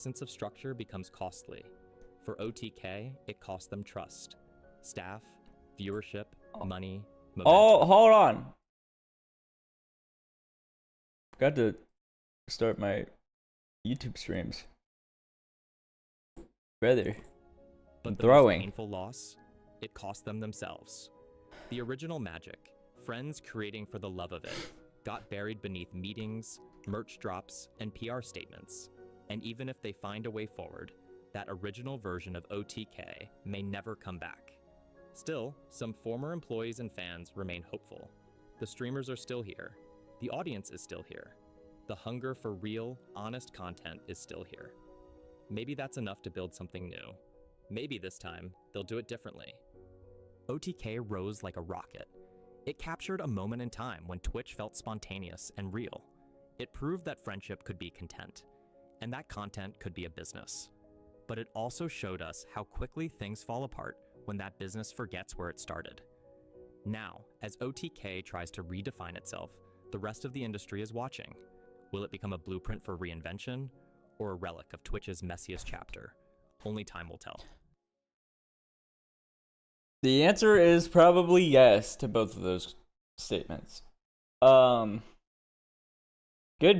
Sense of structure becomes costly. For OTK, it costs them trust, staff, viewership, money, momentum. Oh, hold on. Forgot to start my YouTube streams. Brother, But the throwing. most painful loss, it cost them themselves. The original magic, friends creating for the love of it, got buried beneath meetings, merch drops, and PR statements. And even if they find a way forward, that original version of OTK may never come back. Still, some former employees and fans remain hopeful. The streamers are still here. The audience is still here. The hunger for real, honest content is still here. Maybe that's enough to build something new. Maybe this time, they'll do it differently. OTK rose like a rocket. It captured a moment in time when Twitch felt spontaneous and real. It proved that friendship could be content, and that content could be a business. But it also showed us how quickly things fall apart when that business forgets where it started. Now, as OTK tries to redefine itself, the rest of the industry is watching. Will it become a blueprint for reinvention, or a relic of Twitch's messiest chapter? Only time will tell. The answer is probably yes to both of those statements. Good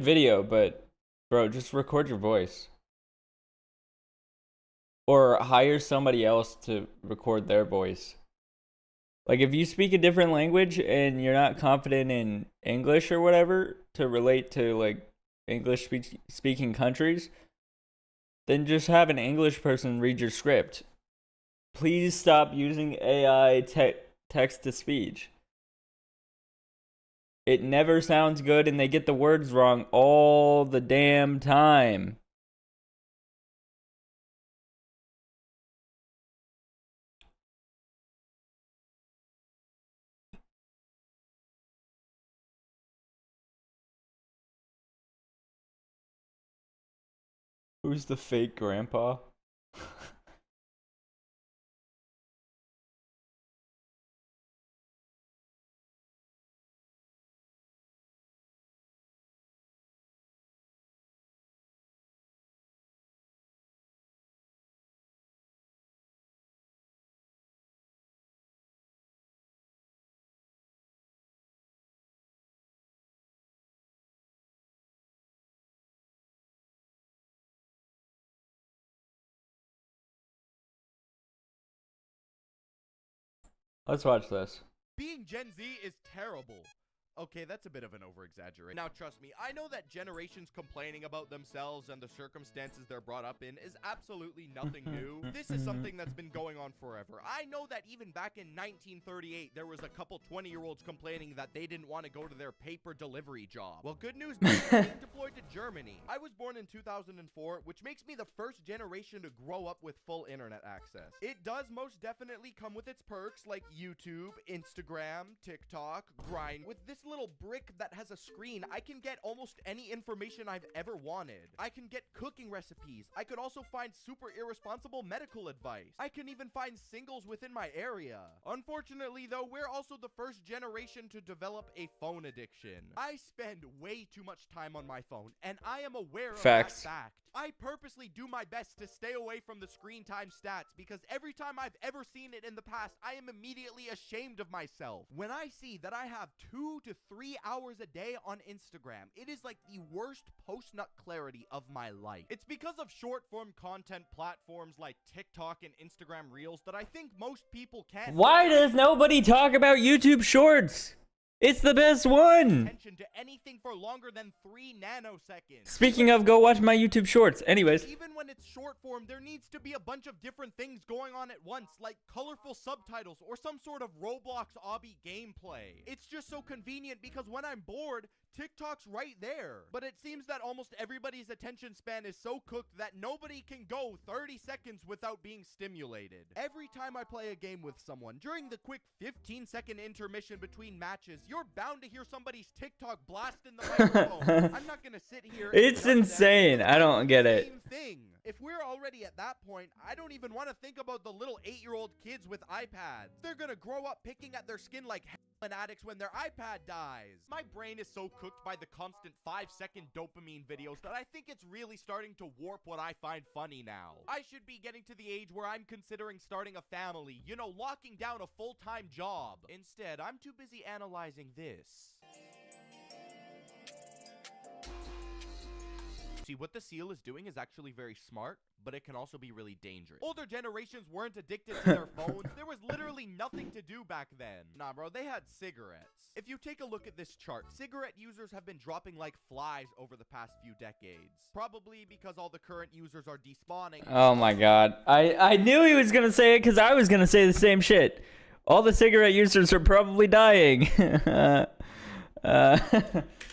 video, but bro, just record your voice. Or hire somebody else to record their voice. Like, if you speak a different language and you're not confident in English or whatever to relate to, like, English speaking countries, then just have an English person read your script. Please stop using AI text to speech. It never sounds good and they get the words wrong all the damn time. Who's the fake grandpa? Let's watch this. Being Gen Z is terrible. Okay, that's a bit of an over-exaggeration. Now, trust me, I know that generations complaining about themselves and the circumstances they're brought up in is absolutely nothing new. This is something that's been going on forever. I know that even back in 1938, there was a couple 20-year-olds complaining that they didn't want to go to their paper delivery job. Well, good news, man, they're being deployed to Germany. I was born in 2004, which makes me the first generation to grow up with full internet access. It does most definitely come with its perks like YouTube, Instagram, TikTok, Grind. With this little brick that has a screen, I can get almost any information I've ever wanted. I can get cooking recipes. I could also find super irresponsible medical advice. I can even find singles within my area. Unfortunately, though, we're also the first generation to develop a phone addiction. I spend way too much time on my phone, and I am aware of that fact. I purposely do my best to stay away from the screen time stats because every time I've ever seen it in the past, I am immediately ashamed of myself. When I see that I have 2 to 3 hours a day on Instagram, it is like the worst post-nut clarity of my life. It's because of short-form content platforms like TikTok and Instagram Reels that I think most people can't. Why does nobody talk about YouTube Shorts? It's the best one! Attention to anything for longer than 3 nanoseconds. Speaking of, go watch my YouTube Shorts. Anyways. Even when it's short form, there needs to be a bunch of different things going on at once, like colorful subtitles or some sort of Roblox obby gameplay. It's just so convenient because when I'm bored, TikTok's right there. But it seems that almost everybody's attention span is so cooked that nobody can go 30 seconds without being stimulated. Every time I play a game with someone, during the quick 15-second intermission between matches, you're bound to hear somebody's TikTok blast in the microphone. I'm not gonna sit here. It's insane. I don't get it. Same thing. If we're already at that point, I don't even want to think about the little 8-year-old kids with iPads. They're gonna grow up picking at their skin like and addicts when their iPad dies. My brain is so cooked by the constant 5-second dopamine videos that I think it's really starting to warp what I find funny now. I should be getting to the age where I'm considering starting a family, you know, locking down a full-time job. Instead, I'm too busy analyzing this. See, what the seal is doing is actually very smart, but it can also be really dangerous. Older generations weren't addicted to their phones. There was literally nothing to do back then. Nah, bro, they had cigarettes. If you take a look at this chart, cigarette users have been dropping like flies over the past few decades. Probably because all the current users are despawning. Oh my god. I knew he was gonna say it because I was gonna say the same shit. All the cigarette users are probably dying.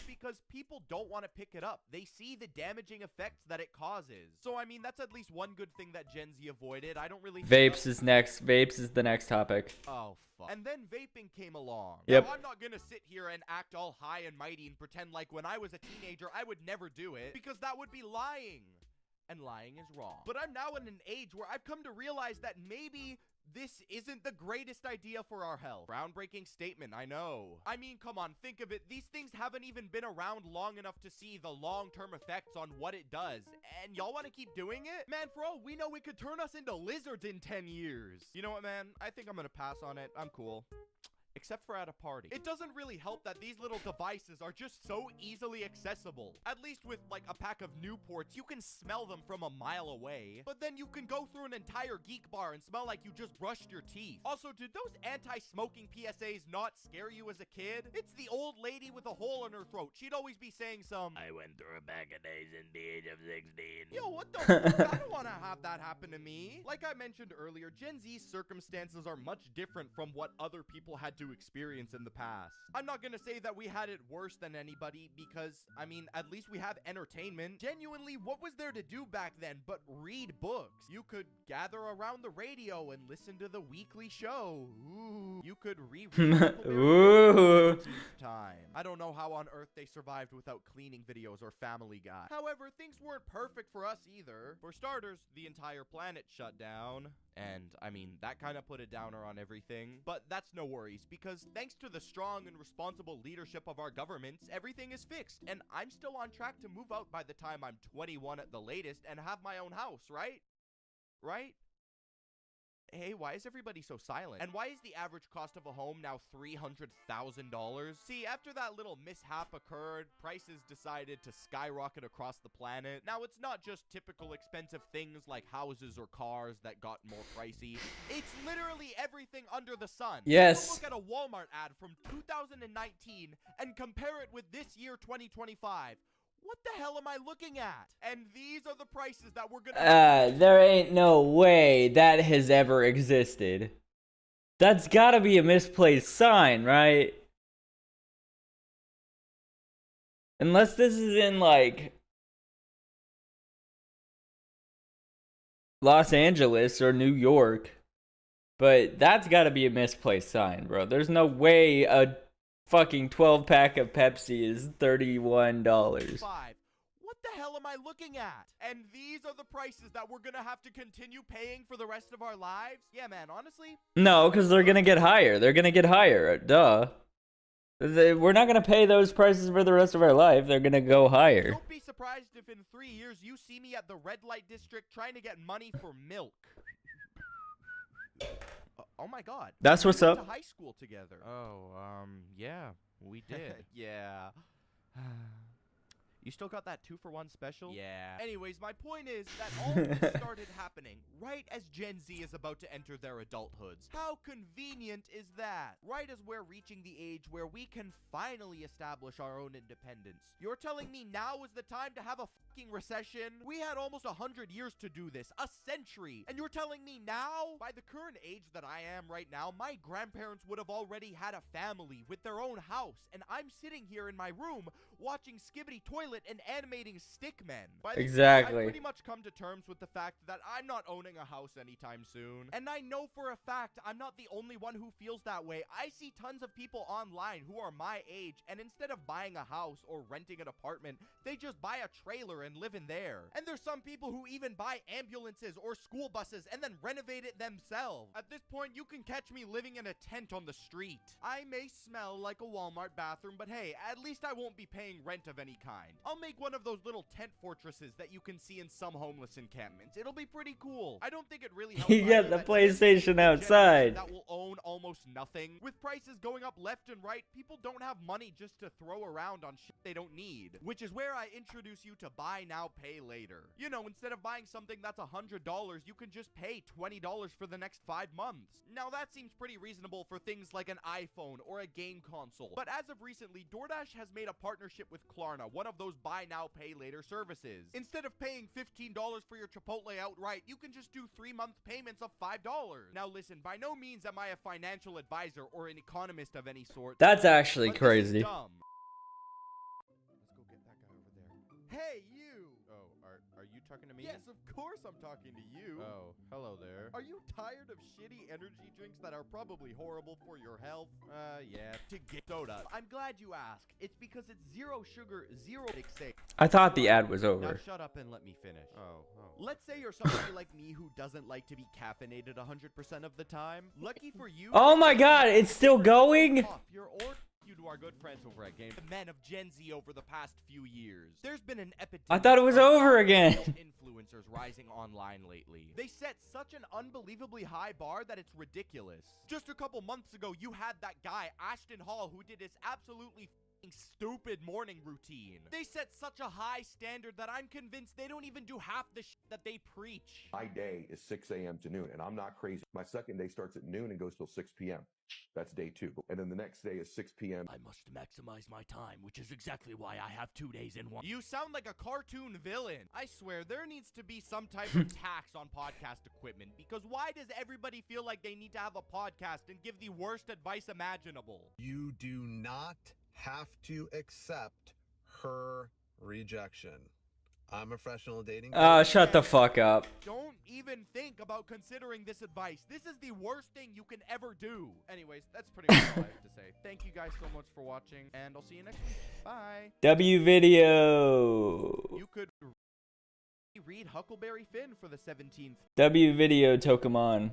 Because people don't want to pick it up. They see the damaging effects that it causes. So, I mean, that's at least one good thing that Gen Z avoided. I don't really... Vapes is next. Vapes is the next topic. Oh, fuck. And then vaping came along. Yep. Now, I'm not gonna sit here and act all high and mighty and pretend like when I was a teenager, I would never do it. Because that would be lying. And lying is wrong. But I'm now in an age where I've come to realize that maybe... this isn't the greatest idea for our health. Groundbreaking statement, I know. I mean, come on, think of it. These things haven't even been around long enough to see the long-term effects on what it does. And y'all want to keep doing it? Man, for all we know, it could turn us into lizards in 10 years. You know what, man? I think I'm gonna pass on it. I'm cool. Except for at a party. It doesn't really help that these little devices are just so easily accessible. At least with like a pack of Newports, you can smell them from a mile away. But then you can go through an entire geek bar and smell like you just brushed your teeth. Also, did those anti-smoking PSAs not scare you as a kid? It's the old lady with a hole in her throat. She'd always be saying some, I went through a bag of days in the age of 16. Yo, what the fuck? I don't want to have that happen to me. Like I mentioned earlier, Gen Z's circumstances are much different from what other people had to experience in the past. I'm not gonna say that we had it worse than anybody because, I mean, at least we have entertainment. Genuinely, what was there to do back then but read books? You could gather around the radio and listen to the weekly show. Ooh. You could reread Ooh. time. I don't know how on earth they survived without cleaning videos or Family Guy. However, things weren't perfect for us either. For starters, the entire planet shut down. And, I mean, that kind of put a downer on everything. But that's no worries, because thanks to the strong and responsible leadership of our governments, everything is fixed. And I'm still on track to move out by the time I'm 21 at the latest and have my own house, right? Right? Hey, why is everybody so silent? And why is the average cost of a home now $300,000? See, after that little mishap occurred, prices decided to skyrocket across the planet. Now, it's not just typical expensive things like houses or cars that got more pricey. It's literally everything under the sun. Yes. Look at a Walmart ad from 2019 and compare it with this year, 2025. What the hell am I looking at? And these are the prices that we're gonna... There ain't no way that has ever existed. That's gotta be a misplaced sign, right? Unless this is in, like, Los Angeles or New York. But that's gotta be a misplaced sign, bro. There's no way a fucking 12-pack of Pepsi is $31. What the hell am I looking at? And these are the prices that we're gonna have to continue paying for the rest of our lives? Yeah, man, honestly. No, because they're gonna get higher. They're gonna get higher. Duh. We're not gonna pay those prices for the rest of our life. They're gonna go higher. Don't be surprised if in 3 years you see me at the red light district trying to get money for milk. Oh my god. That's what's We up. went to high school together. Oh, yeah, we did. Yeah. You still got that 2-for-1 special? Yeah. Anyways, my point is that all this started happening right as Gen Z is about to enter their adulthoods. How convenient is that? Right as we're reaching the age where we can finally establish our own independence. You're telling me now is the time to have a fucking recession? We had almost 100 years to do this. A century. And you're telling me now? By the current age that I am right now, my grandparents would have already had a family with their own house. And I'm sitting here in my room watching Skibbity Toilet and animating Stickmen. Exactly. I've pretty much come to terms with the fact that I'm not owning a house anytime soon. And I know for a fact I'm not the only one who feels that way. I see tons of people online who are my age, and instead of buying a house or renting an apartment, they just buy a trailer and live in there. And there's some people who even buy ambulances or school buses and then renovate it themselves. At this point, you can catch me living in a tent on the street. I may smell like a Walmart bathroom, but hey, at least I won't be paying rent of any kind. I'll make one of those little tent fortresses that you can see in some homeless encampments. It'll be pretty cool. I don't think it really helps. You get the PlayStation outside. That will own almost nothing. With prices going up left and right, people don't have money just to throw around on shit they don't need. Which is where I introduce you to buy now, pay later. You know, instead of buying something that's $100, you can just pay $20 for the next 5 months. Now that seems pretty reasonable for things like an iPhone or a game console. But as of recently, DoorDash has made a partnership with Klarna, one of those buy now, pay later services. Instead of paying $15 for your Chipotle outright, you can just do 3-month payments of $5. Now listen, by no means am I a financial advisor or an economist of any sort. That's actually but crazy. This is dumb. Let's go get that guy over there. Hey, you! Oh, are you talking to me? Yes, of course I'm talking to you. Oh, hello there. Are you tired of shitty energy drinks that are probably horrible for your health? Yeah. To get soda. I'm glad you asked. It's because it's zero sugar, zero mixing. I thought the ad was Now over. shut up and let me finish. Oh. Let's say you're somebody like me who doesn't like to be caffeinated 100% of the time. Lucky for you. Oh my god, it's still going? Off your order. You to our good friends over at Game Men of Gen Z over the past few years. There's been an epidemic. I thought it was of over again. Influencers rising online lately. They set such an unbelievably high bar that it's ridiculous. Just a couple months ago, you had that guy, Ashton Hall, who did his absolutely stupid morning routine. They set such a high standard that I'm convinced they don't even do half the shit that they preach. My day is 6 a.m. to noon, and I'm not crazy. My second day starts at noon and goes till 6 p.m. That's day 2. And then the next day is 6 p.m. I must maximize my time, which is exactly why I have 2 days in one. You sound like a cartoon villain. I swear, there needs to be some type of tax on podcast equipment, because why does everybody feel like they need to have a podcast and give the worst advice imaginable? You do not have to accept her rejection. I'm a professional dating coach. Shut the fuck up. Don't even think about considering this advice. This is the worst thing you can ever do. Anyways, that's pretty much all I have to say. Thank you guys so much for watching, and I'll see you next week. Bye. W video. You could read Huckleberry Finn for the 17th. W video Tokamon.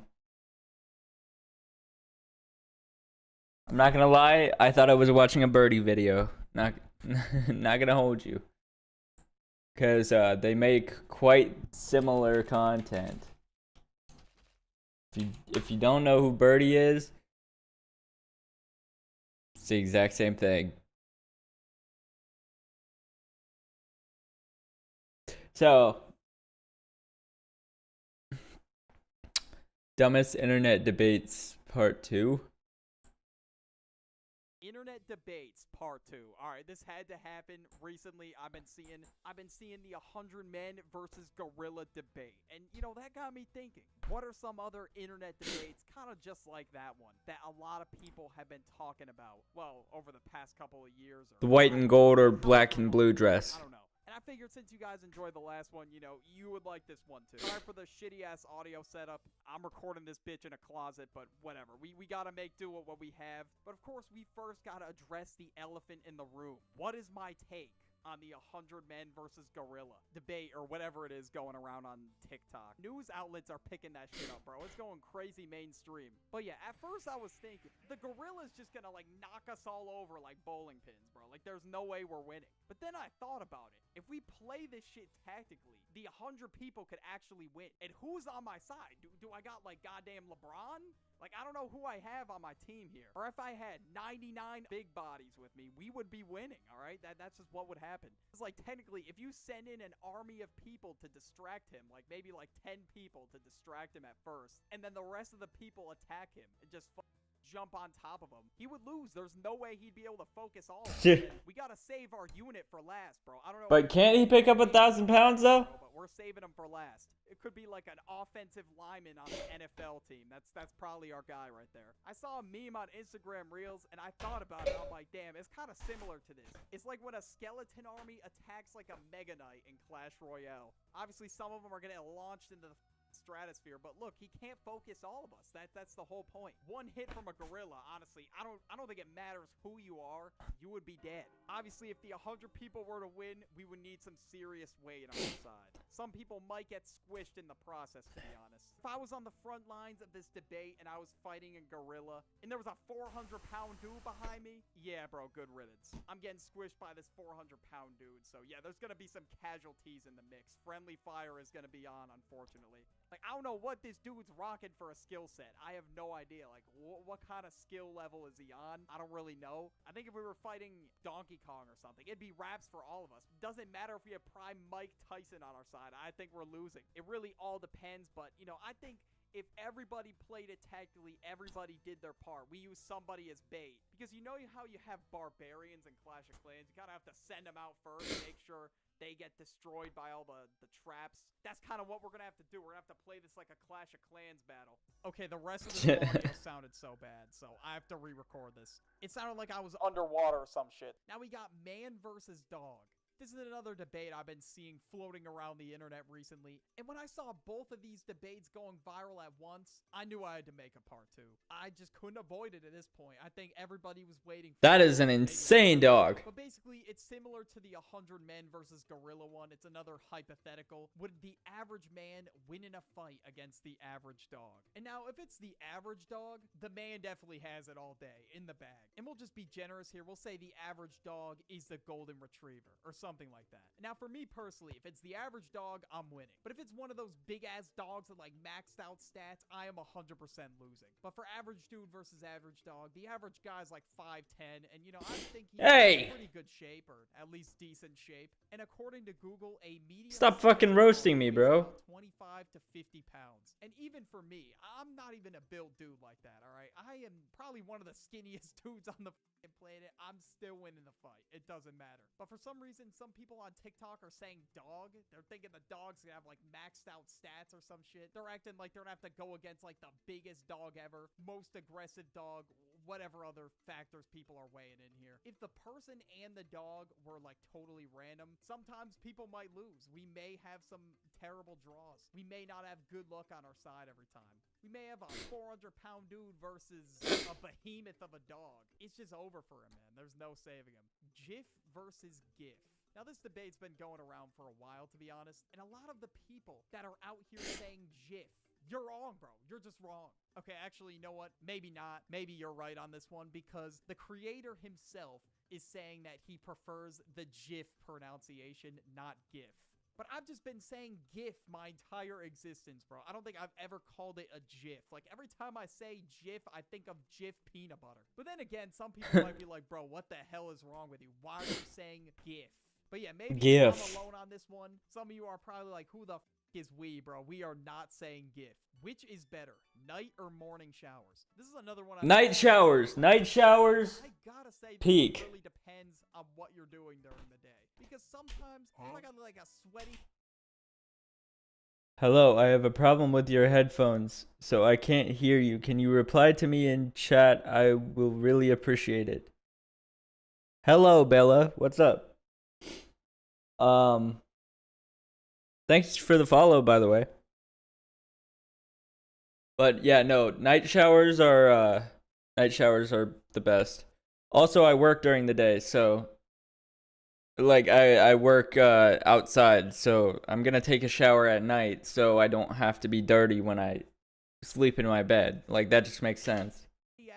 I'm not gonna lie, I thought I was watching a birdie video. Not gonna hold you. Because they make quite similar content. If you don't know who Birdie is, it's the exact same thing. So, dumbest internet debates part 2. Internet debates part 2. All right, this had to happen recently. I've been seeing the 100 men versus gorilla debate, and you know that got me thinking. What are some other internet debates, kind of just like that one, that a lot of people have been talking about? Well, over the past couple of years. The white and gold or black and blue dress. I don't know. And I figured since you guys enjoyed the last one, you know, you would like this one too. Sorry for the shitty-ass audio setup. I'm recording this bitch in a closet, but whatever. We gotta make do with what we have. But of course, we first gotta address the elephant in the room. What is my take on the 100 men versus gorilla debate or whatever it is going around on TikTok? News outlets are picking that shit up, bro. It's going crazy mainstream. But yeah, at first I was thinking, the gorilla's just gonna like knock us all over like bowling pins, bro. Like there's no way we're winning. But then I thought about it. If we play this shit tactically, the 100 people could actually win. And who's on my side? Do I got like goddamn LeBron? Like, I don't know who I have on my team here. Or if I had 99 big bodies with me, we would be winning, all right? That's just what would happen. It's like, technically, if you send in an army of people to distract him, like maybe like 10 people to distract him at first, and then the rest of the people attack him and just jump on top of him. He would lose. There's no way he'd be able to focus all of us. Yeah. We gotta save our unit for last, bro. I don't know. But can't he pick up 1,000 pounds though? But we're saving him for last. It could be like an offensive lineman on the NFL team. That's probably our guy right there. I saw a meme on Instagram Reels, and I thought about it. I'm like, damn, it's kind of similar to this. It's like when a skeleton army attacks like a Mega Knight in Clash Royale. Obviously, some of them are gonna get launched into the stratosphere, but look, he can't focus all of us. That's the whole point. One hit from a gorilla, honestly, I don't think it matters who you are, you would be dead. Obviously, if the 100 people were to win, we would need some serious weight on our side. Some people might get squished in the process, to be honest. If I was on the front lines of this debate and I was fighting a gorilla and there was a 400-pound dude behind me, yeah, bro, good riddance. I'm getting squished by this 400-pound dude, so yeah, there's gonna be some casualties in the mix. Friendly fire is gonna be on, unfortunately. Like, I don't know what this dude's rocking for a skill set. I have no idea. Like, what kind of skill level is he on? I don't really know. I think if we were fighting Donkey Kong or something, it'd be raps for all of us. Doesn't matter if we have prime Mike Tyson on our side. I think we're losing. It really all depends, but, you know, I think if everybody played it tactically, everybody did their part. We use somebody as bait. Because you know how you have barbarians in Clash of Clans? You kind of have to send them out first, make sure they get destroyed by all the traps. That's kind of what we're going to have to do. We're going to have to play this like a Clash of Clans battle. Okay, the rest of the audio sounded so bad, so I have to re-record this. It sounded like I was underwater or some shit. Now we got man versus dog. This is another debate I've been seeing floating around the internet recently, and when I saw both of these debates going viral at once, I knew I had to make a part 2. I just couldn't avoid it at this point. I think everybody was waiting for That is an insane dog. But basically, it's similar to the 100 men versus gorilla one. It's another hypothetical. Would the average man win in a fight against the average dog? And now, if it's the average dog, the man definitely has it all day in the bag. And we'll just be generous here. We'll say the average dog is the golden retriever or something like that. Now, for me personally, if it's the average dog, I'm winning. But if it's one of those big-ass dogs with, like, maxed out stats, I am 100% losing. But for average dude versus average dog, the average guy's like 5'10", and, you know, I think he's in pretty good shape, or at least decent shape. And according to Google, a medium... Stop fucking roasting me, bro. 25 to 50 pounds. And even for me, I'm not even a built dude like that, all right? I am probably one of the skinniest dudes on the planet. I'm still winning the fight. It doesn't matter. But for some reason, some people on TikTok are saying dog. They're thinking the dog's gonna have like maxed out stats or some shit. They're acting like they're gonna have to go against like the biggest dog ever, most aggressive dog, whatever other factors people are weighing in here. If the person and the dog were like totally random, sometimes people might lose. We may have some terrible draws. We may not have good luck on our side every time. We may have a 400-pound dude versus a behemoth of a dog. It's just over for him, man. There's no saving him. GIF versus GIF. Now, this debate's been going around for a while, to be honest, and a lot of the people that are out here saying GIF, you're wrong, bro. You're just wrong. Okay, actually, you know what? Maybe not. Maybe you're right on this one, because the creator himself is saying that he prefers the GIF pronunciation, not GIF. But I've just been saying GIF my entire existence, bro. I don't think I've ever called it a GIF. Like, every time I say GIF, I think of Jif peanut butter. But then again, some people might be like, bro, what the hell is wrong with you? Why are you saying GIF? But yeah, maybe GIF. I'm alone on this one. Some of you are probably like, who the is we, bro? We are not saying GIF. Which is better, night or morning showers? This is another one. Night showers. Night showers. I gotta say, Peak. it really depends on what you're doing during the day. Because sometimes, if I got like a sweaty... Hello, I have a problem with your headphones, so I can't hear you. Can you reply to me in chat? I will really appreciate it. Hello, Bella. What's up? Thanks for the follow, by the way. But yeah, no, night showers are the best. Also, I work during the day, so like I work outside, so I'm gonna take a shower at night so I don't have to be dirty when I sleep in my bed. Like, that just makes sense.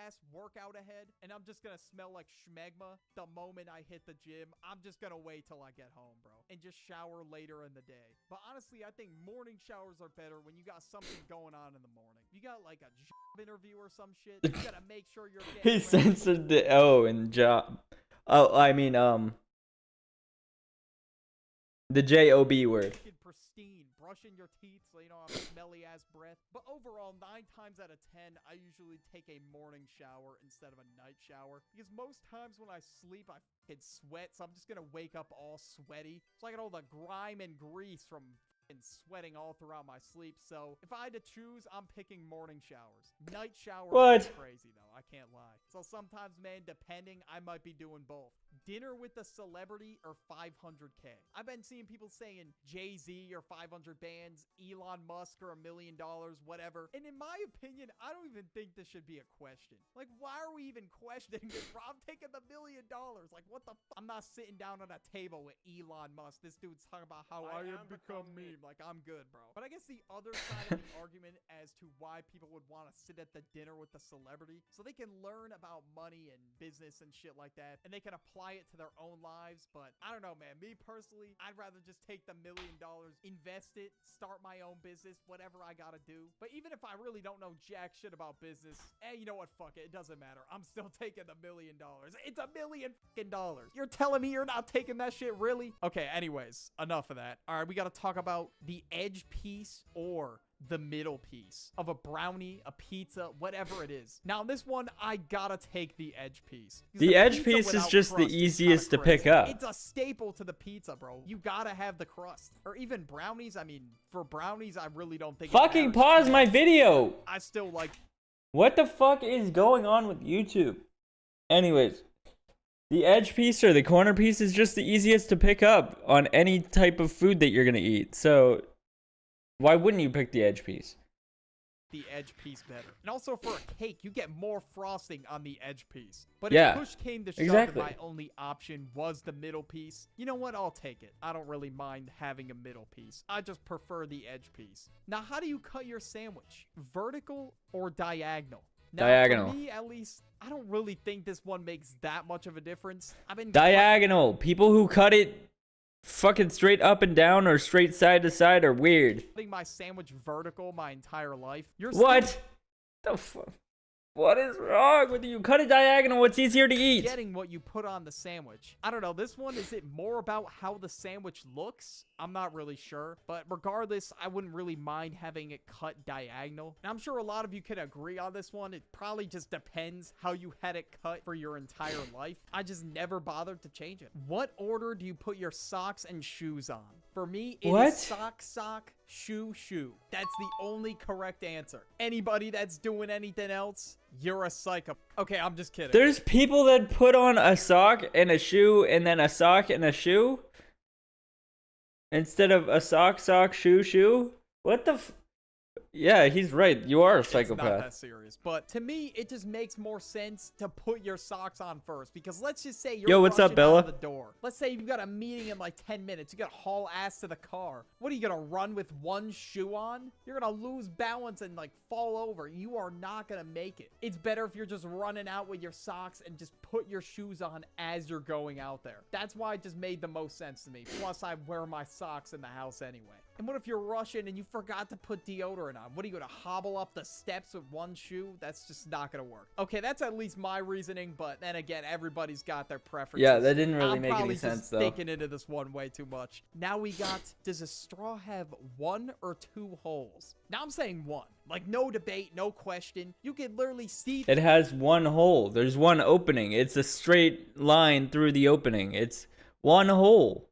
ass workout ahead, and I'm just gonna smell like schmegma the moment I hit the gym. I'm just gonna wait till I get home, bro, and just shower later in the day. But honestly, I think morning showers are better when you got something going on in the morning. You got like a job interview or some shit, you gotta make sure you're getting He censored the O in job. Oh, I mean, The J-O-B word. Fucking pristine, brushing your teeth so you don't have smelly ass breath. But overall, 9 times out of 10, I usually take a morning shower instead of a night shower, because most times when I sleep, I fucking sweat, so I'm just gonna wake up all sweaty. So I get all the grime and grease from fucking sweating all throughout my sleep. So if I had to choose, I'm picking morning showers. Night showers What? are crazy though, I can't lie. So sometimes, man, depending, I might be doing both. Dinner with a celebrity or 500K. I've been seeing people saying Jay-Z or 500 bands, Elon Musk or $1 million, whatever. And in my opinion, I don't even think this should be a question. Like, why are we even questioning this, bro? I'm taking the $1 million. Like, what the I'm not sitting down on a table with Elon Musk. This dude's talking about how I have become meme. Like, I'm good, bro. But I guess the other side of the argument as to why people would want to sit at the dinner with the celebrity, so they can learn about money and business and shit like that, and they can apply it to their own lives. But I don't know, man. Me personally, I'd rather just take the $1 million, invest it, start my own business, whatever I gotta do. But even if I really don't know jack shit about business, you know what? Fuck it. It doesn't matter. I'm still taking the $1 million. It's $1 million fucking dollars. You're telling me you're not taking that shit, really? Okay, anyways, enough of that. All right, we gotta talk about the edge piece or the middle piece of a brownie, a pizza, whatever it is. Now, this one, I gotta take the edge piece. The edge piece is just the easiest to pick up. It's a staple to the pizza, bro. You gotta have the crust. Or even brownies. I mean, for brownies, I really don't think it Fucking matters. pause my video! I still like... What the fuck is going on with YouTube? Anyways, the edge piece or the corner piece is just the easiest to pick up on any type of food that you're gonna eat. So why wouldn't you pick the edge piece? The edge piece better. And also for a cake, you get more frosting on the edge piece. But Yeah, if push came to shove exactly. and my only option was the middle piece, you know what? I'll take it. I don't really mind having a middle piece. I just prefer the edge piece. Now, how do you cut your sandwich? Vertical or diagonal? Now, Diagonal. For me, at least, I don't really think this one makes that much of a difference. I've been Diagonal. People who cut it fucking straight up and down or straight side to side are weird. cutting my sandwich vertical my entire life. You're What? The fuck? What is wrong with you? Cut it diagonal. It's easier to eat. getting what you put on the sandwich. I don't know. This one, is it more about how the sandwich looks? I'm not really sure. But regardless, I wouldn't really mind having it cut diagonal. And I'm sure a lot of you can agree on this one. It probably just depends how you had it cut for your entire life. I just never bothered to change it. What order do you put your socks and shoes on? For me, it What? is sock, shoe, shoe. That's the only correct answer. Anybody that's doing anything else, you're a psycho. Okay, I'm just kidding. There's people that put on a sock and a shoe and then a sock and a shoe instead of a sock, shoe, shoe. What the Yeah, he's right. You are a It's not psychopath. that serious. But to me, it just makes more sense to put your socks on first. Because let's just say you're Yo, what's up, rushing Bella? out the door. Let's say you've got a meeting in like 10 minutes. You got to haul ass to the car. What are you going to run with one shoe on? You're going to lose balance and like fall over. You are not going to make it. It's better if you're just running out with your socks and just put your shoes on as you're going out there. That's why it just made the most sense to me. Plus, I wear my socks in the house anyway. And what if you're rushing and you forgot to put deodorant on? What are you going to hobble up the steps with one shoe? That's just not going to work. Okay, that's at least my reasoning, but then again, everybody's got their preferences. Yeah, that didn't really I'm make any probably sense, just though. thinking into this one way too much. Now we got, does a straw have 1 or 2 holes? Now I'm saying 1. Like, no debate, no question. You can literally see... It has one hole. There's one opening. It's a straight line through the opening. It's one hole.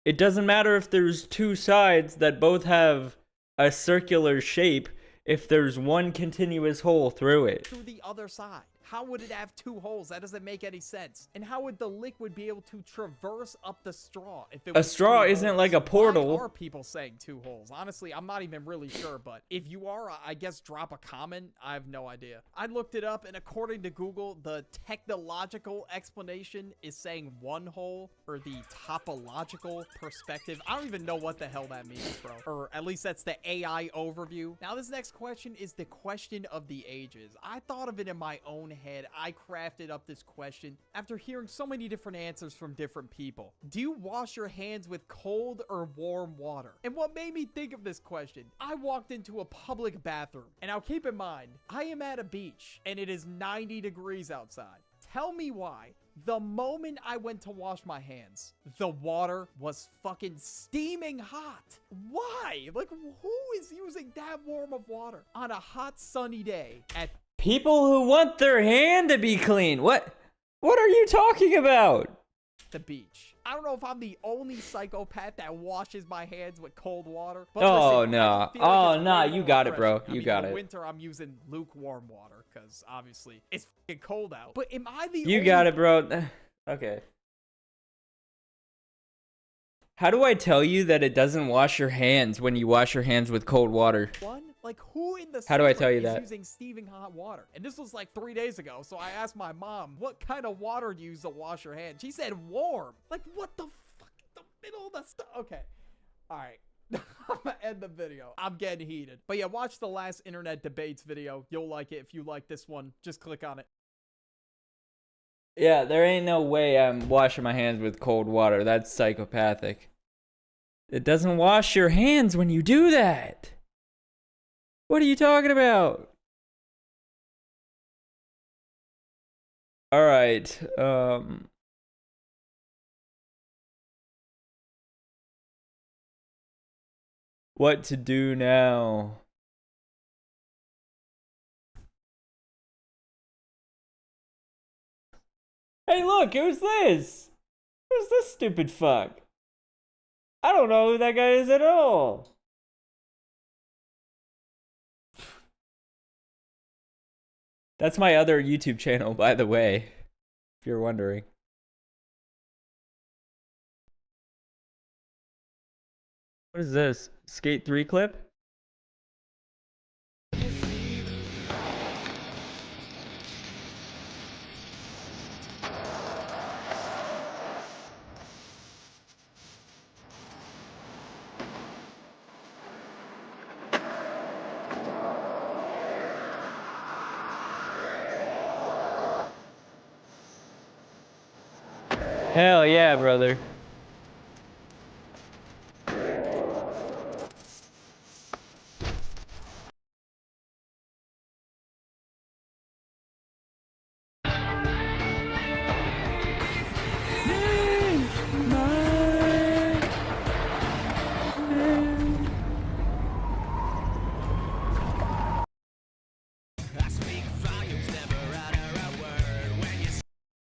It doesn't matter if there's 2 sides that both have a circular shape if there's one continuous hole through it. through the other side. How would it have 2 holes? That doesn't make any sense. And how would the liquid be able to traverse up the straw if it A was straw 2 isn't holes? like a Why portal. are people saying 2 holes? Honestly, I'm not even really sure, but if you are, I guess drop a comment. I have no idea. I looked it up, and according to Google, the technological explanation is saying 1 hole, or the topological perspective. I don't even know what the hell that means, bro. Or at least that's the AI overview. Now, this next question is the question of the ages. I thought of it in my own head. I crafted up this question after hearing so many different answers from different people. Do you wash your hands with cold or warm water? And what made me think of this question, I walked into a public bathroom. And now keep in mind, I am at a beach and it is 90 degrees outside. Tell me why The moment I went to wash my hands, the water was fucking steaming hot. Why? Like, who is using that warm of water on a hot sunny day at People who want their hand to be clean. What are you talking about? the beach? I don't know if I'm the only psychopath that washes my hands with cold water. But Oh, listen, no. I just feel like Oh, it's nah, way you more got it, bro. refreshing. You I mean, got in it. winter, I'm using lukewarm water because obviously it's fucking cold out. But am I the You only got it, bro. Okay. How do I tell you that it doesn't wash your hands when you wash your hands with cold water? one? Like, who in the How do I secret tell you is that? using steaming hot water? And this was like 3 days ago, so I asked my mom, what kind of water do you use to wash your hands? She said warm. Like, what the fuck? The middle of the stuff. Okay. All right. I'm gonna end the video. I'm getting heated. But yeah, watch the last internet debates video. You'll like it. If you like this one, just click on it. Yeah, there ain't no way I'm washing my hands with cold water. That's psychopathic. It doesn't wash your hands when you do that. What are you talking about? All right. What to do now? Hey, look, who's this? Who's this stupid fuck? I don't know who that guy is at all. That's my other YouTube channel, by the way, if you're wondering. What is this? Skate 3 clip? Hell yeah, brother.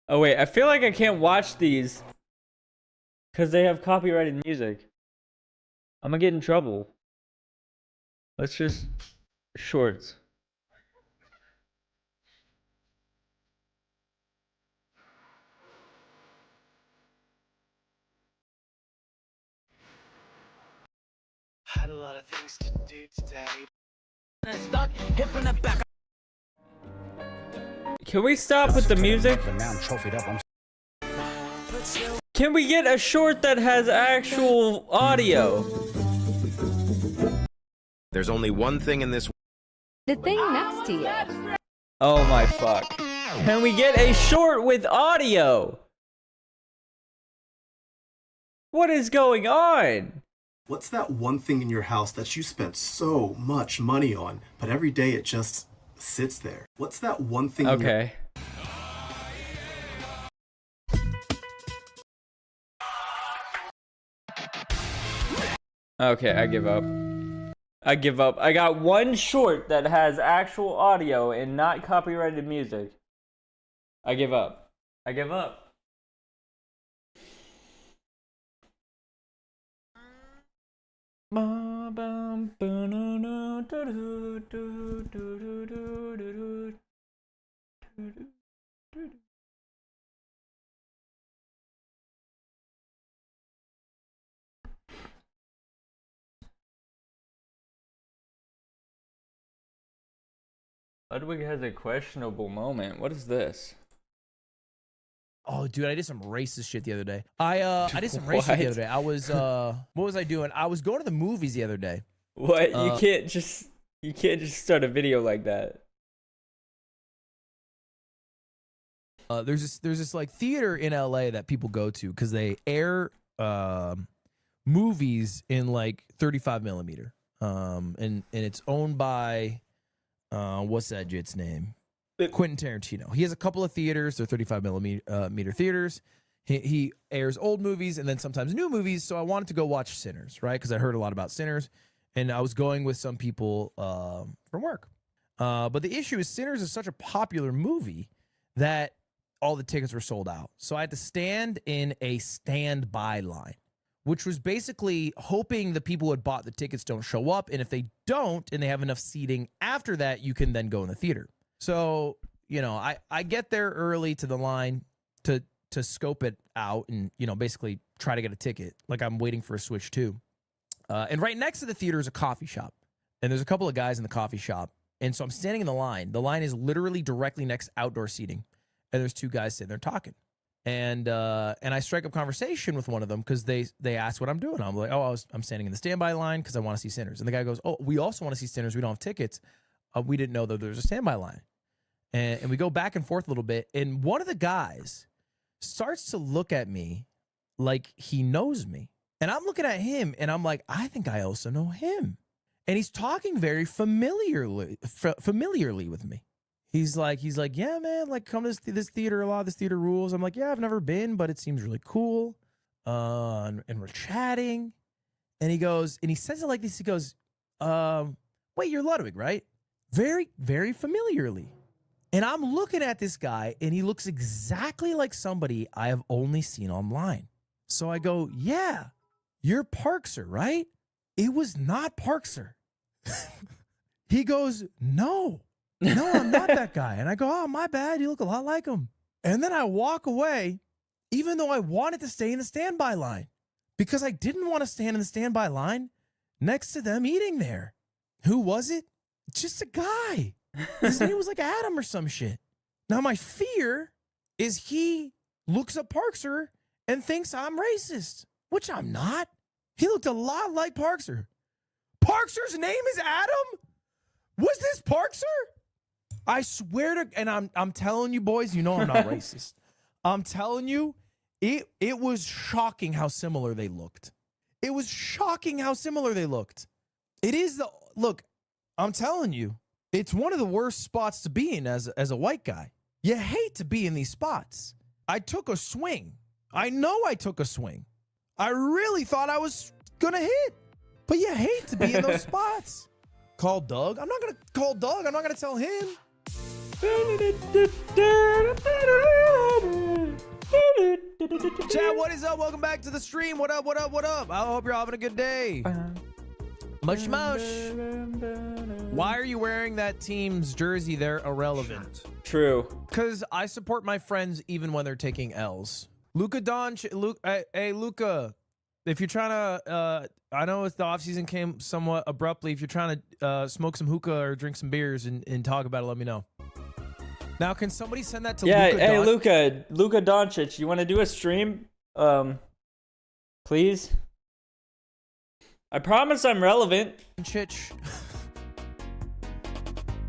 Oh wait, I feel like I can't watch these because they have copyrighted music. I'm gonna get in trouble. Let's just shorts. Had a lot of things to do today. Can we stop with the music? Can we get a short that has actual audio? There's only one thing in this. The thing next to you. Oh my fuck. Can we get a short with audio? What is going on? What's that one thing in your house that you spent so much money on, but every day it just sits there? What's that one thing in your Okay. Okay, I give up. I give up. I got one short that has actual audio and not copyrighted music. I give up. I give up. Ludwig has a questionable moment. What is this? Oh, dude, I did some racist shit the other day. I did some racist shit the other day. I was what was I doing? I was going to the movies the other day. What? You can't just start a video like that. There's this like theater in LA that people go to because they air movies in like 35 millimeter. And it's owned by what's that jit's name? Quentin Tarantino. He has a couple of theaters. They're 35 millimeter theaters. He airs old movies and then sometimes new movies. So I wanted to go watch Sinners, right? Because I heard a lot about Sinners, and I was going with some people from work. But the issue is Sinners is such a popular movie that all the tickets were sold out. So I had to stand in a standby line, which was basically hoping the people who had bought the tickets don't show up. And if they don't, and they have enough seating after that, you can then go in the theater. So, you know, I get there early to the line to scope it out and, you know, basically try to get a ticket. Like I'm waiting for a Switch 2. And right next to the theater is a coffee shop. And there's a couple of guys in the coffee shop. And so I'm standing in the line. The line is literally directly next to outdoor seating. And there's two guys sitting there talking. And I strike up conversation with one of them because they asked what I'm doing. I'm like, oh, I'm standing in the standby line because I want to see Sinners. And the guy goes, oh, we also want to see Sinners. We don't have tickets. We didn't know that there was a standby line. And we go back and forth a little bit. And one of the guys starts to look at me like he knows me. And I'm looking at him and I'm like, I think I also know him. And he's talking very familiarly with me. He's like, yeah, man, like come to this theater a lot. This theater rules. I'm like, yeah, I've never been, but it seems really cool. And we're chatting. And he says it like this. He goes, wait, you're Ludwig, right? Very, very familiarly. And I'm looking at this guy, and he looks exactly like somebody I have only seen online. So I go, yeah, you're Parkser, right? It was not Parkser. He goes, no, I'm not that guy. And I go, oh, my bad. You look a lot like him. And then I walk away, even though I wanted to stay in the standby line, because I didn't want to stand in the standby line next to them eating there. Who was it? Just a guy. His name was like Adam or some shit. Now my fear is he looks up Parkser and thinks I'm racist, which I'm not. He looked a lot like Parkser. Parkser's name is Adam? Was this Parkser? I swear to, and I'm telling you boys, you know I'm not racist. I'm telling you, it was shocking how similar they looked. It was shocking how similar they looked. It is look, I'm telling you, it's one of the worst spots to be in as a white guy. You hate to be in these spots. I took a swing. I know I took a swing. I really thought I was going to hit. But you hate to be in those spots. Call Doug? I'm not going to call Doug. I'm not going to tell him. Chat, what is up? Welcome back to the stream. What up, what up, what up? I hope you're having a good day. Mush mush. Why are you wearing that team's jersey? They're irrelevant. True. Because I support my friends even when they're taking L's. Luka Doncic. Hey, Luka. If you're trying to, I know the offseason came somewhat abruptly. If you're trying to smoke some hookah or drink some beers and talk about it, let me know. Now, can somebody send that to Luka? Hey, Luka Doncic, you want to do a stream? Please? I promise I'm relevant.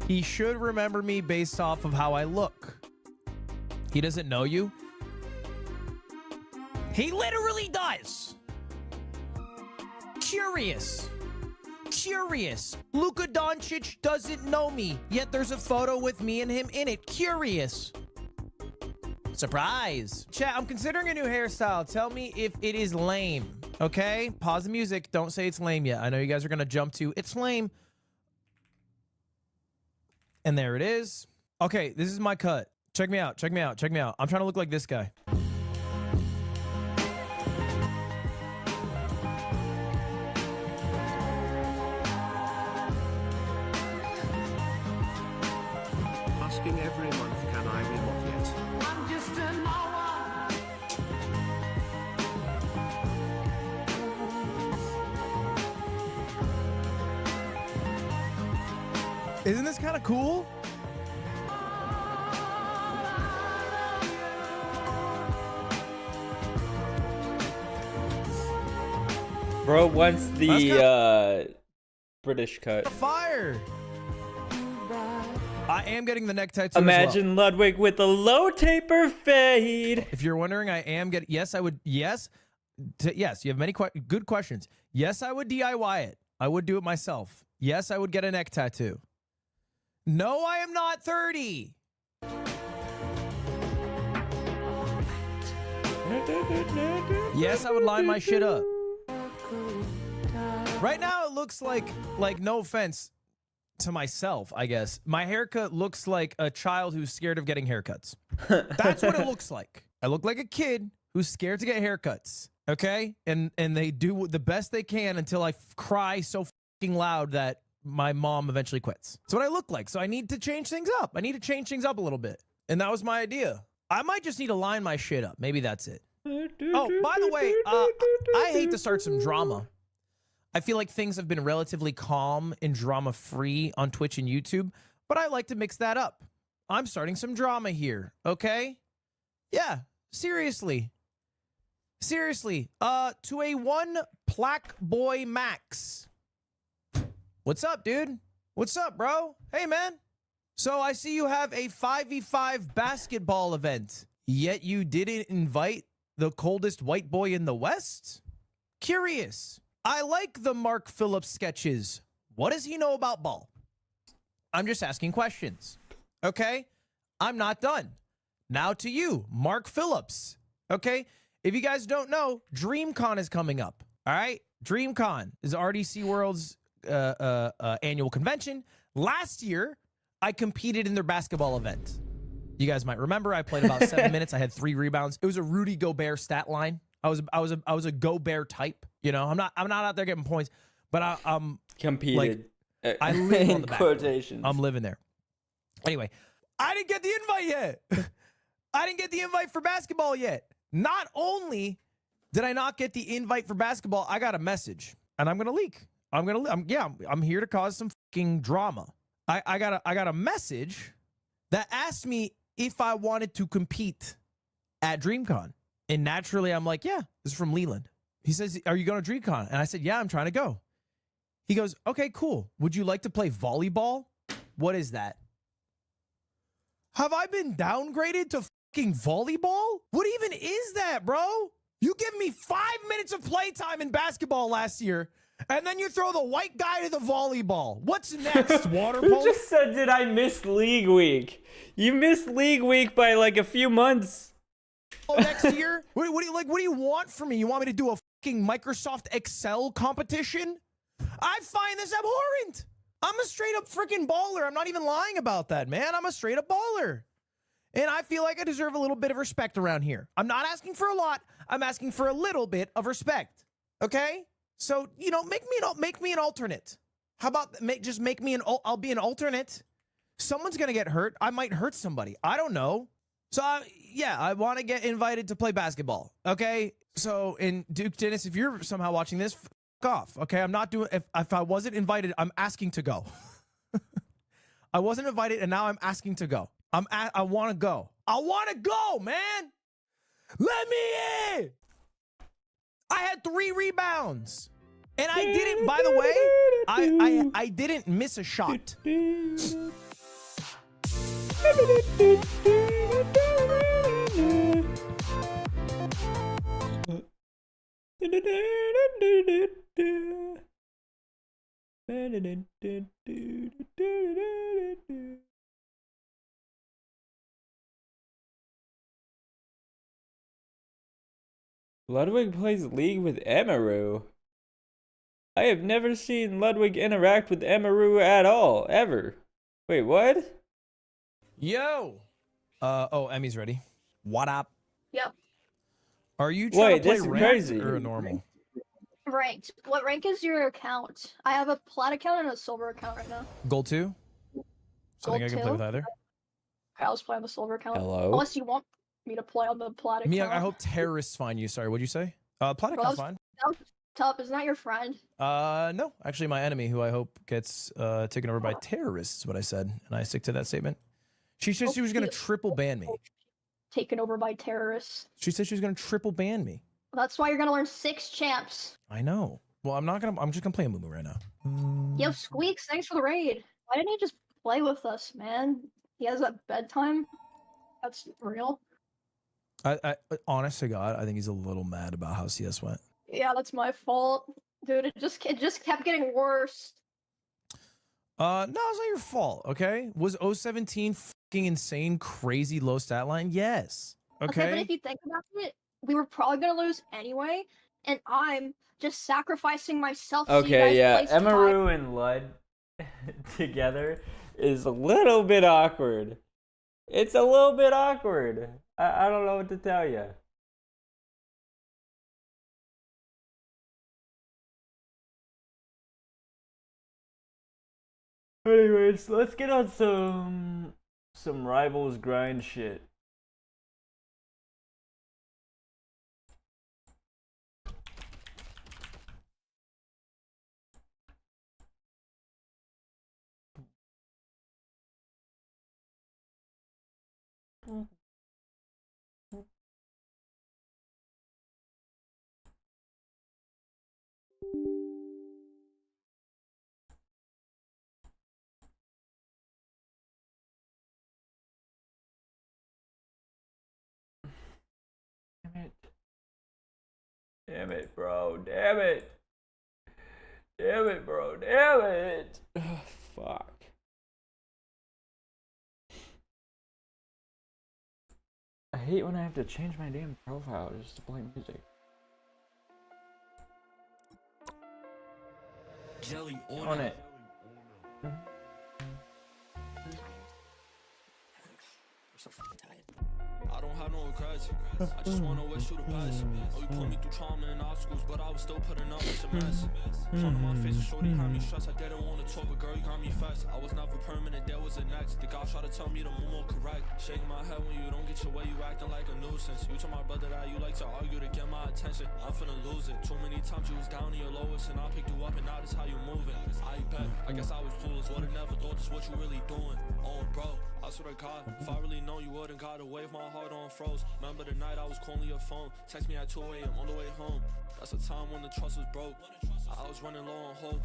He should remember me based off of how I look. He doesn't know you. He literally does. Curious. Luka Doncic doesn't know me, yet there's a photo with me and him in it. Curious. Surprise. Chat, I'm considering a new hairstyle. Tell me if it is lame. Okay? Pause the music. Don't say it's lame yet. I know you guys are going to jump to it's lame. And there it is. Okay, this is my cut. Check me out. I'm trying to look like this guy. Asking every month, can I be hot yet? I'm just Isn't this kind of cool? Bro wants the British cut. Fire! I am getting the neck tattoo. Imagine Ludwig with a low taper fade. If you're wondering, I am getting. Yes, I would. Yes, yes. You have many good questions. Yes, I would DIY it. I would do it myself. Yes, I would get a neck tattoo. No, I am not 30. Yes, I would line my shit up. Right now, it looks like no offense to myself, I guess. My haircut looks like a child who's scared of getting haircuts. That's what it looks like. I look like a kid who's scared to get haircuts. Okay? And they do the best they can until I cry so fucking loud that my mom eventually quits. That's what I look like. So I need to change things up. I need to change things up a little bit. And that was my idea. I might just need to line my shit up. Maybe that's it. Oh, by the way, I hate to start some drama. I feel like things have been relatively calm and drama-free on Twitch and YouTube, but I like to mix that up. I'm starting some drama here, okay? Yeah, seriously. Seriously. To a one Plaque Boy Max. What's up, dude? What's up, bro? Hey, man. So I see you have a 5v5 basketball event, yet you didn't invite the coldest white boy in the West? Curious. I like the Mark Phillips sketches. What does he know about ball? I'm just asking questions. Okay? I'm not done. Now to you, Mark Phillips. Okay? If you guys don't know, DreamCon is coming up. All right? DreamCon is RDC World's annual convention. Last year, I competed in their basketball event. You guys might remember I played about 7 minutes. I had 3 rebounds. It was a Rudy Gobert stat line. I was a Gobert type. You know, I'm not out there getting points, but I'm competed. Like, I live on the quotations. I'm living there. Anyway, I didn't get the invite yet. I didn't get the invite for basketball yet. Not only did I not get the invite for basketball, I got a message, and I'm gonna leak. I'm here to cause some fucking drama. I got a message that asked me if I wanted to compete at DreamCon. And naturally, I'm like, yeah, this is from Leland. He says, are you going to DreamCon? And I said, yeah, I'm trying to go. He goes, okay, cool. Would you like to play volleyball? What is that? Have I been downgraded to fucking volleyball? What even is that, bro? You give me 5 minutes of playtime in basketball last year, and then you throw the white guy to the volleyball. What's next, water polo? Who just said, did I miss League Week? You missed League Week by like a few months. Next year? What do you want from me? You want me to do a fucking Microsoft Excel competition? I find this abhorrent. I'm a straight up freaking baller. I'm not even lying about that, man. I'm a straight up baller. And I feel like I deserve a little bit of respect around here. I'm not asking for a lot. I'm asking for a little bit of respect. Okay? So, you know, make me an alternate. How about just make me I'll be an alternate. Someone's going to get hurt. I might hurt somebody. I don't know. So, yeah, I want to get invited to play basketball, okay? So, in Duke Dennis, if you're somehow watching this, f off, okay? I'm not doing, if I wasn't invited, I'm asking to go. I wasn't invited, and now I'm asking to go. I want to go. I want to go, man! Let me in! I had 3 rebounds. And I didn't, by the way, I didn't miss a shot. Ludwig plays League with Emaru. I have never seen Ludwig interact with Emaru at all, ever. Wait, what? Yo! Oh, Emmy's ready. What up? Yep. Are you trying to play this is ranked crazy. or normal? Ranked. What rank is your account? I have a plat account and a silver account right now. Gold 2? Something Gold I can 2? play with either? Okay, I'll just play on the silver account. Hello? Unless you want me to play on the plat account. Me, I hope terrorists find you. Sorry, what'd you say? Plat account's fine. Tup, isn't that your friend? No. Actually, my enemy, who I hope gets taken over by terrorists, is what I said. And I stick to that statement. She said she was going to triple ban me. Taken over by terrorists. She said she was going to triple ban me. That's why you're going to learn 6 champs. I know. Well, I'm just going to play a Mumu right now. Yo, Squeaks, thanks for the raid. Why didn't he just play with us, man? He has a bedtime? That's real. I honest to God, I think he's a little mad about how CS went. Yeah, that's my fault. Dude, it just kept getting worse. No, it's not your fault, okay? Was 017 fucking insane, crazy low stat line? Yes. Okay. But if you think about it, we were probably gonna lose anyway, and I'm just sacrificing myself. So you Okay, guys yeah, place tie. Emaru and Lud together is a little bit awkward. It's a little bit awkward. I don't know what to tell you. Anyways, let's get on some Rivals grind shit. Damn it. Damn it, bro. Damn it. Damn it, bro. Damn it. Ugh, fuck. I hate when I have to change my damn profile just to play music. Jelly On it. I don't have no regrets. I just wanna wish you the best. Oh, you put me through trauma and obstacles, but I was still putting up with a mess. Front of my face, shorty had me stressed. I didn't wanna talk, but girl, you got me fast. I was never permanent, there was a next. The guy tried to tell me to move more correct. Shaking my head when you don't get your way, you acting like a nuisance. You told my brother that you like to argue to get my attention. I'm finna lose it. Too many times you was down in your lowest, and I picked you up, and now this how you moving. I bet. I guess I was clueless. Would've never thought this what you really doing. Oh, bro. I swear to God, if I really know you wouldn't got away with my heart on froze. Remember the night I was calling your phone, text me at 2 a.m. on the way home. That's a time when the trust was broke. I was running low on hope.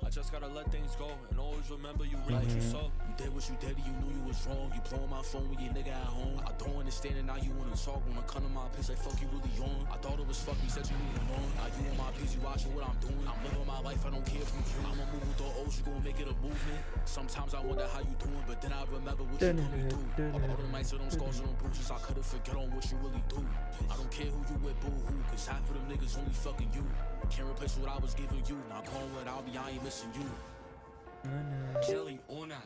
I just gotta let things go and always remember you reap what you sow. You did what you did and you knew you was wrong. You blowing my phone with your nigga at home. I don't understand it, now you wanna talk. Wanna come to my place like fuck you really on. I thought it was fuck me, said you moving on. Now you on my piece, you watching what I'm doing. I'm living my life, I don't care if you free. I'ma move with the O's, you gon' make it a movement. Sometimes I wonder how you doing, but then I remember what you put me through. All the nights of them scars and them bruises, I could've forget on what you really do. I don't care who you with, boo hoo, cause half of them niggas only fucking you. Can't replace what I was giving you. Now going without me, I ain't missing you. Jelly or not.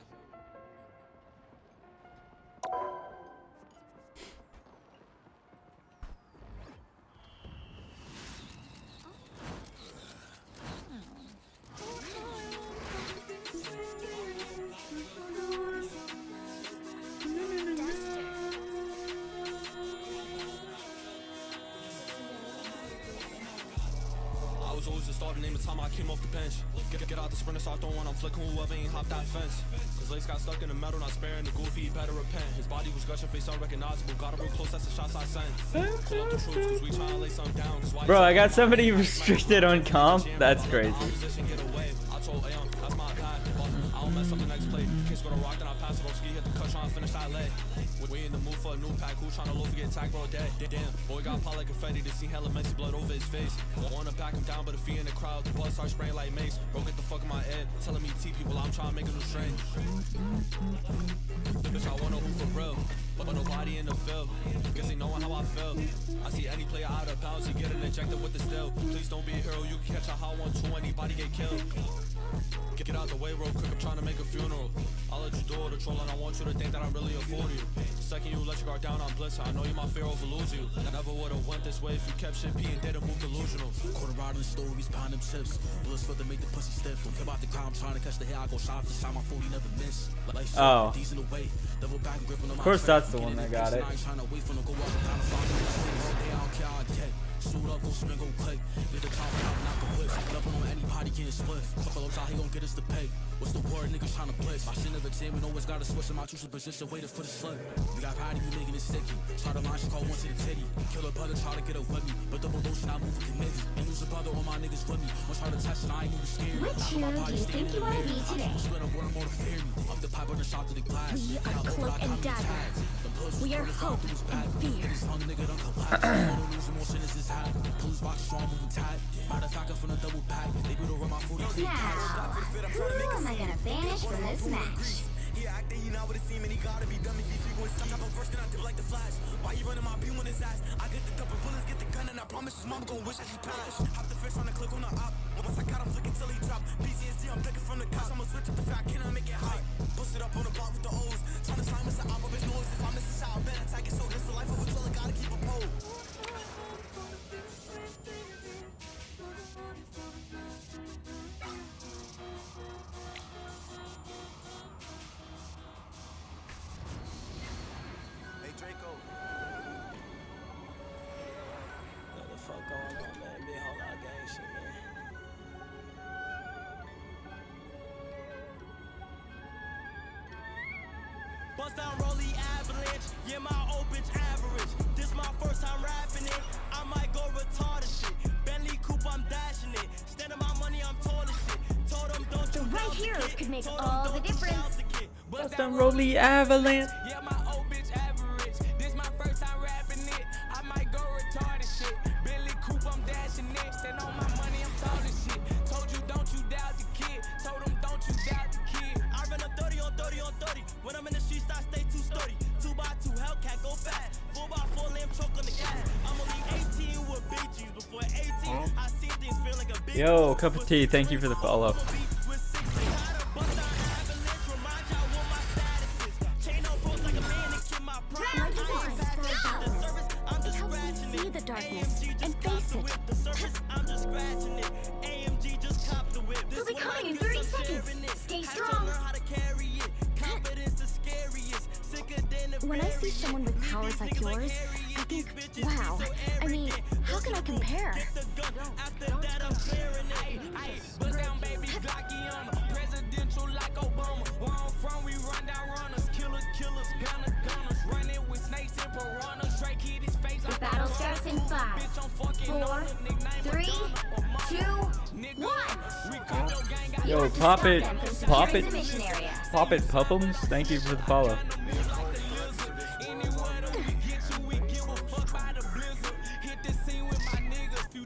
Always the starting name the time I came off the bench. Get out the sprint and start throwing. I'm flicking whoever ain't hopped that fence. Cause legs got stuck in the metal, not sparing the goofy, he better repent. His body was gushing, face unrecognizable. Got real close, that's the shots I sent. Pull up the troops, cause we tryna lay some down. Bro, I got somebody restricted on comp. That's crazy. I told Aeon, that's my path. I don't mess up the next play. Case go to rock, then I pass it on ski, hit the cut, tryna finish that leg. We in the mood for a new pack, who tryna low get tagged, bro, dead. Damn, boy got pot like confetti to see hella messy blood over his face. Wanna back him down, but if he in the crowd, the blood starts spraying like mace. Bro, get the fuck in my head, telling me T people, I'm trying to make a new strain. Bitch, I wanna who for real, but nobody in the field. Guess they knowing how I feel. I see any player out of bounds, he getting injected with the still. Please don't be a hero, you can catch a hot 1-2, anybody get killed. Get out the way real quick, I'm trying to make a funeral. I'll let you do all the trolling, I want you to think that I'm really afford you. The second you let your guard down, I'm bliss. I know you my fear over lose you. I never would've went this way if you kept shit P and didn't move delusional. Quarter riding the stories behind them tips. Bullets for to make the pussy stiff. Don't care about the crowd, I'm trying to catch the hair. I go shot this time, my 40 never miss. Like oh. In the way. Double back and gripping on of course that's the one that got it. I ain't trying to wait for them to go up and down and find all day, I don't care how I get. Suit up, go spin, go click. Get the top out, knock the whip. Dumping on anybody getting split. Couple of out, he gon' get us the pay. What's the word, niggas tryna blitz? My shit never team, we always gotta switch in my choosing position, waiting for the slip. We got Patty, we making it sticky. Try to line, she call one to the titty. Kill a brother, try to get up with me. But double motion, I move a committee. And use a brother, all my niggas with me. Once try to test it, I ain't even scared. What show do you think you wanna be today? Up the pipe on the shot to the glass. We are Cloak and Dagger. We are hope and fear. Now, who am I gonna banish from this match? He acting, he not what it seem, and he gotta be dumb if he's going some type of verse, then I dip like the Flash. Why you running my beam on his ass? I get the couple bullets, get the gun, and I promise his mama gon' wish that she passed. Hop the fish on the click on the op. Once I got him flicking till he drop. PCSD, I'm ducking from the cops. I'ma switch up the fat, can I make it high? Bust it up on the block with the O's. Trying to slime us an op of his nose. If I miss a shot, I'll bet attack it. So this the life of a killer, gotta keep a pole. Hey Draco. What the fuck going on, man? Big whole lot of gang shit, man. Bust down Rolly Avalanche, yeah, my old bitch average. This my first time rapping it, I might go retarded shit. Bentley coupe, I'm dashing it. Standing my money, I'm tall as shit. Told them don't you The right heroes could make all the difference. Bust down Rolly Avalanche. Yeah, my old bitch average. This my first time rapping it, I might go retarded shit. Bentley coupe, I'm dashing it. Stand on my money, I'm tall as shit. Told you don't you doubt the kid. Told them don't you doubt the kid. I run a 30 on 30 on 30. When I'm in the streets, I stay too sturdy. 2x2 Hellcat, go fast. 4x4 lamb choke on the gas. I'm only 18 with big G's. Before 18, I see things feel like a big Yo, cup of tea. Thank you for the follow. See the darkness and face it. I'm just scratching it. AMG just copped the whip. We'll be coming in 30 seconds. Stay strong. When I see someone with powers like yours, I think, wow. I mean, how can I compare? Presidential like Obama. Where I'm from, we run down runners. Killers, gunners. Running with snakes and piranhas. Straight hit his face. The battle starts in 5, 4, 3, 2, 1. Yo, Pop It Puppums. Thank you for the follow.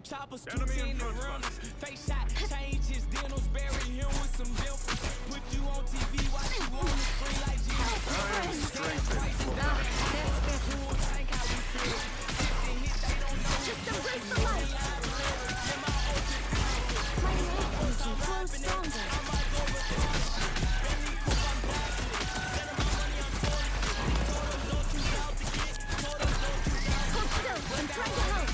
Choppers, runners, face shot, change his denims, bury him with some dimples. Put you on TV, watch you on the screen like Just embrace the light. My energy grows stronger. Hold still, I'm trying to help.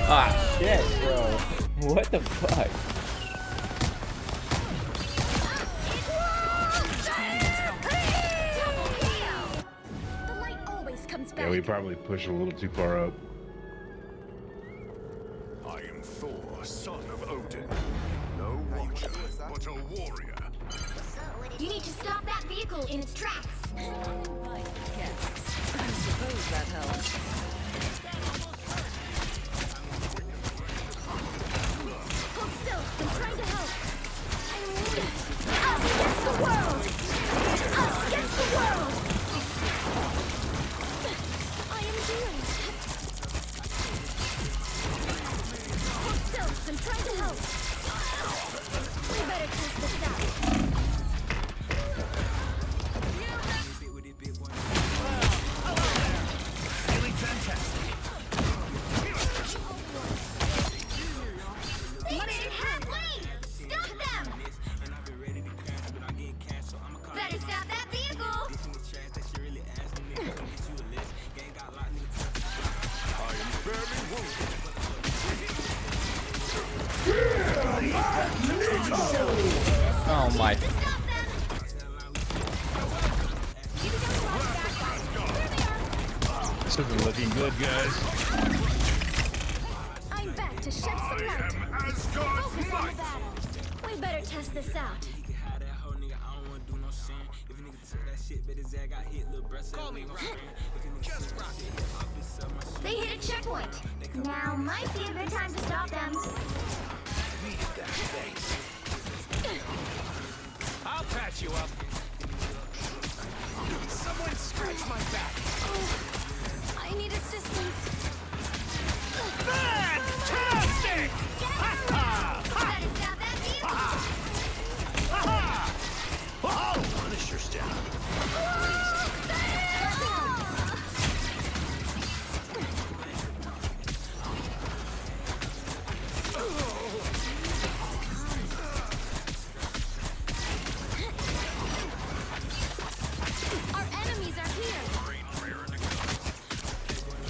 Ah, shit, bro. What the fuck? The light always comes back. Yeah, we probably pushed a little too far up. I am Thor, son of Odin. No watcher, but a warrior. You need to stop that vehicle in its tracks. I suppose that helps. Hold still, I'm trying to help. Us against the world! Us against the world! I am doing. Hold still, I'm trying to help. We better test this out. Stop them! Better stop that vehicle! I am barely wounded. Oh my. This isn't looking good, guys. I'm back to shed some light. Focus on the battle. We better test this out. They hit a checkpoint. Now might be a good time to stop them. I'll patch you up. Someone scratch my back. I need assistance.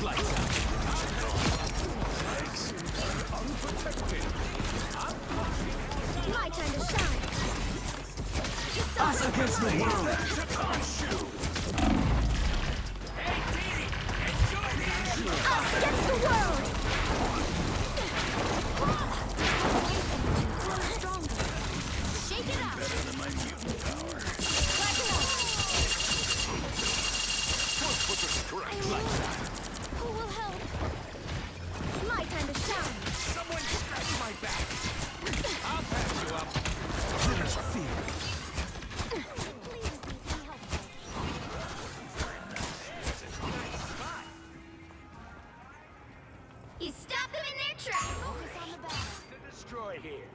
My time to shine. Us against the world. Us against the world. Shake it out. Better than my mutant power. Put the strength like that. Who will help? My time to shine. Someone scratch my back. I'll patch you up. Finish fear. You stop them in their tracks. Focus on the battle. To destroy here.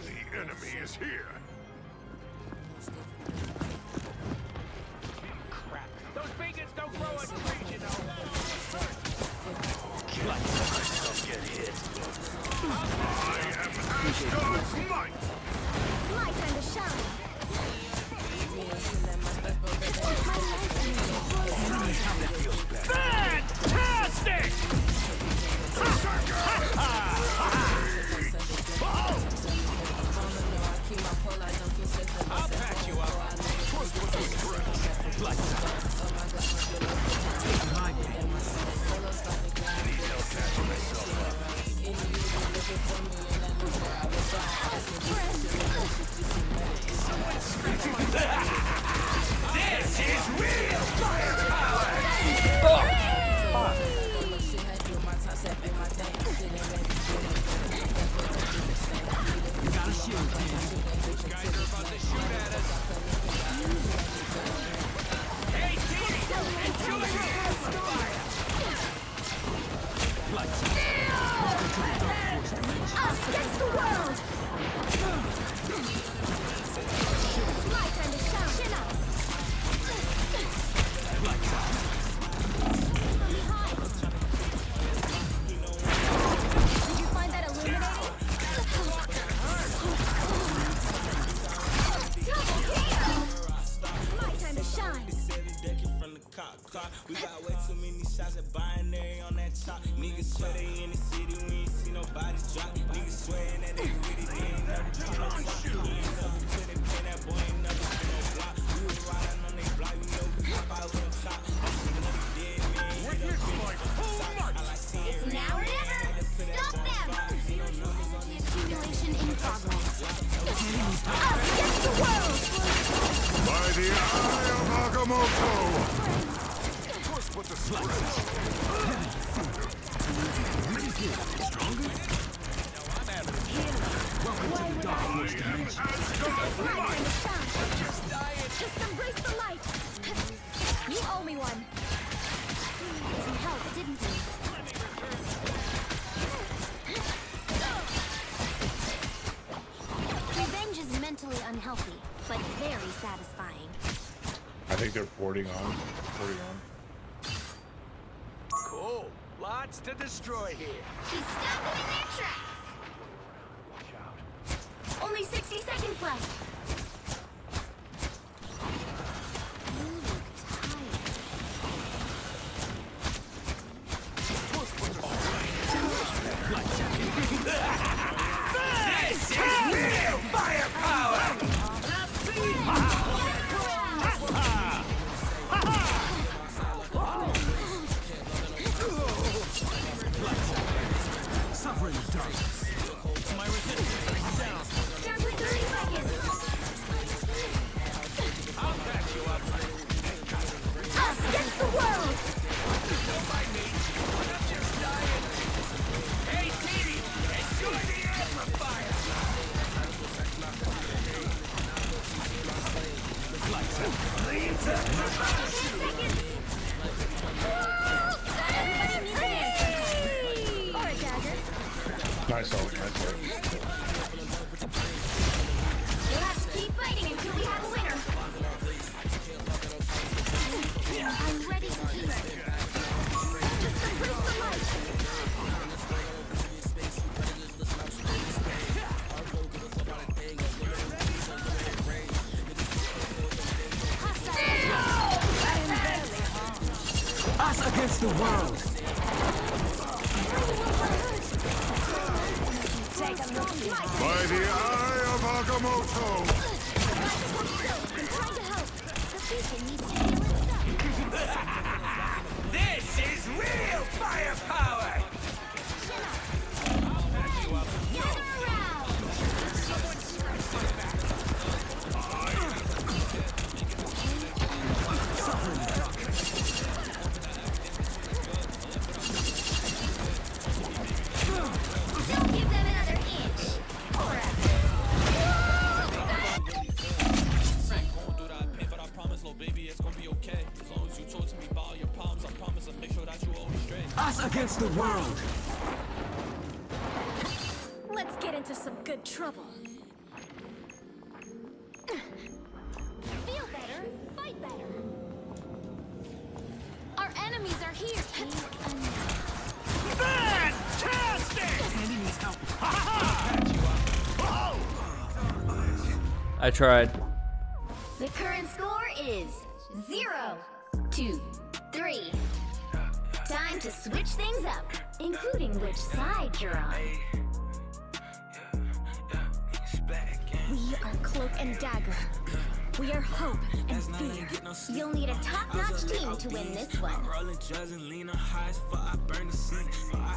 The enemy is here. Crap. Those beacons don't grow on trees, you know. Let myself get hit. I am Asgard's might. My time to shine. Fantastic! I'll patch you up. This is real firepower! You gotta shoot, These guys are about to shoot at us. Hey, team! Enjoy the fire! Us against the world. My time to shine. Chin up. Did you find that illuminating? Double kill! My time to shine. We got way too many shots at binary on that top. Niggas swear they in the city, we ain't see nobody drop. Niggas swearing that they with it, they ain't never put no top. He ain't never put it in, that boy ain't never put no block. We was riding on they block, we know we pop out on top. That's another dead man, hit up in the top. I like seeing It's now or never. Stop them. Energy accumulation in progress. Us against the world. By the eye of Agamotto! Put the strength. Stronger? Welcome to the Dark Horse Dimension. Just embrace the light. You owe me one. Some help, didn't you? Revenge is mentally unhealthy, but very satisfying. I think they're porting on. Cool. Lots to destroy here. We stop them in their tracks. Only 60 seconds left. You look This is real firepower! Suffering the darkness. My resistance is down. Down to 30 seconds. I'll patch you up. Us against the world. Don't mind me. I'm just dying. Hey, team! Enjoy the amplifier! Nice ult, nice ult. We'll have to keep fighting until we have a winner. I'm ready to heal. Just embrace the light. against the world. By the eye of Agamotto! This is real firepower! Don't give them another inch. Us against the world! Let's get into some good trouble. Feel better, fight better. Our enemies are here. Fantastic! Tandy needs help. I tried. The current score is 0-2-3. Time to switch things up, including which side you're on. We are Cloak and Dagger. We are hope and fear. You'll need a top-notch team to win this one. I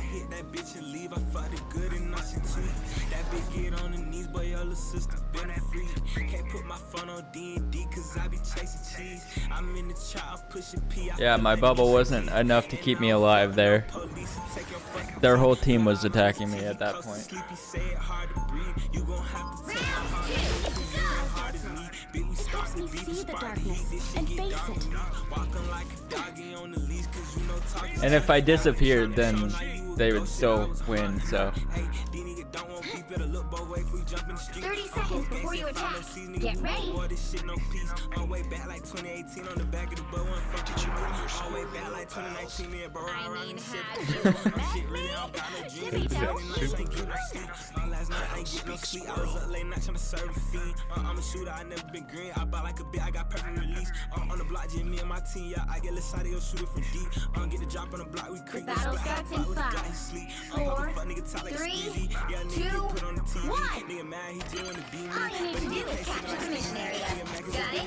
hit that bitch and leave. I fucked it good and now she tweet. That bitch get on the knees, but your little sister been a freak. Can't put my phone on D&D cause I be chasing cheese. I'm in the child pushing P. Yeah, my bubble wasn't enough to keep me alive there. Their whole team was attacking me at that point. Helps me see the darkness and face it. And if I disappeared, then they would still win, so. 30 seconds before you attack. Get ready. I'm a shooter, I never been green. I buy like a bit, I got perfect release. On the block, just me and my team, yeah, I get less out of your shooter from deep. Get the drop on the block, we creep. The battle starts in 5, 4, 3, 2, 1. All you need to do is capture the mission area. Got it?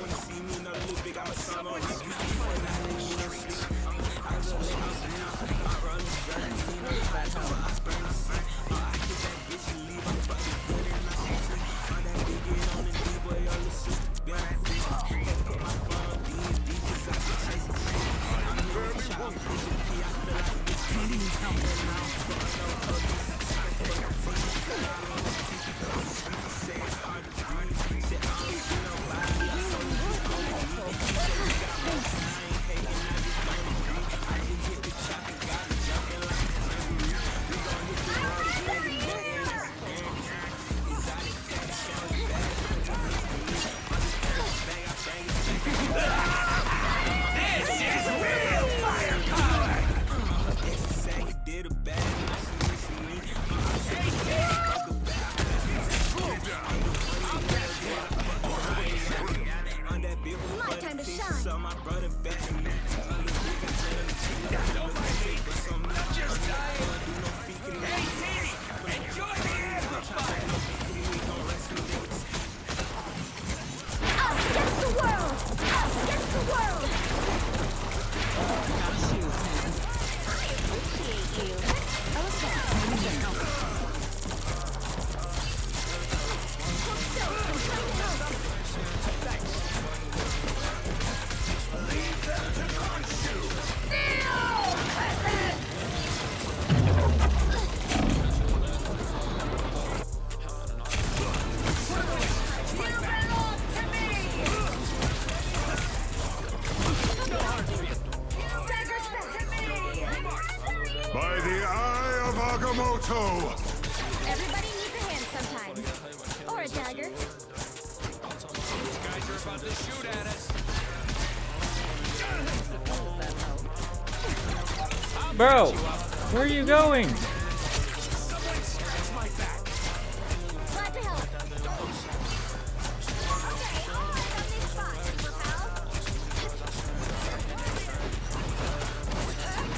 By the eye of Agamotto! Everybody needs a hand sometimes. Or a dagger. These guys are about to shoot at us. Bro, where are you going? Glad to help. Okay,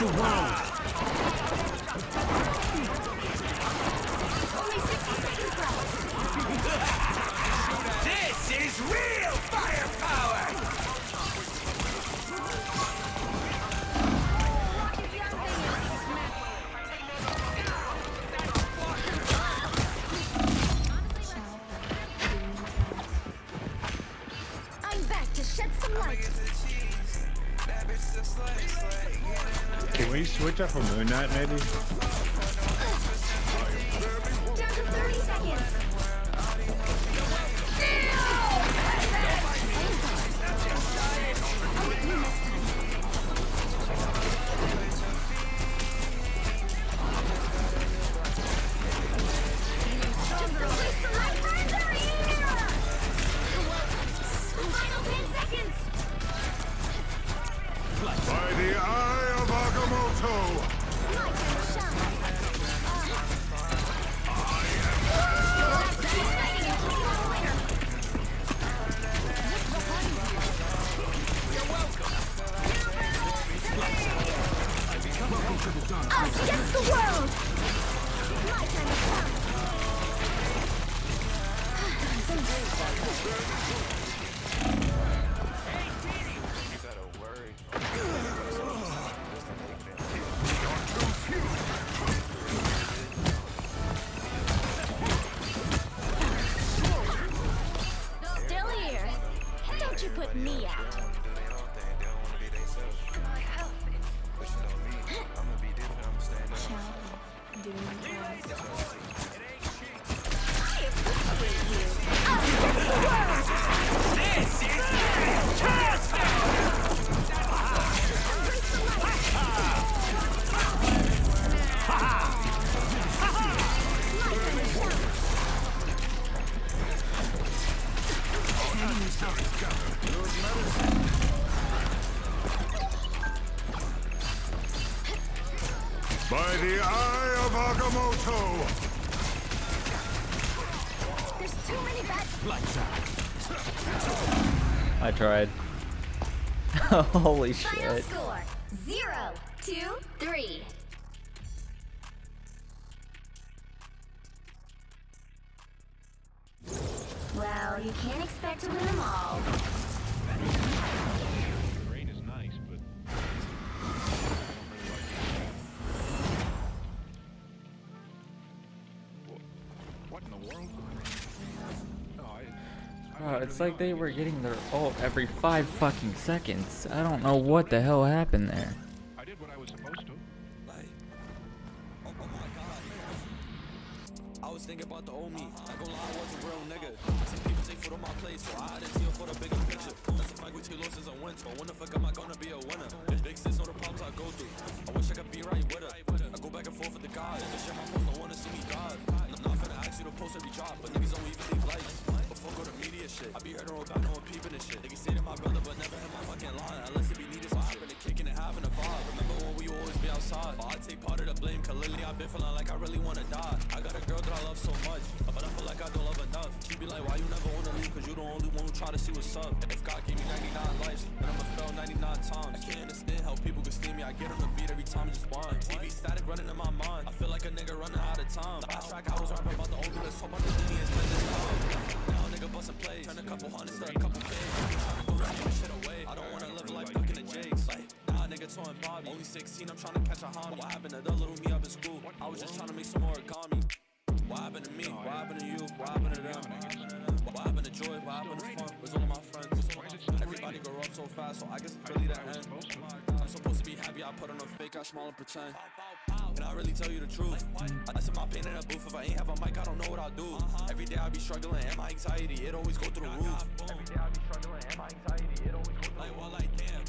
the world. Only 60 seconds left. This is real firepower! I'm back to shed some light. Can we switch up a Moon Knight, maybe? Down to 30 seconds. I'll get you next time. Just release the light burner here! Final 10 seconds. By the eye of Agamotto! Us against the world! My time has Still here. Don't you put me out. This is fantastic! By the eye of Agamotto! There's too many bad. I tried. Holy Final shit. score 0-2-3. Well, you can't expect to win them all. Rain is nice, but what in the world? Bro, it's like they were getting their ult every 5 fucking seconds. I don't know what the hell happened there. I did what I was supposed to. I was thinking about the old me. I gon' lie, I was a real nigga. Some people take foot on my place, so I didn't feel for the bigger picture. That's a fight with 2 losses and wins, but when the fuck am I gonna be a winner? Big sis on the problems I go through. I wish I could be right with her. I go back and forth with the guys. This shit my post don't wanna see me die. I'm not finna ask you to post every drop, but niggas don't even leave likes. Before go to media shit, I be hurting about no one peeping and shit. Niggas say that my brother, but never hit my fucking line. Unless it be needed some shit. Been kicking and having a vibe. Remember when we always be outside? But I take part of the blame, cause lately I've been feeling like I really wanna die. I got a girl that I love so much, but I feel like I don't love enough. She be like, why you never wanna leave? Cause you the only one who try to see what's up. If God gave me 99 lives, then I'ma fail 99 times. I can't understand how people can steal me. I get on the beat every time, just whine. TV static running in my mind. I feel like a nigga running out of time. Last track I was rapping about the old niggas, so much money and spend this time. Now a nigga bustin' plays, turn a couple hundreds to a couple K. Tryna go run this shit away. I don't wanna live life stuck in the Jakes. Like, nah, nigga torn Bobby. Only 16, I'm tryna catch a homie. What happened to the little me up in school? I was just tryna make some more origami. What happened to me? What happened to you? What happened to them? What happened to joy? What happened to fun? Where's all of my friends? Everybody grow up so fast, so I guess it's really the end. I'm supposed to be happy, I put on a fake, I smile and pretend. Can I really tell you the truth? I set my pain in a booth. If I ain't have a mic, I don't know what I'll do. Every day I be struggling, and my anxiety, it always go through the roof. Every day I be struggling, and my anxiety, it always go through the roof. Well, like, damn.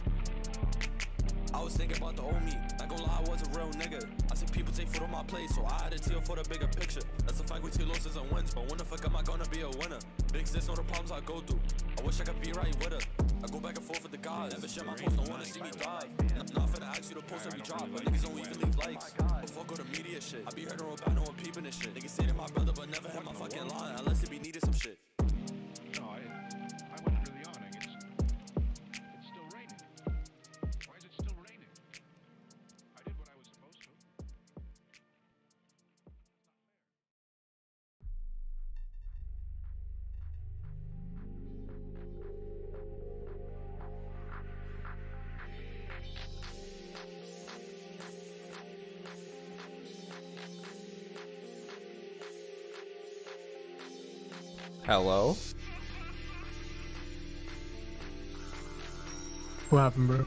I was thinking about the old me. Not gonna lie, I was a real nigga. I said people take foot on my place, so I had to deal for the bigger picture. That's a fight with 2 losses and wins, but when the fuck am I gonna be a winner? Big sis know the problems I go through. I wish I could be right with her. I go back and forth with the guys. Never share my post, don't wanna see me thrive. I'm not finna ask you to post every drop, but niggas don't even leave likes. Before go to media shit, I be hurting about no one peeping and shit. Niggas say they're my brother, but never hit my fucking line unless it be needed some shit. No, I went under the awning. It's still raining. Why is it still raining? I Hello? What happened, bro?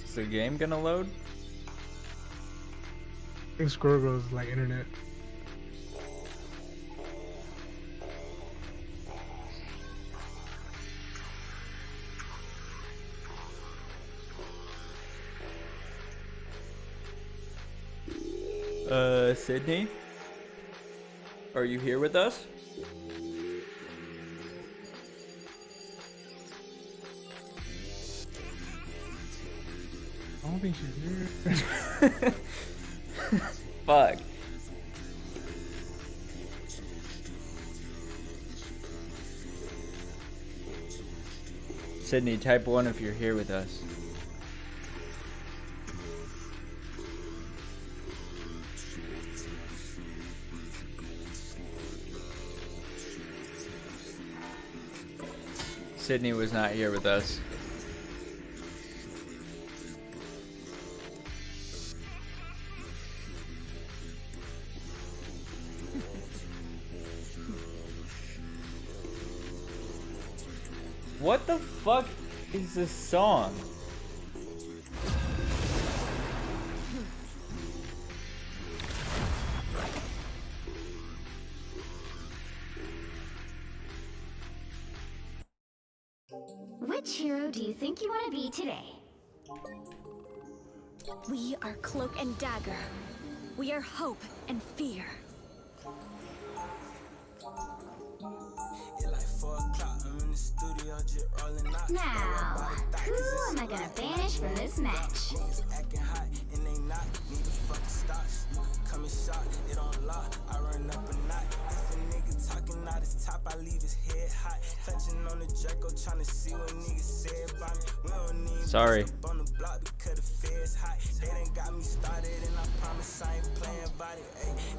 Is the game gonna load? I think Squirrel goes like internet. Sydney? Are you here with us? I don't think she's here. Fuck. Sydney, type 1 if you're here with us. Sydney was not here with us. What the fuck is this song? Which hero do you think you want to be today? We are Cloak and Dagger. We are hope and fear. Now, who am I gonna banish from this match? Sorry.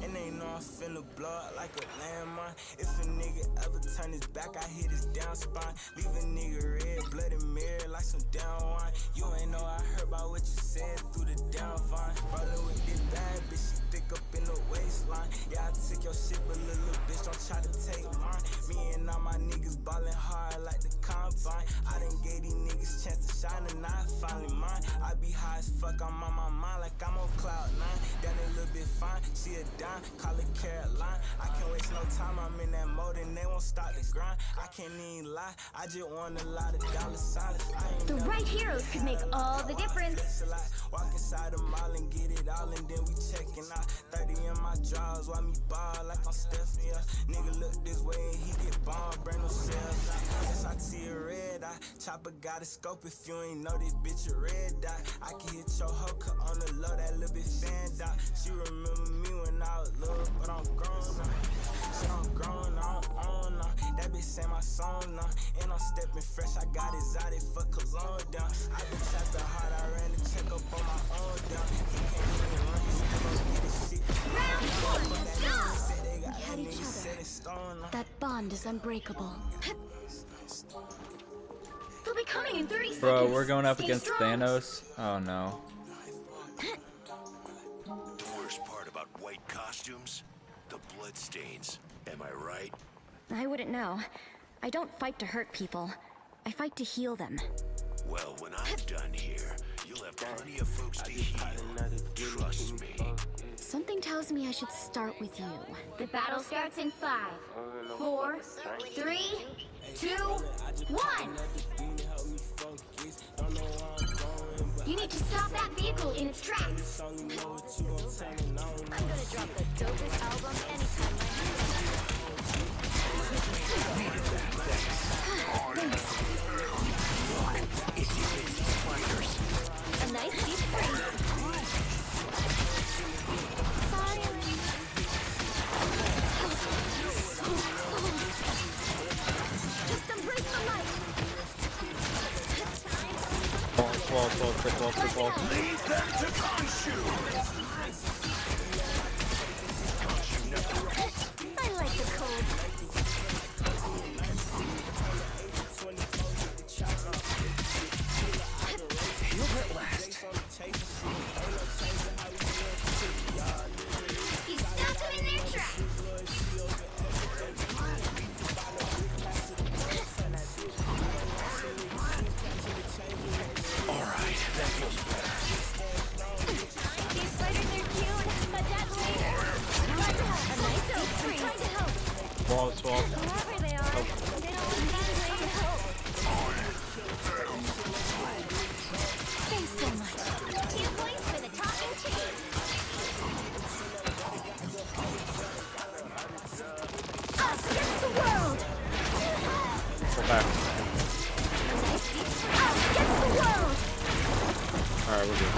And they know I'm finna blow it like a landmine. If a nigga ever turn his back, I hit his down spine. Leave a nigga red, bloody mirror like some down wine. You ain't know I heard about what you said through the down vine. Rollin' with this bad bitch, she thick up in the waistline. Yeah, I took your shit, but little bitch don't try to take mine. Me and all my niggas ballin' hard like the combine. I done gave these niggas chance to shine and I finally mine. I be high as fuck, I'm on my mind like I'm on cloud 9. Down a little bit fine, she a dime, call it Caroline. I can't waste no time, I'm in that mode and they won't stop the grind. I can't even lie, I just want a lot of dollar signs. The right heroes could make all the difference. Walk inside the mall and get it all and then we checking out. 30 in my drawers, while me ball like I'm Stephen. Yeah. Nigga look this way and he get bombed, bring no cells. Yes, I see a red eye. Chopper got a scope if you ain't know this bitch a red dot. I can hit your hoe, cut on the low, that little bit fanned out. She remember me when I was little, but I'm grown now. So I'm grown, I don't own now. That bitch say my song now. And I'm stepping fresh, I got exotic for cologne down. I been trapping hard, I ran to check up on my own down. He can't even run, he's gonna get his shit. Round 1, go! We had each other. That bond is unbreakable. He'll be coming in 30 seconds. Bro, we're going up Stay against strong. Thanos. Oh no. The worst part about white costumes? The bloodstains. Am I right? I wouldn't know. I don't fight to hurt people. I fight to heal them. Well, when I'm done here, you'll have plenty of folks to heal. Trust me. Something tells me I should start with you. The battle starts in 5, 4, 3, 2, 1. You need to stop that vehicle in its tracks. I'm gonna drop the dopest album anytime a nice deep freeze. Just embrace the light. Ball. Lead them to Khonshu! I like the cold. Feel that last. You stopped them in their tracks. back. Alright, we're good.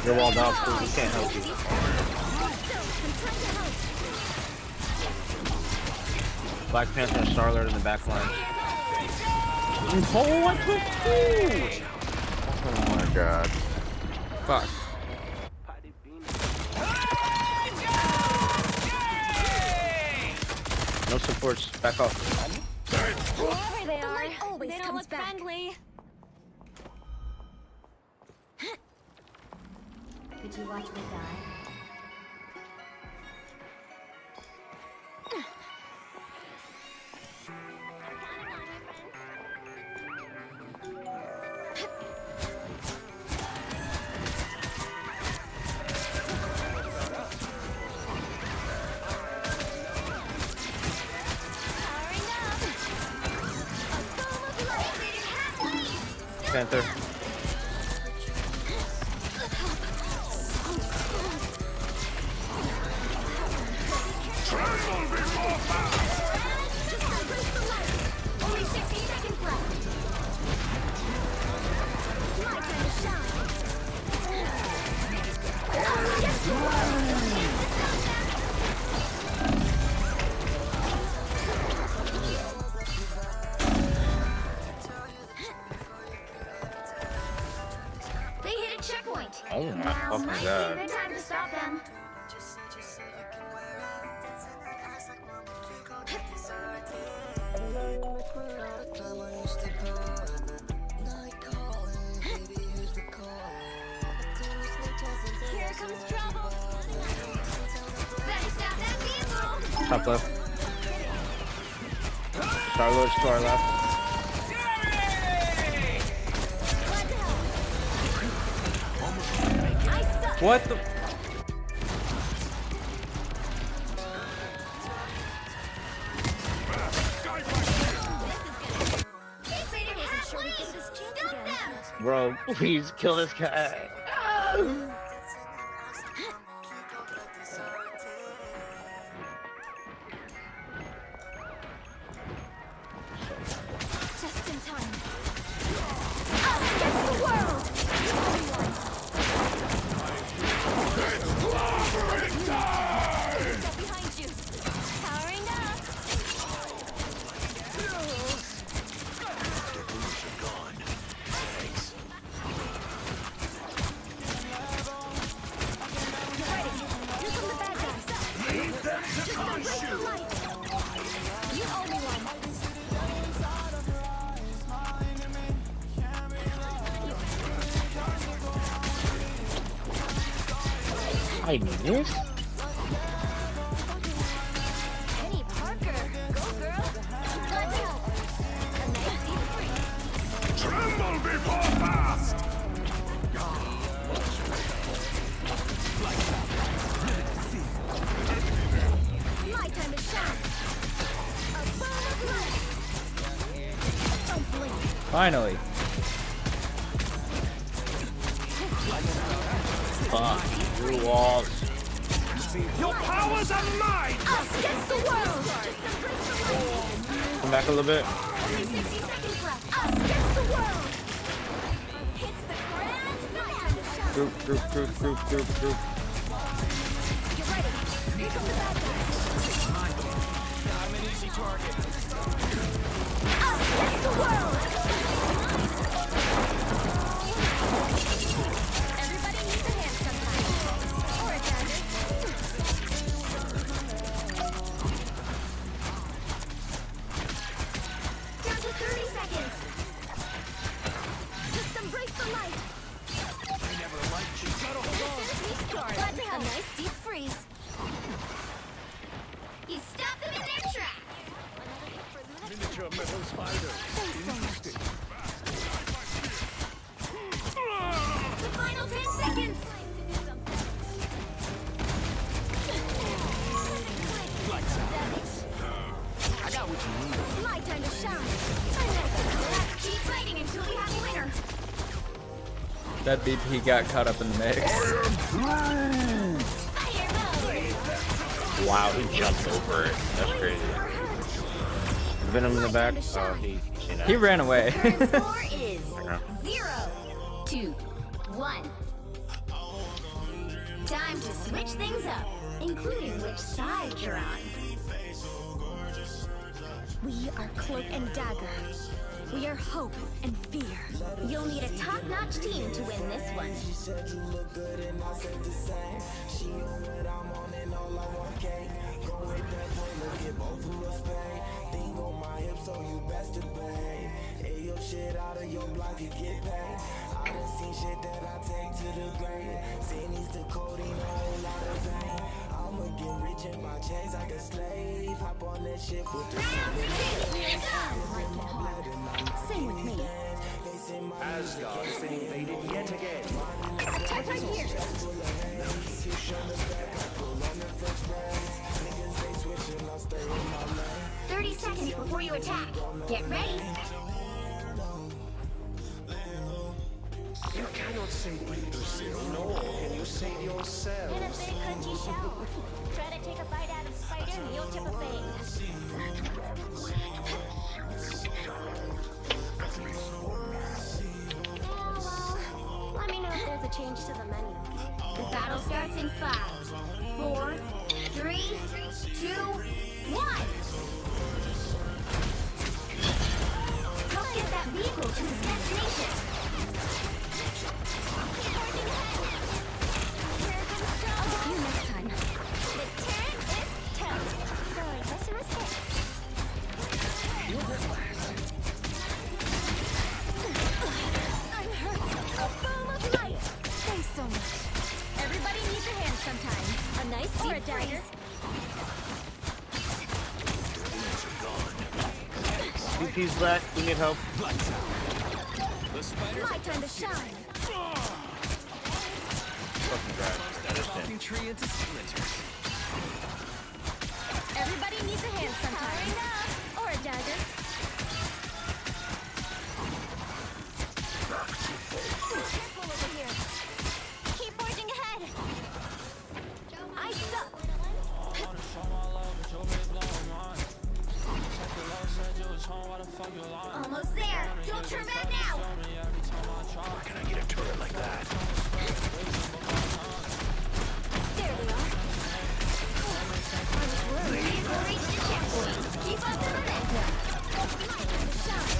You're walled off, dude. We can't help you. Black Panther and Charlotte in the back line. Oh, I clicked too! Oh my god. Fuck. No supports. Back off. Wherever they are, always they don't look friendly. Could you watch me die? Panther. Only 60 seconds left. My time to shine. They hit a checkpoint. Oh my Now fucking might god. be the time to stop them. Here comes trouble. Better stop that vehicle. Top left. Charlotte's to our left. What the? Bro, please kill this guy. Just in time. Us against the world. Step behind you. Powering up. You're ready. Here come the bad guys. Just embrace the light. You owe me one. I missed? Penny Parker, go girl. Glad to help. A nice deep freeze. Tremble before fast! My time to shine. A ball of light. Don't blink. Finally. Fuck. Through walls. Your powers are mine! Us against the world. Come back a little bit. Only 60 seconds left. Us against the world. Hits the ground. My time to shine. Group. Get ready. Here come the bad guys. I'm an easy target. Us against the world. Everybody needs a hand sometimes. Or a gadget. Down to 30 seconds. Just embrace the light. I never liked you. Gotta hold on. Glad to help. A nice deep freeze. You stop them in their tracks. Miniature metal spiders. Interesting. got what you need. My time to shine. Let's keep fighting until we have a winner. That BP got caught up in the mix. Wow, he jumped over it. That's crazy. Venom in the back. Oh, he ran away. Current score is 0-2-1. Time to switch things up, including which side you're on. We are Cloak and Dagger. We are hope and fear. You'll need a top-notch team to win this one. She said you look good and I said the same. She on what I'm on and all I want cake. Go with that boy, look at both of us paid. Thing on my hip, so you best to behave. Hey, your shit out of your block, you get paid. I done seen shit that I take to the grave. Seen these the codeine, a whole lot of pain. I'ma get rich in my chains like a slave. Hop on that shit with the Sing with me. Asgard has been invaded yet again. Attack right here. 30 seconds before you attack. Get ready. You cannot save Yggdrasil, nor can you save yourself. In a big crunchy shell. Try to take a bite out of spider, you'll chip a fade. Let me know if there's a change to the menu. The battle starts in 5, 4, 3, 2, 1. Help get that vehicle to its destination. I'll get you next time. The turn is toast. Sorry, that's a mistake. You're the last. I'm hurt. A foam of light. Thanks so much. Everybody needs a hand sometimes. A nice or a dagger. BP's back. We need help. My time to shine. Fucking guy. That is him. Tree into splinters. Everybody needs a hand sometimes. Or a dagger. Careful over here. Keep forging ahead. I suck. Almost there. You'll turn back now. Where can I get a turret like that? There we are. We'll reach the checkpoint. Keep up the momentum. My time to shine.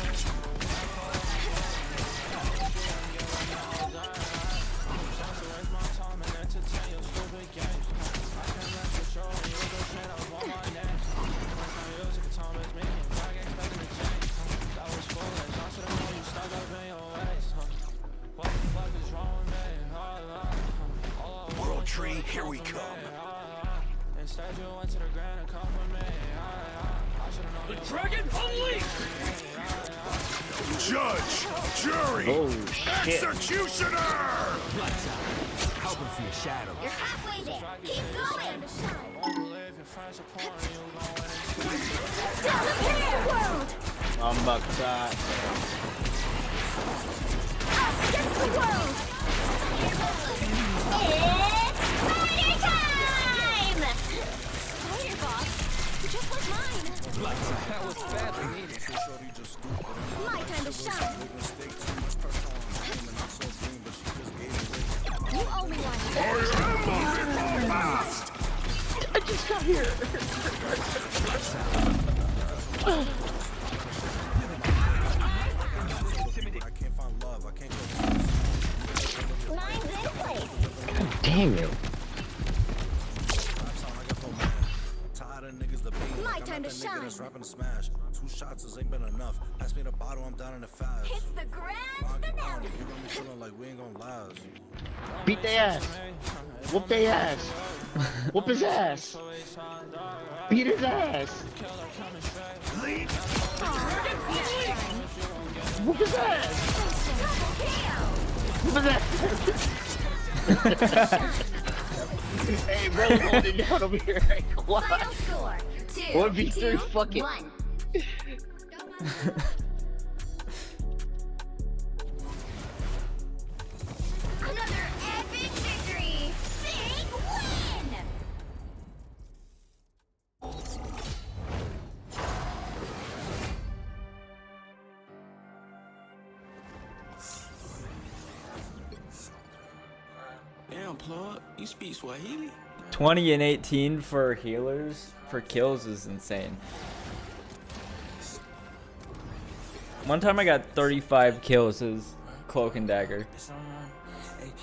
World Tree, here we come. The dragon unleashed! Judge! Jury! Oh, shit. Executioner! Help him see a shadow. You're halfway there. Keep going. Down the world. I'm back. Us against the world. It's spider time! Spider boss, just like mine. That was badly needed. My time to shine. You owe me one. I just got here. Mine's in place. God damn you. My time to shine. Smash. 2 shots ain't been enough. Pass me the bottle, I'm down in the fast. It's the grand finale. You got me feeling like we ain't gonna last. Beat their ass. Whoop their ass. Whoop his ass. Beat his ass. Whoop his ass. Whoop his ass. Hey, bro, hold it down over here. Hey, Final score 2-2-1. Fuck it. Another epic victory! Big win! Damn, plug. You speak Swahili? 20 and 18 for healers for kills is insane. One time I got 35 kills as Cloak and Dagger.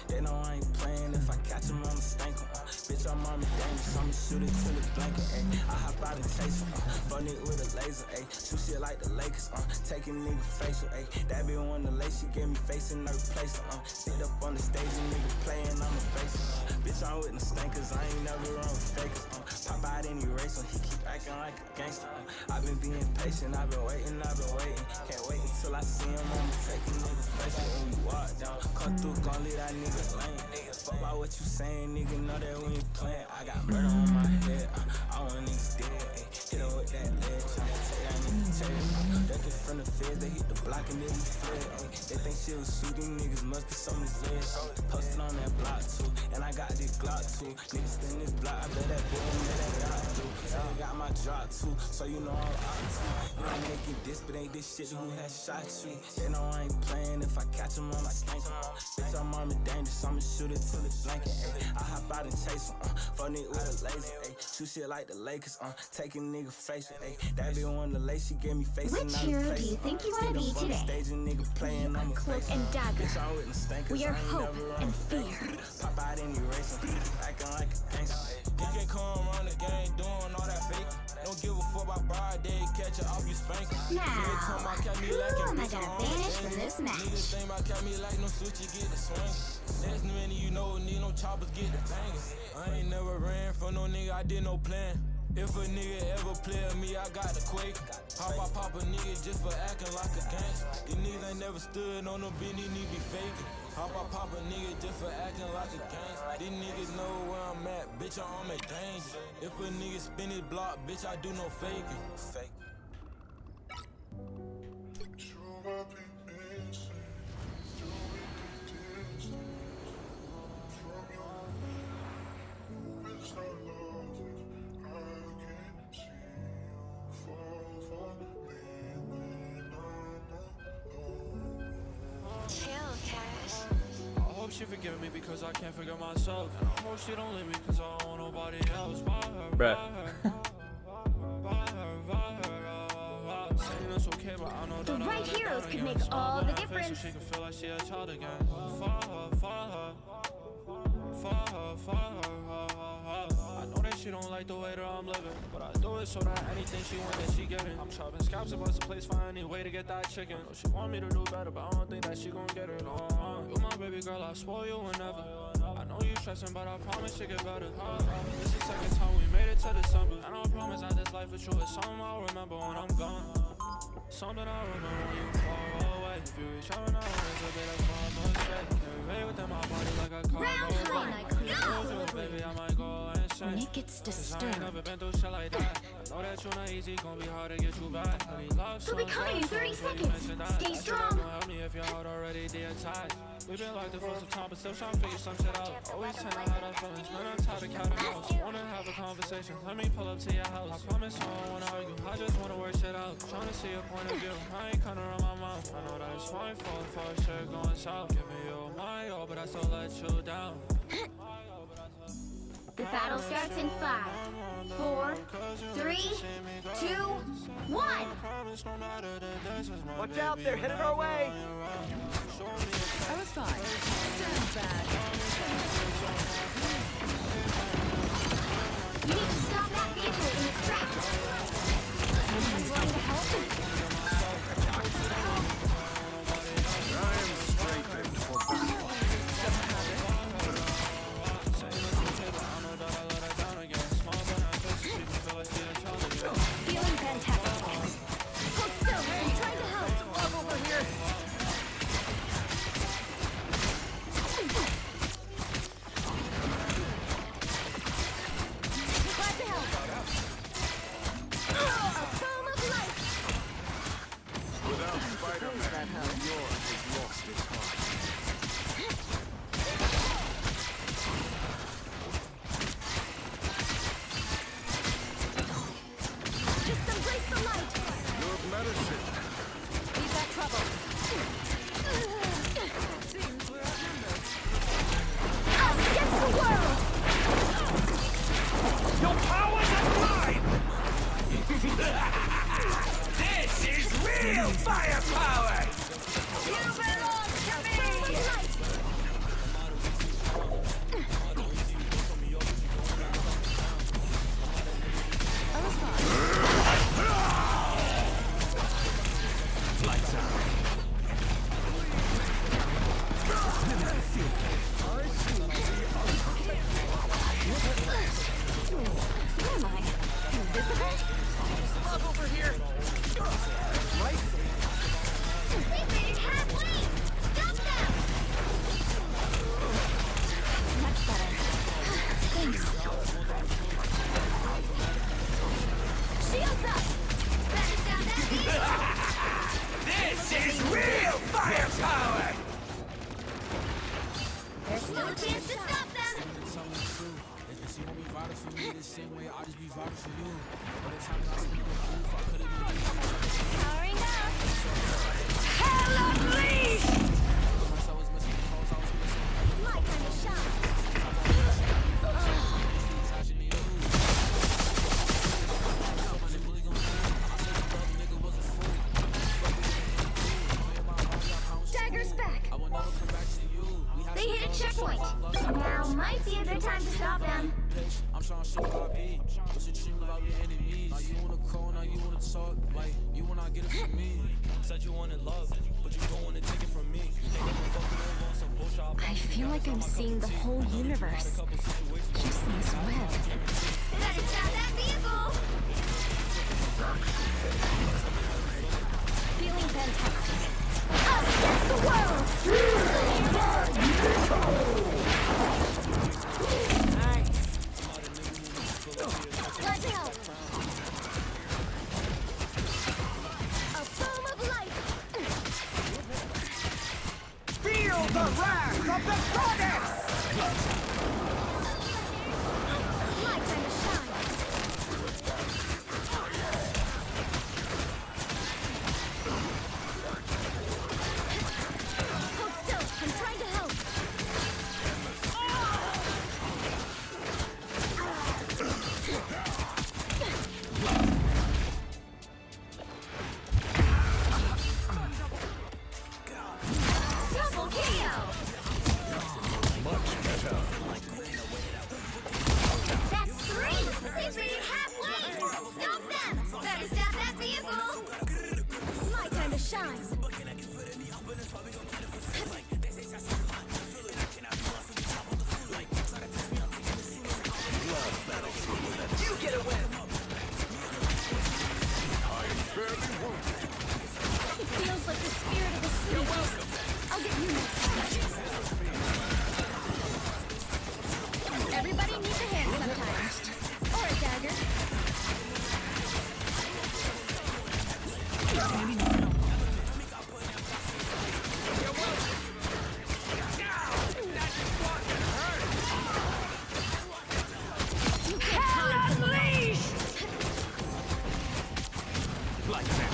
They know I ain't playing if I catch him on the stank. Bitch, I'm on the dangerous, I'ma shoot it till it's blanket. I hop out and chase him, burn it with a laser. Shoot shit like the Lakers, taking nigga facial. That be one the lace she gave me facing her place. Sit up on the stage and nigga playing on the face. Bitch, I'm with the stankers, I ain't never run with fakers. Pop out any race, he keep acting like a gangster. I've been being patient, I've been waiting. Can't wait until I see him, I'ma take a nigga face. When you walk down, come through, gon' leave that nigga lane. Fuck about what you saying, nigga, know that we ain't playing. I got murder on my head, I want niggas dead. Hit him with that ledge, I'ma take that nigga chair. Ducking from the feds, they hit the block and then we fled. They think she was shooting, niggas must be some legs. Posted on that block too, and I got this Glock too. Niggas in this block, I bet that boy let that Glock too. I got my drop too, so you know I'm out too. You ain't making this, but ain't this shit who has shot you. They know I ain't playing if I catch him on my stank. Bitch, I'm armed and dangerous, I'ma shoot it till it's blanket. I hop out and chase him, fun it with a laser. Shoot shit like the Lakers, taking nigga facial. That be one the lace she gave me facing. Which hero do you think you want to be today? Stage and nigga playing on my Cloak and Dagger. We are hope and fear. Pop out any racing, acting like a gangster. You can come around the game doing all that fake. Don't give a fuck about broad day, catch it off you spank. Now, who am I gonna banish from this match? Niggas think about catch me like no switch, you get the swing. There's many you know need no choppers, get the banging. I ain't never ran from no nigga, I did no plan. If a nigga ever play with me, I got the quake. I pop a nigga just for acting like a gangster. These niggas ain't never stood on no bitch, these niggas be faking. I pop a nigga just for acting like a gangster. These niggas know where I'm at, bitch, I'm in danger. If a nigga spin his block, bitch, I do no faking. Fake. She forgive me because I can't forgive myself. And I hope she don't leave me because I don't want nobody else. Bruh. Saying it's okay, but I know The right heroes could make all the difference. So she can feel like she a child again. For her. I know that she don't like the way that I'm living, but I do it so that anything she wants that she getting. I'm chopping scraps about the place for any way to get that chicken. Oh, she want me to do better, but I don't think that she gon' get it. You my baby girl, I spoil you whenever. I know you stressing, but I promise you get better. This is the second time we made it to December, and I promise that this life is true. It's something I'll remember when I'm gone. Something I remember when you far away. If you reach out and I raise a bit of my mistake. Carry within my body like a cargo. Baby, I might go insane. When it gets disturbed. I ain't never been through shit like that. I know that you're not easy, gon' be hard to get you back. They'll be coming in 30 seconds. Stay strong. Help me if your heart already de-attached. We've been like the for some time, but still trying to figure some shit out. Always tend to hide our feelings, man, I'm tired of cat and mouse. Wanna have a conversation, let me pull up to your house. I promise I don't wanna argue, I just wanna work shit out. Trying to see your point of view, I ain't kinda run my mouth. I know that it's fine for shit going south. Giving you my all, but I still let you down. The battle starts in 5, 4, 3, 2, 1. Watch out, they're headed our way. I was fine. Stand back. You need to stop that vehicle in its tracks. Someone's going to help me. Feeling fantastic. Hold still, I'm trying to help. Love over here. Glad to help. This is real firepower! You belong to me! Lights out. Where am I? Invisible? Look over here! Right? They made it halfway! Stop them! Much better. Thanks. Shields up! Better stop that beat! This is real firepower! There's still a chance to stop them! Powering up! Hell unleashed! My kind of shot! Dagger's back! They hit a checkpoint! Now might be a good time to stop them. I'm trying to show how I be. What's your dream about your enemies? Now you wanna call, now you wanna talk. Like, you wanna get it from me. Said you wanted love, but you don't wanna take it from me. I feel like I'm seeing the whole universe. Just in this web. Better stop that vehicle! Feeling fantastic. Us against the world! Let's go! A foam of light! Feel the wrath of the goddess! My time to shine! Hold still, I'm trying to help! Double KO! Much better. That's three! They've made it halfway! Stop them! Better stop that vehicle! My time to shine! You get a win! It feels like the spirit of the city. You're welcome. I'll get you next time. Everybody needs a hand sometimes. Or a dagger. You're welcome. That's fucking hurt! You can't unleashed! Like that.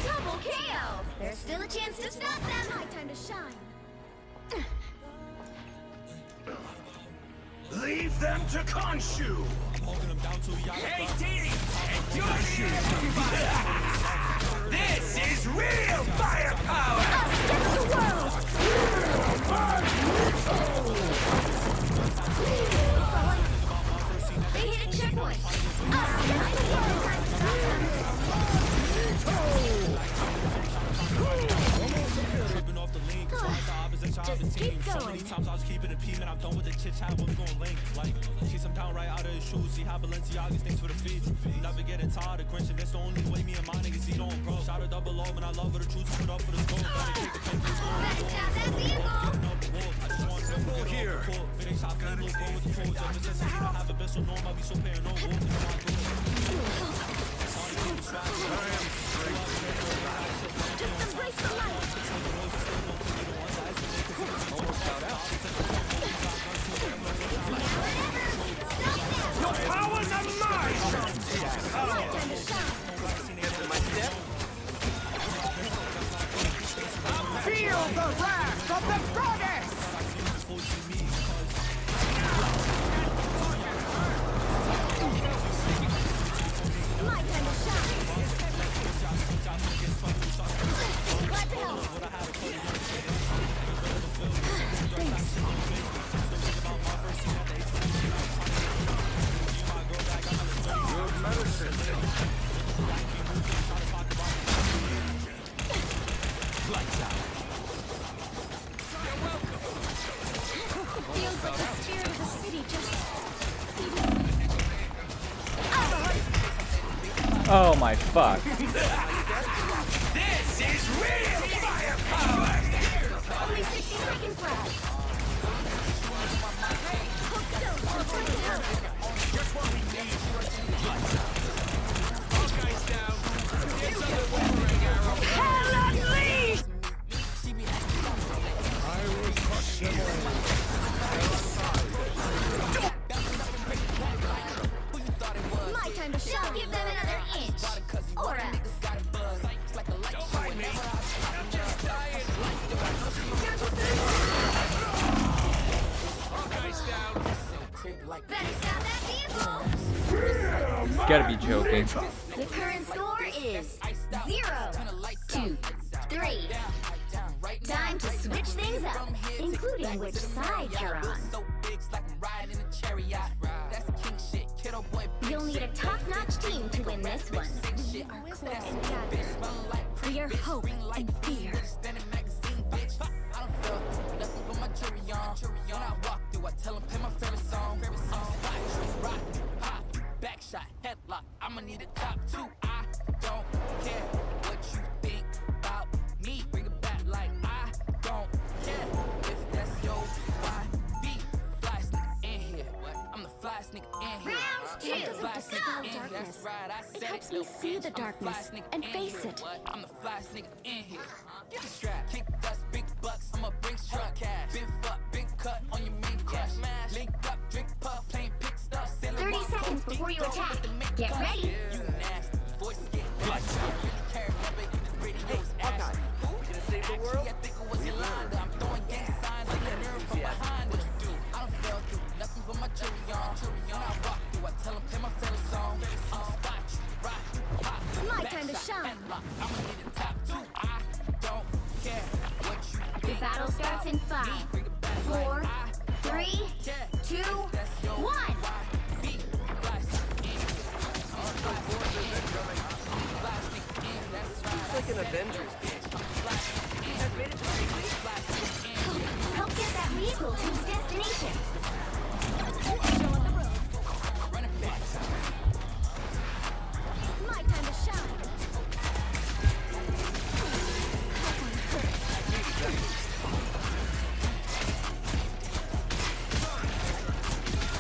Double KO! There's still a chance to stop them! My time to shine. Leave them to Khonshu! Hey, Dee! Enjoy the This is real firepower! Us against the world! They hit a checkpoint! Us against the world! Just keep going. Times I was keeping it peep, and I'm done with the chit chat. When we gon' link, like, chase him down right out of his shoes. See how Balenciagas thanks for the feeds. Never getting tired of grinching. That's the only way me and my niggas eat on, bro. Shout out double O, and I love her the truth. Put up for the score. Gotta take the pen. Better stop that vehicle! I just want to get here. If it ain't shot, then we'll go with the pros. Ever since I don't have a best, so norm, I'll be so paranoid. Just embrace the light! Almost got out. Your powers are mine! My time to shine! Answer my step. Feel the wrath of the goddess! My time to shine. What the hell? Feels like the spirit of the city just. Oh my fuck. This is real firepower! Only 60 seconds left. Hold still. I'll try to help. Just what we need. All guys down. Get on the boomerang arrow. Hell unleashed! I will crush them all. My time to shine. Don't give them another inch. Or else. I'm just dying. All guys down. Better stop that vehicle. He's gotta be joking. The current score is 0, 2, 3. Time to switch things up, including which side you're on. You'll need a top-notch team to win this one. We are Cloak and Dagger. We are hope and fear. Backshot, headlock, I'ma need a top 2. I don't care what you think about me. Bring it back like I don't care if that's your YB. Fly sneaker in here. I'm the fly sneaker in here. Round 2, I'm the fly sneaker go! in here. That's right, I said It helps me see the darkness and face it. I'm the fly sneaker in here. Get the strap, kick dust, big bucks. I'ma bring truck cash. Been fuck, been cut on your main cash. Link up, drink puff, plain pick stuff. 30 seconds before you attack. Get ready. You nasty, voice get nasty. I really care, never in the radio's ashy. You gonna save the world? I think it was Yolanda. I'm throwing gang signs like a nerve from behind. What you do? I don't feel through nothing but my cherry on. When I walk through, I tell them play my favorite song. I'll spot you, rock, pop. My time to shine. Headlock, I'ma need a top 2. I don't care what you The think. battle starts in 5, 4, 3, 2, 1. It's like an Avengers game. Help get that vehicle to its destination. My time to shine.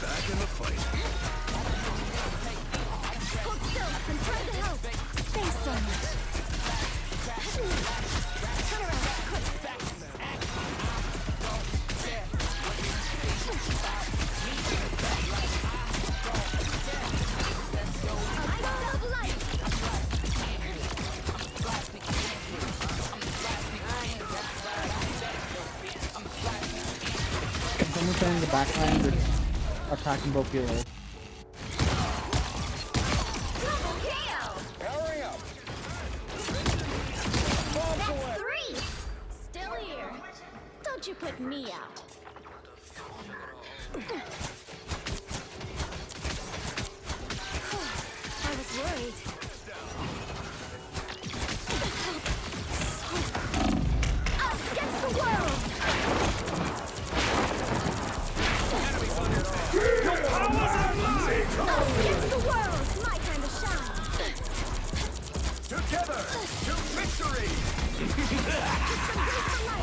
Back in the fight. Hold still and try to help. Thanks so much. Turn around, quick. Someone saying the back lines are attacking both healers. Hurry up! That's 3. Still here. Don't you put me out. I was worried. Us against the world! Us against the world! My time to shine! Together to victory!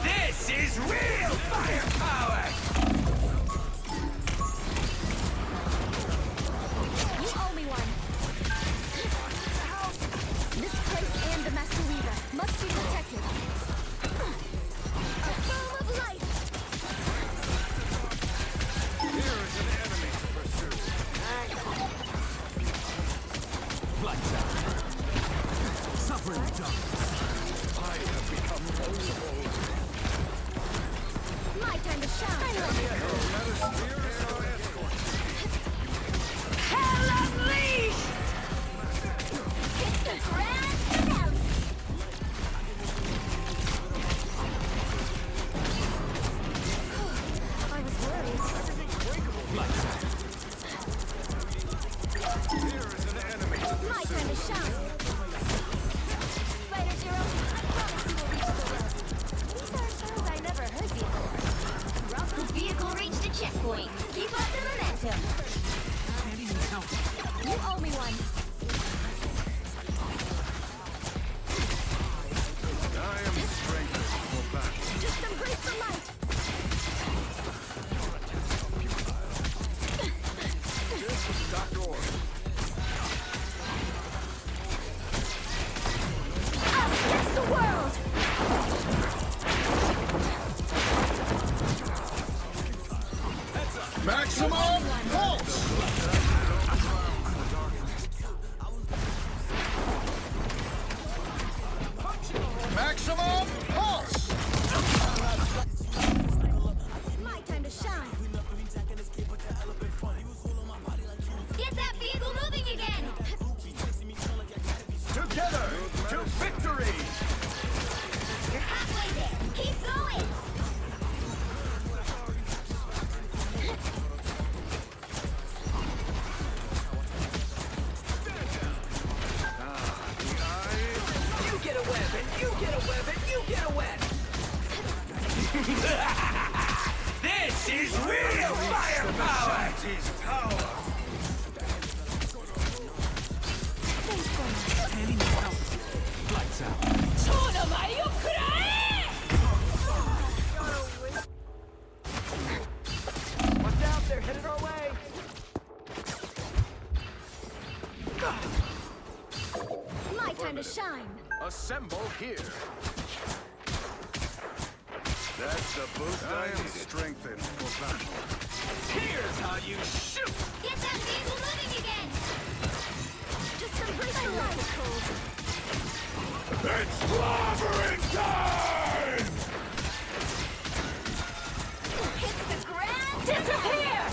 This is real firepower! You owe me one. checkpoint. Keep up the momentum. You owe me one. I am strengthened for battle. Just embrace the light. This is Dr. Orr. Us against the world. Maximum pulse! Maximum pulse! My time to shine. Get that vehicle moving again. Together to victory! You're halfway there. Keep going. You get a weapon! You get a weapon! You get a weapon! This is real firepower! Is power! Lights out. Watch out, they're headed our way. My time to shine. Assemble here. That's the boost I am strengthened for battle. Here's how you shoot! Get that vehicle moving again. Just embrace the light. It's clobbering time! Hit the ground. Disappear.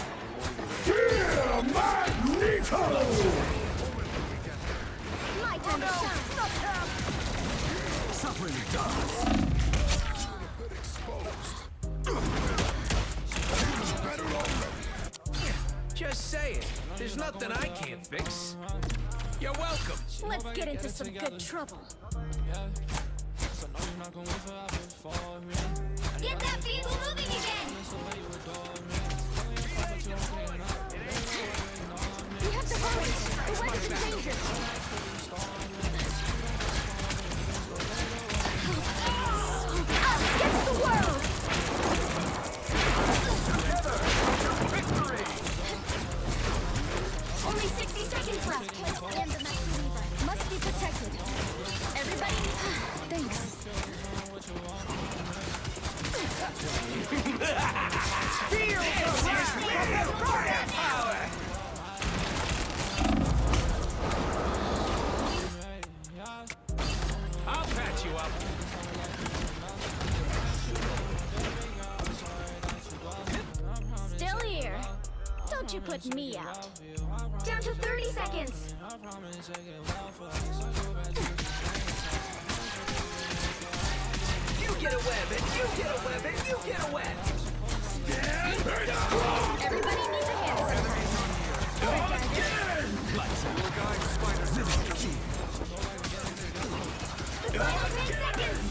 Fear Magneto! My time to shine. Suffering does. Just say it. There's nothing I can't fix. You're welcome. Let's get into some good trouble. Get that vehicle moving again. We have to hurry. The way is in danger. Us against the world. Victory! Only 60 seconds left. And the Maxi must be protected. Everybody, thanks. Feel the firepower! I'll patch you up. Still here. Don't you put me out. Down to 30 seconds. You get a weapon. You get a weapon. You get a weapon. Everybody needs a hand sanitizer. Final 10 seconds.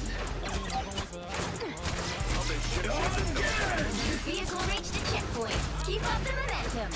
Vehicle reached the checkpoint. Keep up the momentum.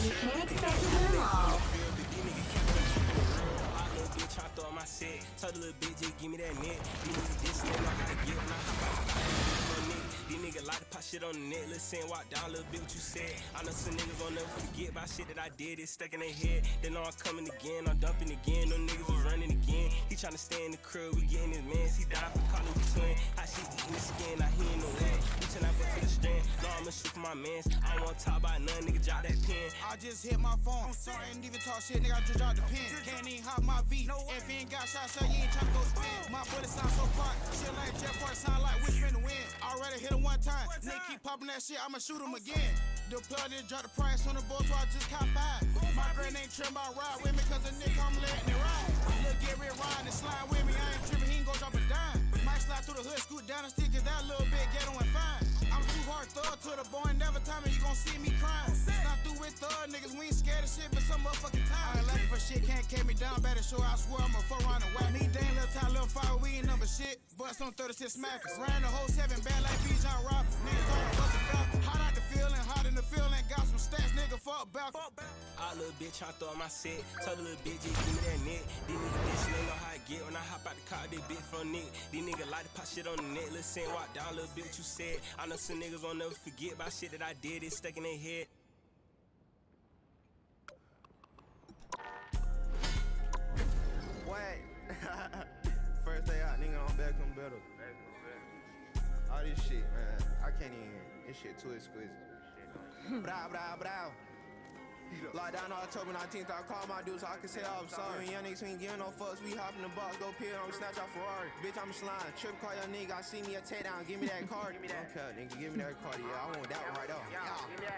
You can't expect to win them all. Bitch, I throw my set. Tell the little bitch, just give me that net. These niggas this they know how to get when I hop out the car. These niggas like to pop shit on the net. Listen, walk down, little bit what you said. I know some niggas gon' never forget about shit that I did. It's stuck in their head. They know I'm coming again. I'm dumping again. Them niggas was running again. He tryna stay in the crib. We getting his mans. He died for calling me twin. I shit in the skin. I hear no way. We turn out for the strand. No, I'ma shoot for my mans. I don't wanna talk about none. Nigga, drop that pen. I just hit my phone. Sorry, I ain't even talk shit. Nigga, I just dropped the pen. Can't even hop my V. If he ain't got shot, so you ain't tryna go spin. My bullet sound so quiet. Shit like Jeff Hart sound like whisper in the wind. Already hit him one time. Nigga keep popping that shit, I'ma shoot him again. The plug didn't drop the price on the boat, so I just caught 5. My brain ain't tripping about ride with me, cause the nigga I'm letting it ride. Look, get rid riding and slide with me, I ain't tripping, he ain't gon' drop a dime. Might slide through the hood, scoot down the stick, cause that little bit ghetto and fine. I'm too hard thug to the boy, never time you gon' see me crying. Not through with thug niggas, we ain't scared of shit, but some motherfucking time. I ain't laughing for shit, can't carry me down, better show, I swear I'm a 4-round whack. Me, dang, little tie, little fire, we ain't number shit. Bust on 36 smackers. Ran the whole 7 bad like Bijan Rob. Niggas don't bust a block. Hot out the feeling, hot in the feeling. Got some stats, nigga, fuck back. I little bitch, I throw my set. Tell the little bitch, just give me that net. These niggas bitch, they know how I get. When I hop out the car, they bitch from Nick. These niggas like to pop shit on the net. Listen, walk down, little bitch, you said. I know some niggas won't never forget about shit that I did. It's stuck in their head. What? First day out, nigga, I'm back, I'm better. All this shit, man, I can't even. This shit too exquisite. Brah, brah, brah. Lockdown on October 19th, I call my dudes so I can say I'm sorry. Young niggas ain't giving no fucks, we hop in the box, go pill, I'm snatch off Ferrari. Bitch, I'm slime, trip call your nigga, I see me a takedown, give me that card. Okay, nigga, give me that card, yeah, I want that one right off. Yeah,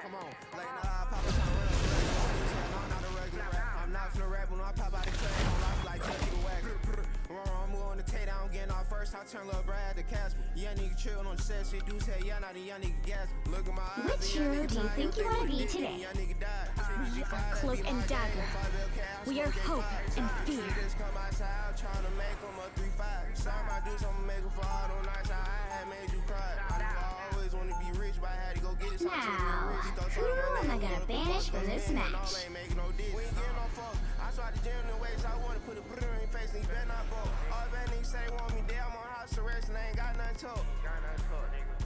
come on. Late night, I pop a time, run up, I'm not a regular rap. I'm not finna rap when I pop out the cut, I'm life like Judge the Wagon. I'm on the takedown, getting off first, I turn Lil Brad to Casper. Young nigga chillin' on the set, shit, dudes say, yeah, not a young nigga gas. Look at my eyes, Which hero do you think you want to be today? young nigga died. We are Cloak and Dagger. We are hope and fear. Just come outside, tryna make them a 3-5. Some I do something, make them fall all nights. I had made you cry. I always wanna be rich, but I had to go get it. Now, who am I gonna banish from this match? We ain't getting no fuck. I tried to jam the ways, I wanna put a brother in your face, and you better not fuck. All bad niggas say want me dead, I'm on house arrest, and I ain't got nothing to talk. Got nothing to talk, nigga.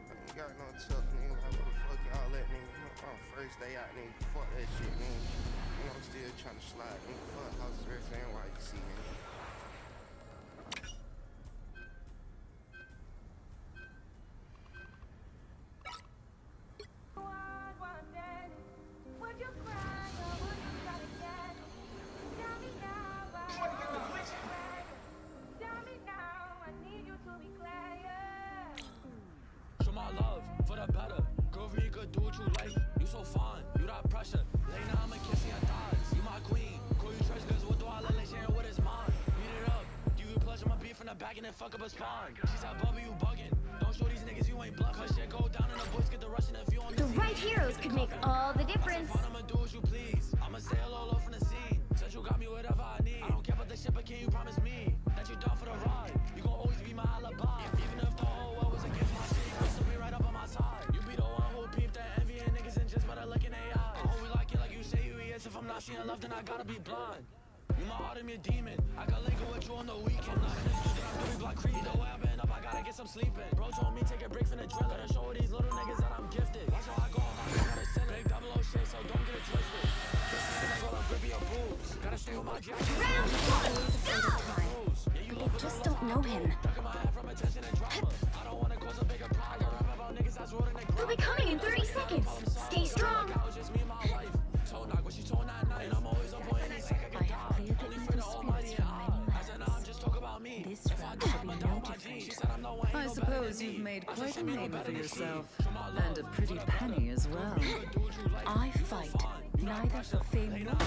I ain't got no talk, nigga. Like, what the fuck y'all let nigga? On first day out, nigga. Fuck that shit, nigga. You know, I'm still trying to slide, nigga. Fuck house arrest, ain't why you see, nigga. Show my love for the better. Girl, you could do what you like. You so fine, you that pressure. Late now I'ma kiss your thighs. You my queen. Call you trash cause what do I let sharing what is mine? Beat it up. Give you pleasure, my beef in the back and then fuck up a spine. She said, Bubby, you bugging. Don't show these niggas you ain't bluffing. Cause shit go down and the boys get the rushing if you on The right heroes could make all the difference. I'ma do as you please. I'ma stay low from the scene. Since you got me whatever I need. I don't care about the shit, but can you promise me that you down for the ride? You gon' always be my alibi. Even if the whole world was against my shit, you still be right up on my side. You be the one who peep the envy and niggas and just better look in their eyes. I hope we like it like you say you is. If I'm not seeing love, then I gotta be blind. You my heart and me a demon. I got linger with you on the weekend. Nothing is good, I'm doing block creep. The way I've been up, I gotta get some sleeping. Bro told me take a break from the drill. Gotta show these little niggas that I'm gifted. Watch how I go, I gotta send it. Big 00 shit, so don't get it twisted. Kisses gonna grip your boobs. Gotta stay with my jacket. Round one. They just don't know him. They'll be coming in 30 seconds. Stay strong. I suppose you've made quite a name for yourself, and a pretty penny as well. I fight neither for fame nor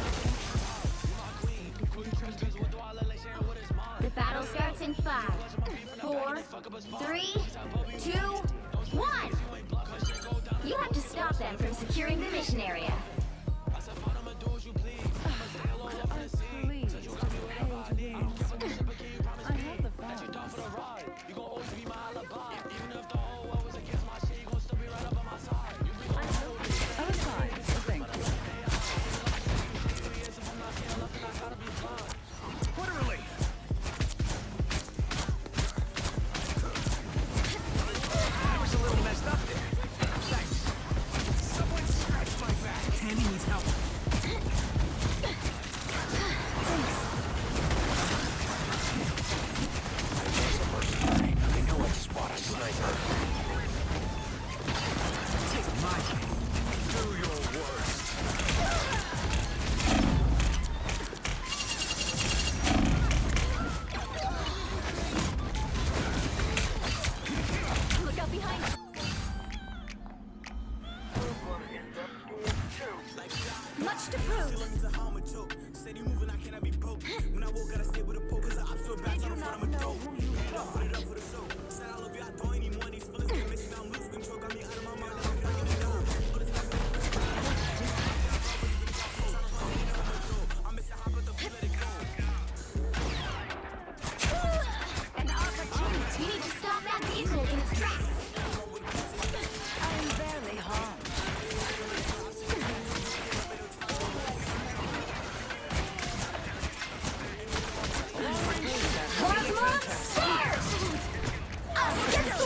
The battle starts in 5, 4, 3, 2, 1. You have to stop them from securing the mission area.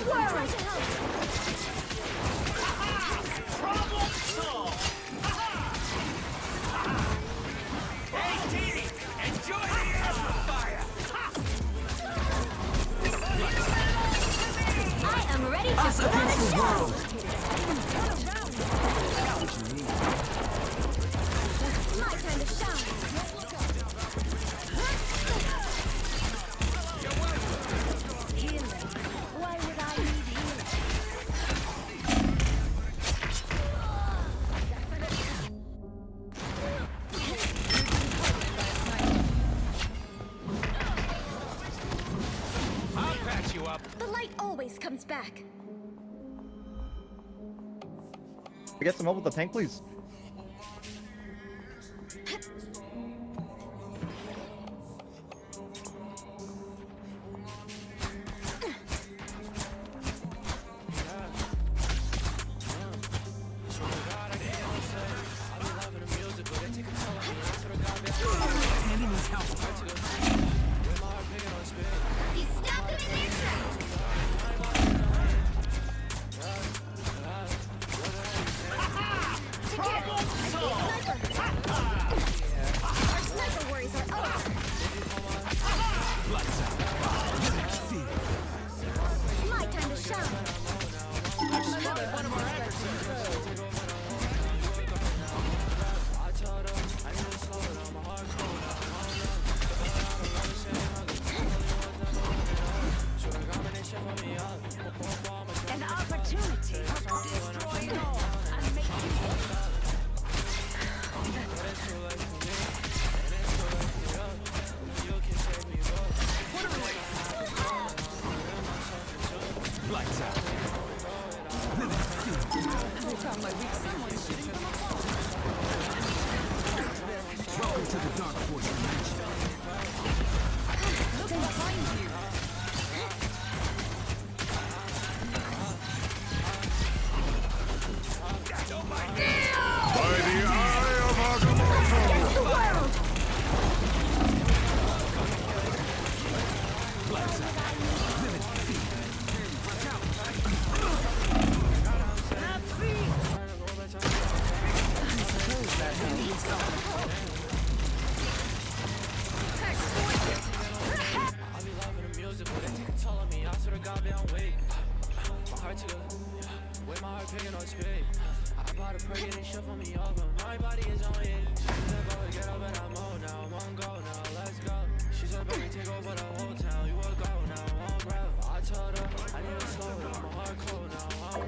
world! Problem solved! Hey, Dee, enjoy the amplifier! I am ready to put on a show! My time to shine! Healing. Why would I need healing? I'll patch you up. The light always comes back. Get some help with the tank, please. He stopped him in their tracks. Problem solved! Our sniper worries are over. My time to shine. An opportunity to destroy it all and make Lights out. Welcome to the Dark Force dimension. Look behind you. By the eye of Agamotto! Against the world! Lights out. Limit feet.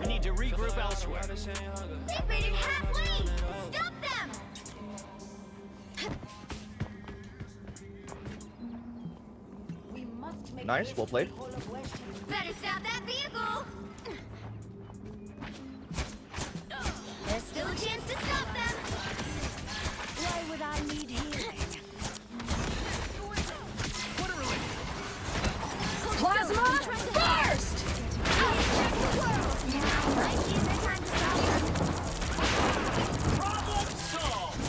We need to regroup elsewhere. They've made it halfway! Stop them! Nice, well played. Better stop that vehicle! There's still a chance to stop them! Why would I need healing? Plasma burst! Problem solved!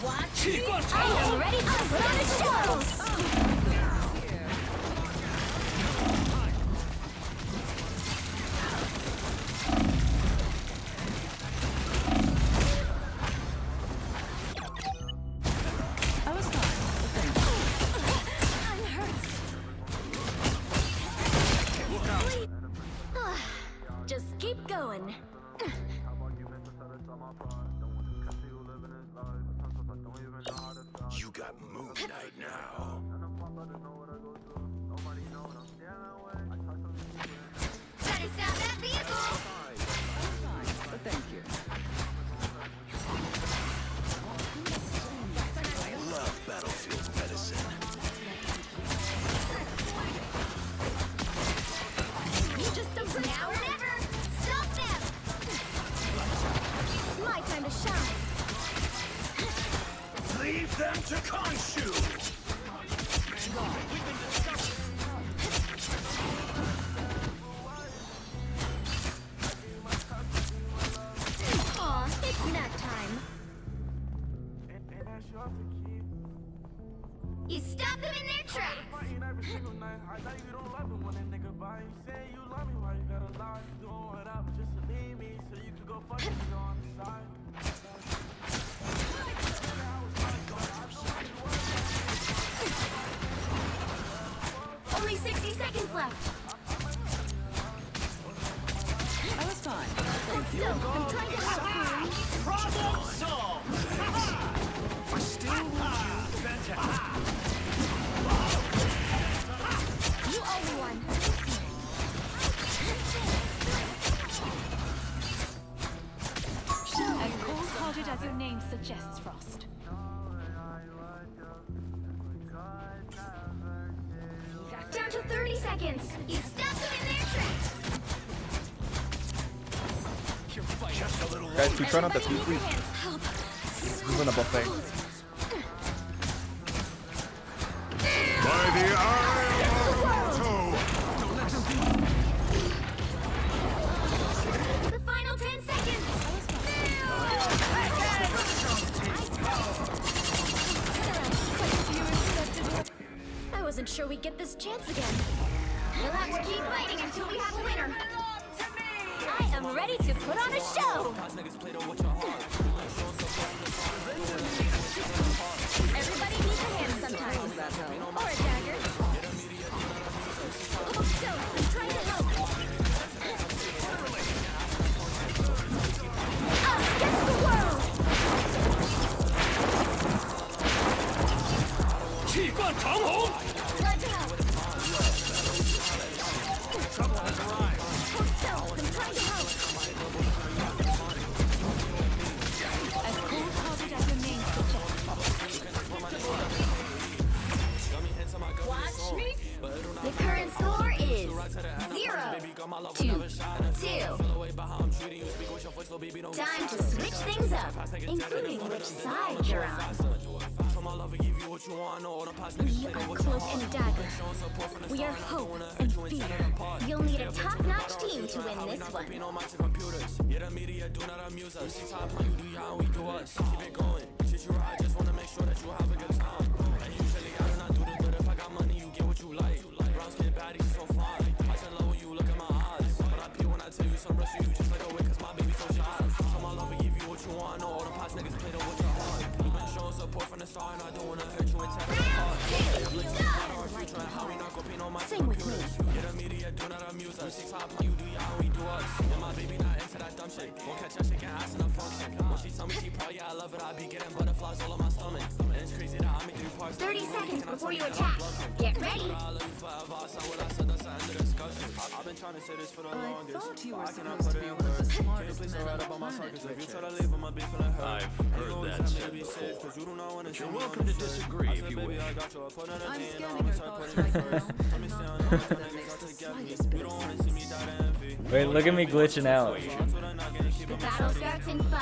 Watch me! I am ready to put on a show! I was fine, but thank you. I'm hurt. Just keep going. You got Moon Knight now. Better stop that vehicle! But thank you. I love battlefield medicine. You just don't now or never! Stop them! My time to shine! Leave them to Khonshu! Aw, it's nap time. You stop them in their tracks. Only 60 seconds left. I was fine. Hold still. I'm trying to help. Problem solved. I still want you. Fantastic. You owe me one. As cold-hearted as your name suggests, Frost. Down to 30 seconds. You stop them in their tracks. Just a little. Guys, we try not to feed, please. This isn't a buffet. By the eye of The final 10 seconds. I wasn't sure we'd get this chance again. We'll have to keep fighting until we have a winner. I am ready to put on a show. Everybody needs a hand sometimes. Or a dagger. Hold still. I'm trying to help. Us against the world. 气贯长虹。 Glad to help. Hold still. I'm trying to help. As cold-hearted as your name suggests. Watch me. The current score is 0-2. Time to switch things up, including which side you're on. We are cloak and dagger. We are hope and fear. You'll need a top-notch team to win this one. Sing with me. Thirty seconds before you attack. Get ready. I thought you were supposed to be one of the smartest men on the planet, Richard. I've heard that said before. But you're welcome to disagree if you wish. I'm scanning your thoughts right now, and not one of them makes the slightest bit of sense. Wait, look at me glitching out. The battle starts in 5,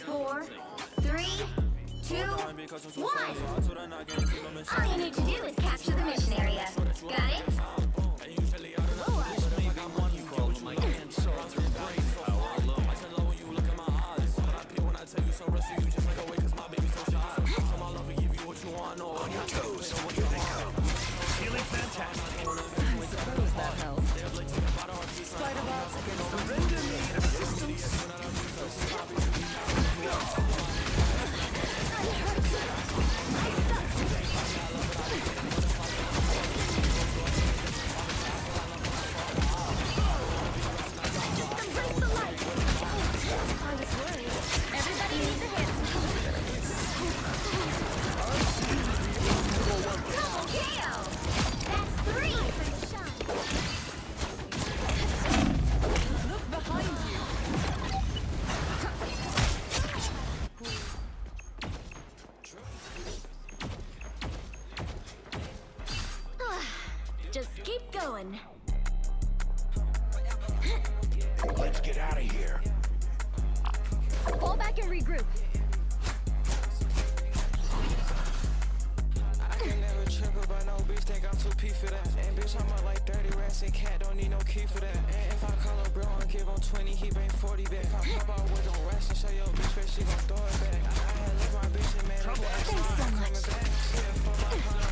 4, 3, 2, 1. All you need to do is capture the mission area. Got it? Feeling fantastic. I suppose that helps. Spider-Bots against the render me assistance. Embrace the light. I was worried. Everybody needs a hand. Double KO. That's 3 for the shine. Look behind you. Just keep going. Let's get out of here. Fall back and regroup. I can never trip about no bitch, think I'm too P for that. And bitch, I'm up like 30 rats and cat, don't need no key for that. And if I call a bro and give him 20, he bring 40 back. If I pop out with them rats and show your bitch, she gon' throw it back. I had left my bitch and made her back. Thanks so much. She had for my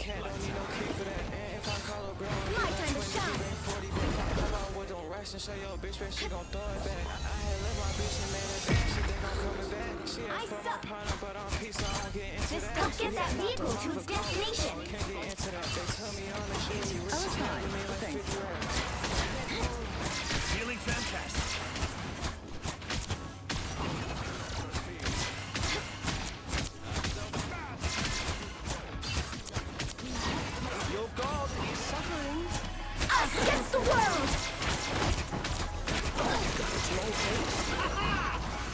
My time to shine. I suck. Just don't get that vehicle to its destination. Feeling fantastic. Your god is suffering. Us against the world.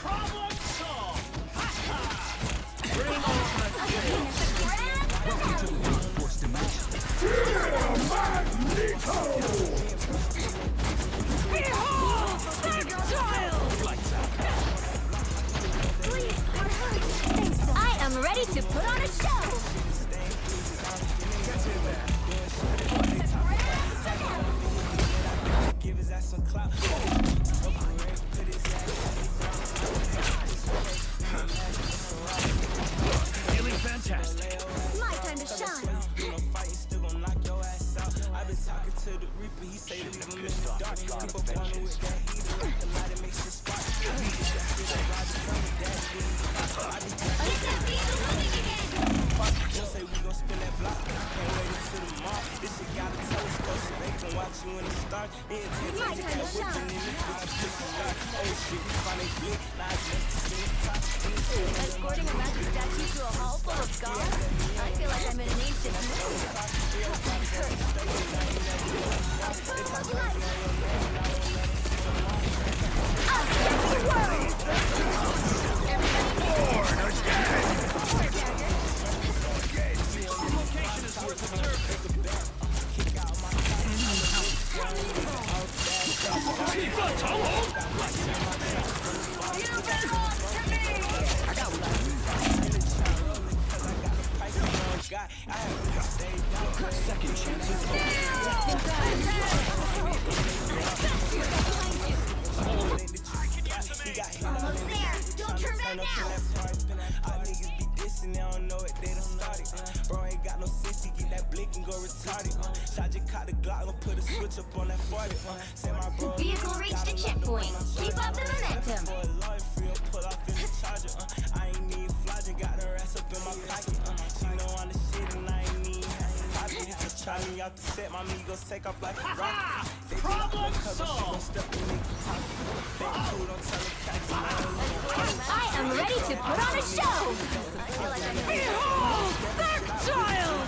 Problem solved. Bring on Behold, please, I am ready to put on a show. Give his ass some clout. feeling fantastic. My time to shine. Still gonna knock your ass out. I've been talking to the Reaper, he say leave him in the dark. Keep up on it with that heater, like the light that makes it spark. Just say we gon' spin that block. Can't wait until the mark. This shit got a telescope so they can watch you in the start. My time to shine. Oh shit, we finally click. Now it's just to see the top. Escorting a magic statue to a hall full of gods? I feel like I'm in an ancient Second chances. Almost there. Don't turn back now. Niggas be dissing, they don't know it, they done started. Bro ain't got no sense, he get that blick and go retarded. Shot just caught the Glock, gon' put a switch up on that 40. Say my bro. Vehicle reached a checkpoint. Keep up the momentum. Pull off in the charger. I ain't need flogging, got her ass up in my pocket. She know I'm the shit and I ain't need. I be had to try me out the set, my amigos take off like a rocket. They Problem solved. step in me to talk. Fake food, don't tell them cats. I am ready to put on a show. I feel like I'm Behold, that child.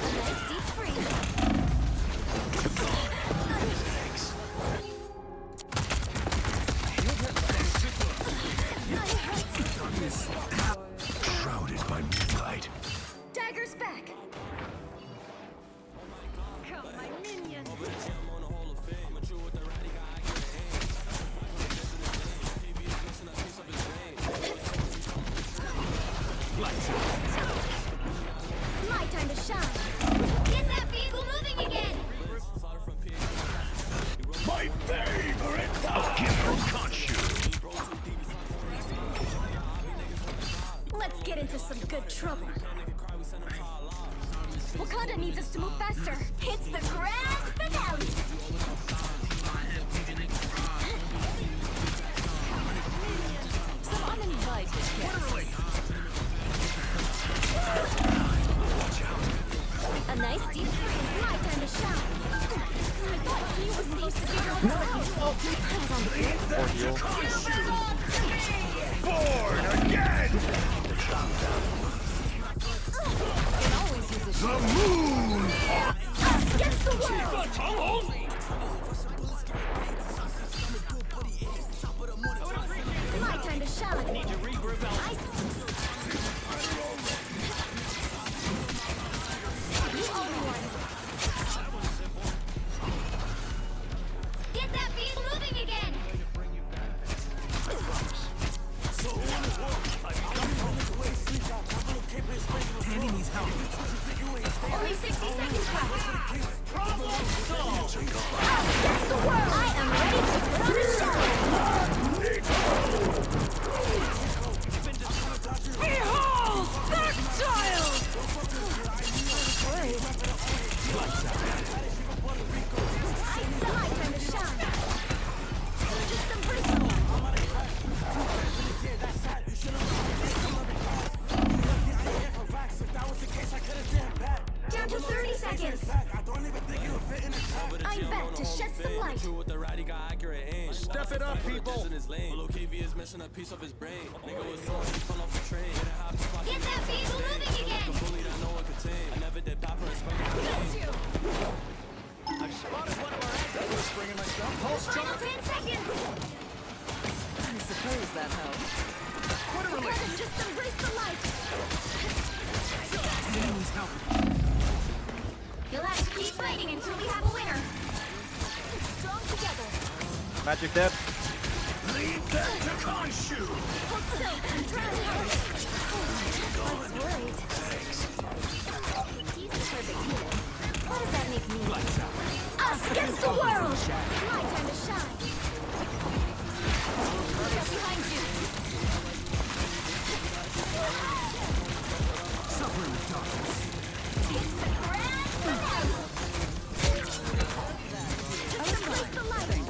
a nice deep freeze. Shrouded by moonlight. Dagger's back. Come, my minion. My time to shine. Get that vehicle moving again. My favorite time. Give her conscience. Let's get into some good trouble. Wakanda needs us to move faster. It's the grand finale. Some uninvited guests. A nice deep freeze. My time to shine. I thought he was supposed to be Born again. The moon. Us against the world. My time to shine. Need to regroup. Get that vehicle moving again. Tandy needs help. Only 60 seconds left. Problem solved. Us against the world. I am ready to put on a show. Behold, that child. right back to shed some light. Step it up, people. Get that vehicle moving again. Got you. I've spotted one of our enemies. Springing myself. Pulse Final charge. 10 seconds. I suppose that helps. Together, just embrace the light. You'll have to keep fighting until we have a winner. Strong together. Magic dead. Leave that to Khonshu. Hold still. I'm trying to help. I was worried. He's the perfect hero. What does that make me? Us against the world! My time to shine. Look up behind you. Suffer in the darkness. It's the grand finale. Embrace the light.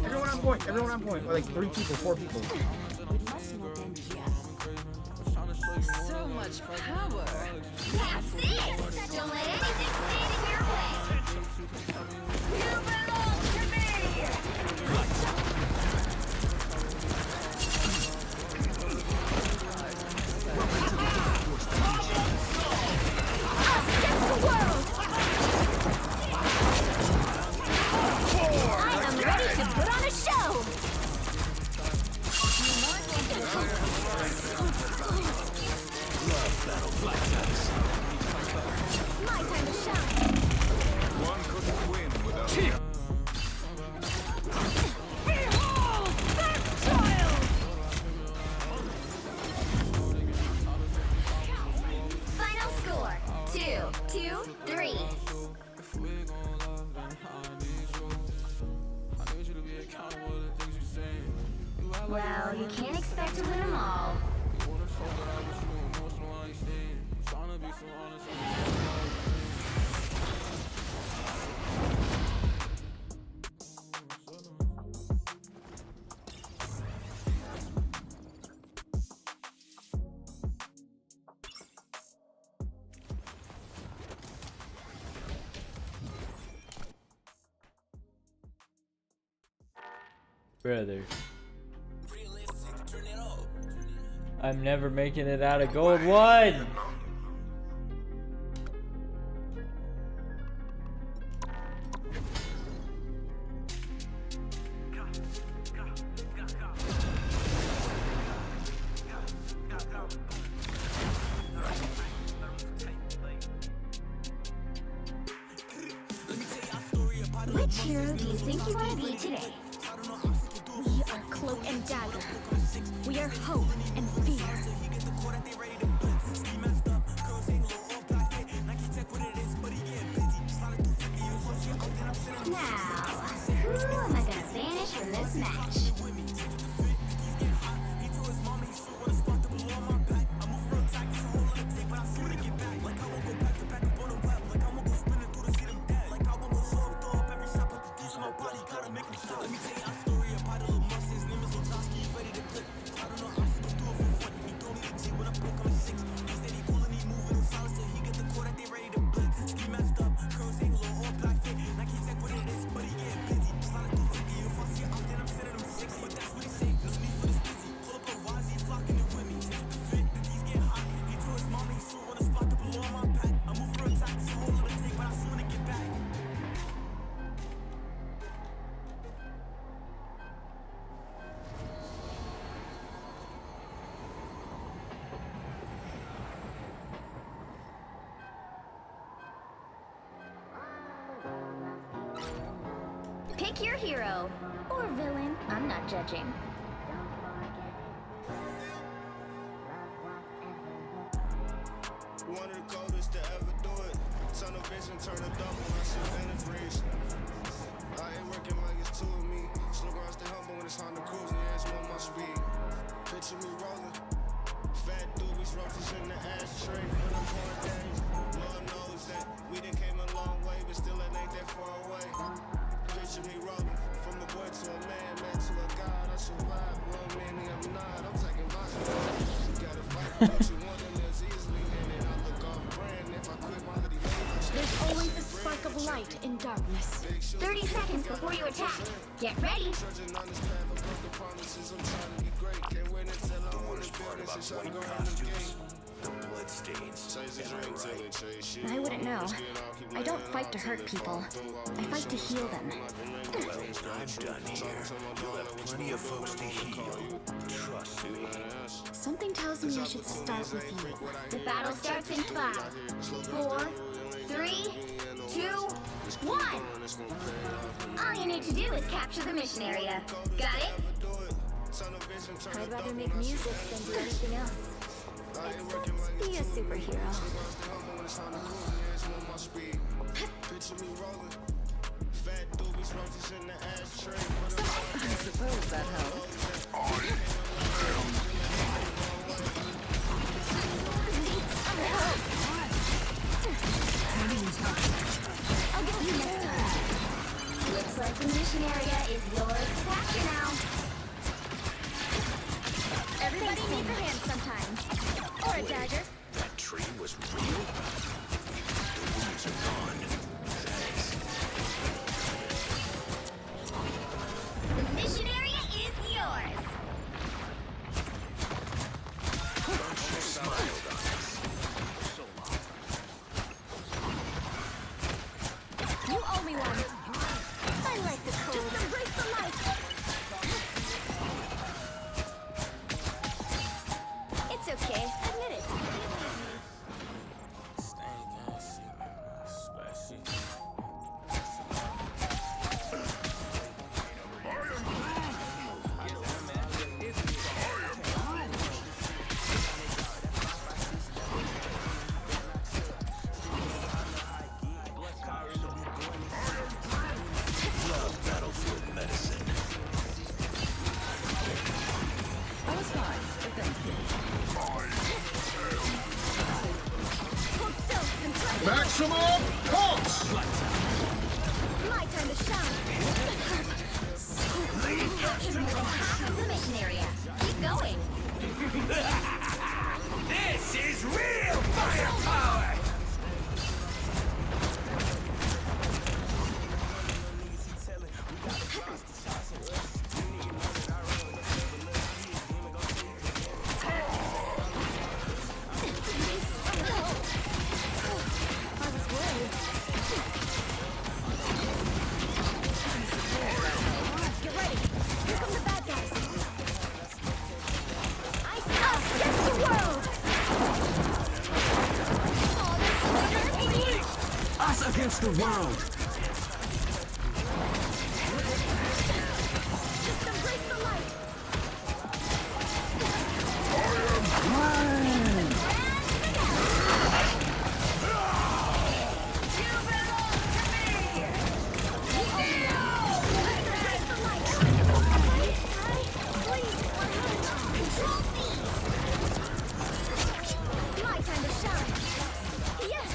Everyone on point. Everyone on point. Like 3 people, 4 people. So much power. That's it! Don't let anything stand in your way. You belong to me! Us against the world! I am ready to put on a show! My time to shine! One couldn't win without Behold that child! Final score 2-3. Well, you can't expect to win them all. Brother. I'm never making it out of gold 1. Which hero do you think you want to be today? We are Cloak and Dagger. We are hope and fear. Now, who am I gonna banish from this match? Pick your hero. Or villain. I'm not judging. One of the coldest to ever do it. Tunnel vision, turn a double, I shoot and a freeze. I ain't working like it's two of me. Slow grind, stay humble when it's on the cruise, yeah, it's on my speed. Picture me rolling. Fat doobies, roaches in the ashtray for the corn days. Lord knows that we done came a long way, but still it ain't that far away. Picture me rolling. From a boy to a man, man to a god. I survived, one meaning I'm not. I'm taking my shot. You gotta fight for what you want and live easily. And then I look off brand if I quit my hoodie. There's always a spark of in darkness. 30 seconds before you attack. Get ready. The worst part about white costumes, the bloodstains. I wouldn't know. I don't fight to hurt people. I fight to heal them. Well, I'm done here. You'll have plenty of folks to heal. Trust me. Something tells me I should start with you. The battle starts in 5, 4, 3, 2, 1. All you need to do is capture the mission area. Got it? I'd rather make music than do anything else. Except be a superhero. I suppose that helps. I'll get you next time. Looks like the mission area is yours to capture now. Everybody needs a hand sometimes. Or a dagger. That tree was real? The wounds are gone. Thanks. The mission area is yours. Bunch you smiled on us. So long. You owe me one. I like the cold. Just embrace the light. It's okay. Admit it. Love battlefield medicine. I was fine, but thank you. Hold still and try to Maximum pulse! My time to shine. Captured more than half of the mission area. Keep going. This is real firepower! I was worried. Get ready. Here come the bad guys. Us against the world. Us against the world! Just embrace the light. My time to shine. Yes,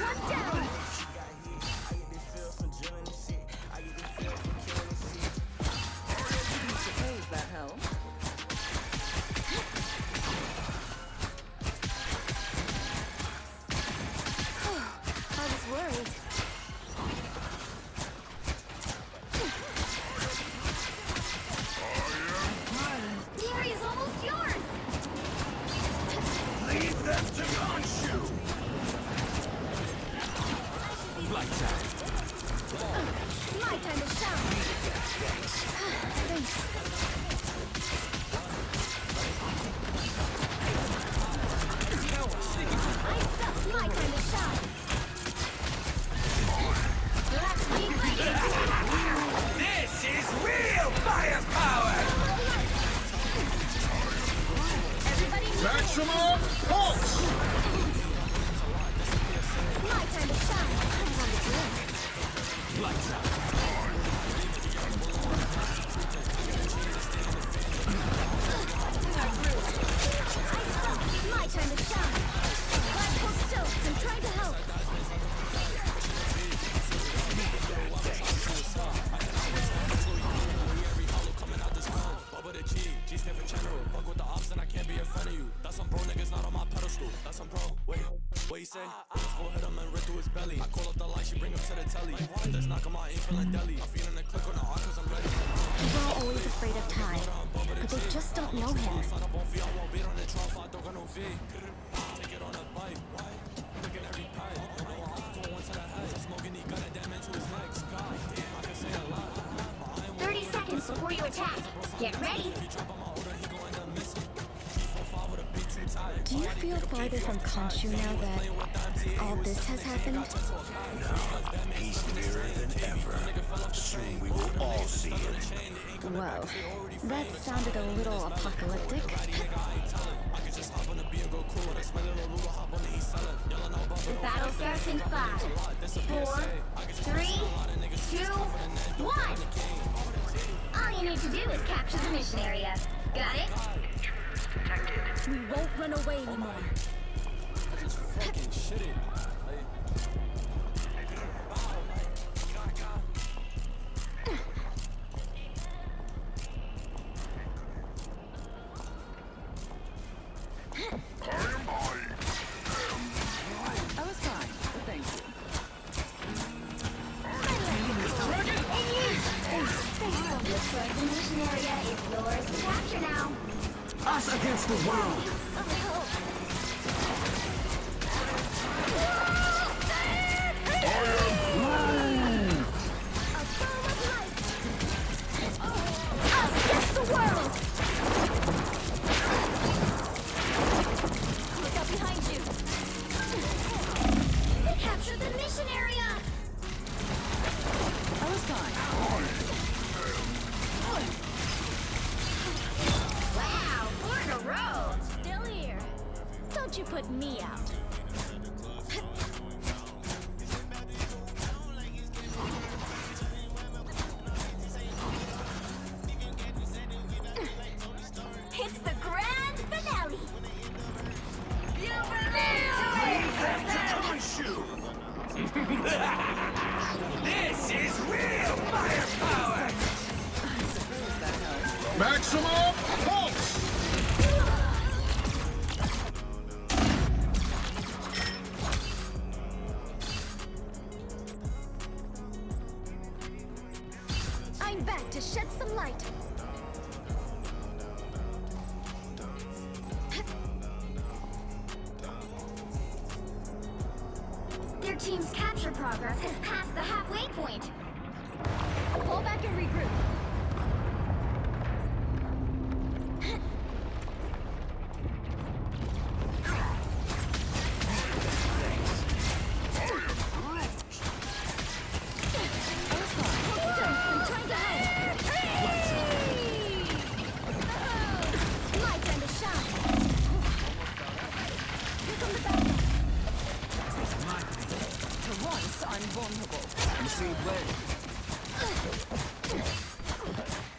one down. Suppose that helps. I was worried. The area's almost yours. Leave them to Khonshu! Lights out. My time to shine. Thanks. My time to shine. Let's be ready. This is real firepower! Everybody needs Maximum pulse! my time to shine. I'm on the brink. Lights out. My time to shine. Let's hold still. I'm trying to help. Fuck with the ops and I can't be in front of you. That's some pro niggas not on my pedestal. That's some pro. Wait, what you say? Go hit him and rip through his belly. I call up the light, she bring him to the telly. That's knock him out, ain't feeling deli. I'm feeling the click on the arc cause I'm ready. People are always afraid of Ty, but they just don't know him. Before you attack, get ready. Do you feel farther from Khonshu now that all this has happened? No, he's nearer than ever. Soon we will all see him. Whoa, that sounded a little apocalyptic. The battle starts in 5, 4, 3, 2, 1. All you need to do is capture the mission area. Got it? We won't run away anymore. I was fine, but thank you. Looks like the mission area is yours to capture now. Us against the world. Us against the world. Look out behind you. Capture the mission area. I was fine. Wow, 4 in a row. Still here. Don't you put me out. It's the grand finale. You This is real firepower! Maximum pulse! I'm back to shed some light. Their team's capture progress has passed the halfway point. Pull back and regroup.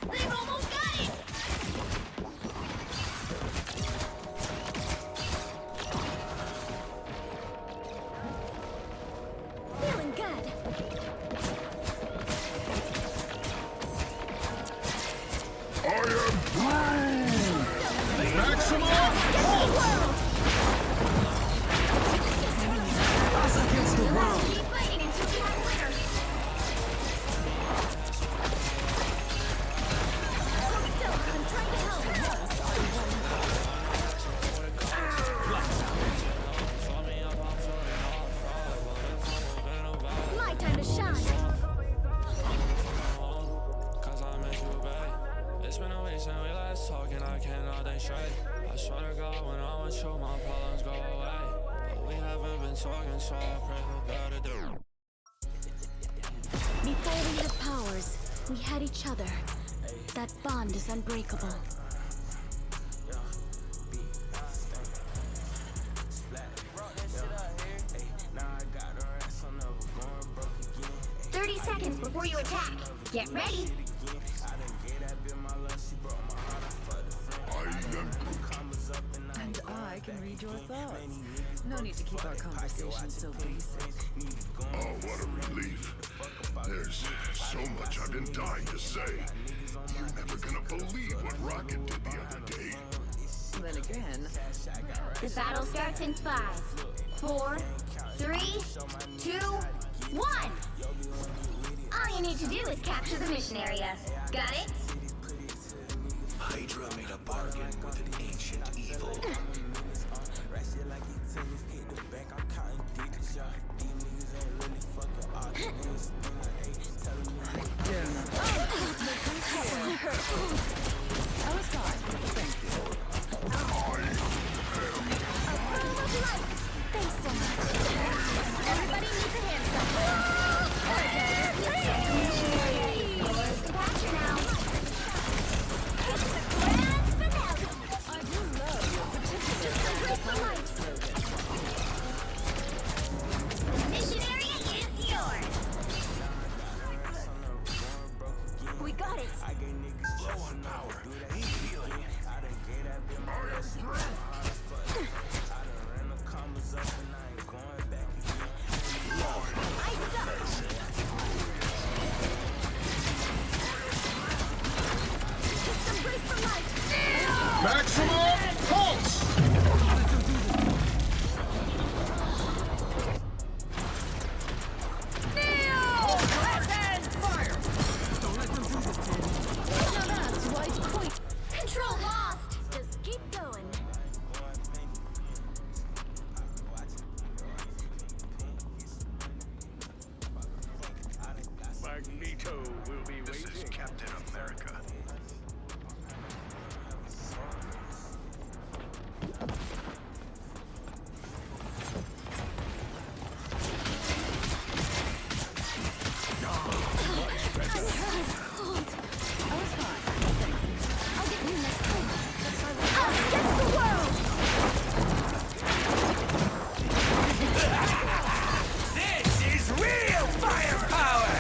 They've almost got it! Feeling good. I am maximum pulse! Us against the world. Keep fighting until you are winner. Hold still, I'm trying to help. My time to shine. Cause I miss you, babe. It's been a week since we last talked and I cannot think straight. I swear to God, when I'm with you, my problems go away. But we haven't been talking, so I pray for better days. Before we had powers, we had each other. That bond is unbreakable. Seconds before you attack. Get ready. And I can read your thoughts. No need to keep our conversation so basic. Oh, what a relief. There's so much I've been dying to say. You're never gonna believe what Rocket did the other day. Then again, The battle starts in 5, 4, 3, 2, 1. All you need to do is capture the mission area. Got it? Hydra made a bargain with an ancient evil. Thanks so much. Everybody needs a hand somewhere. Yours to capture now. Grand finale. I do love your participants. Mission area is yours. We got it. Low on power. Ain't feeling it. Maximum pulse! Control lost. Just keep going. Magneto will be This is Captain America. This is real firepower!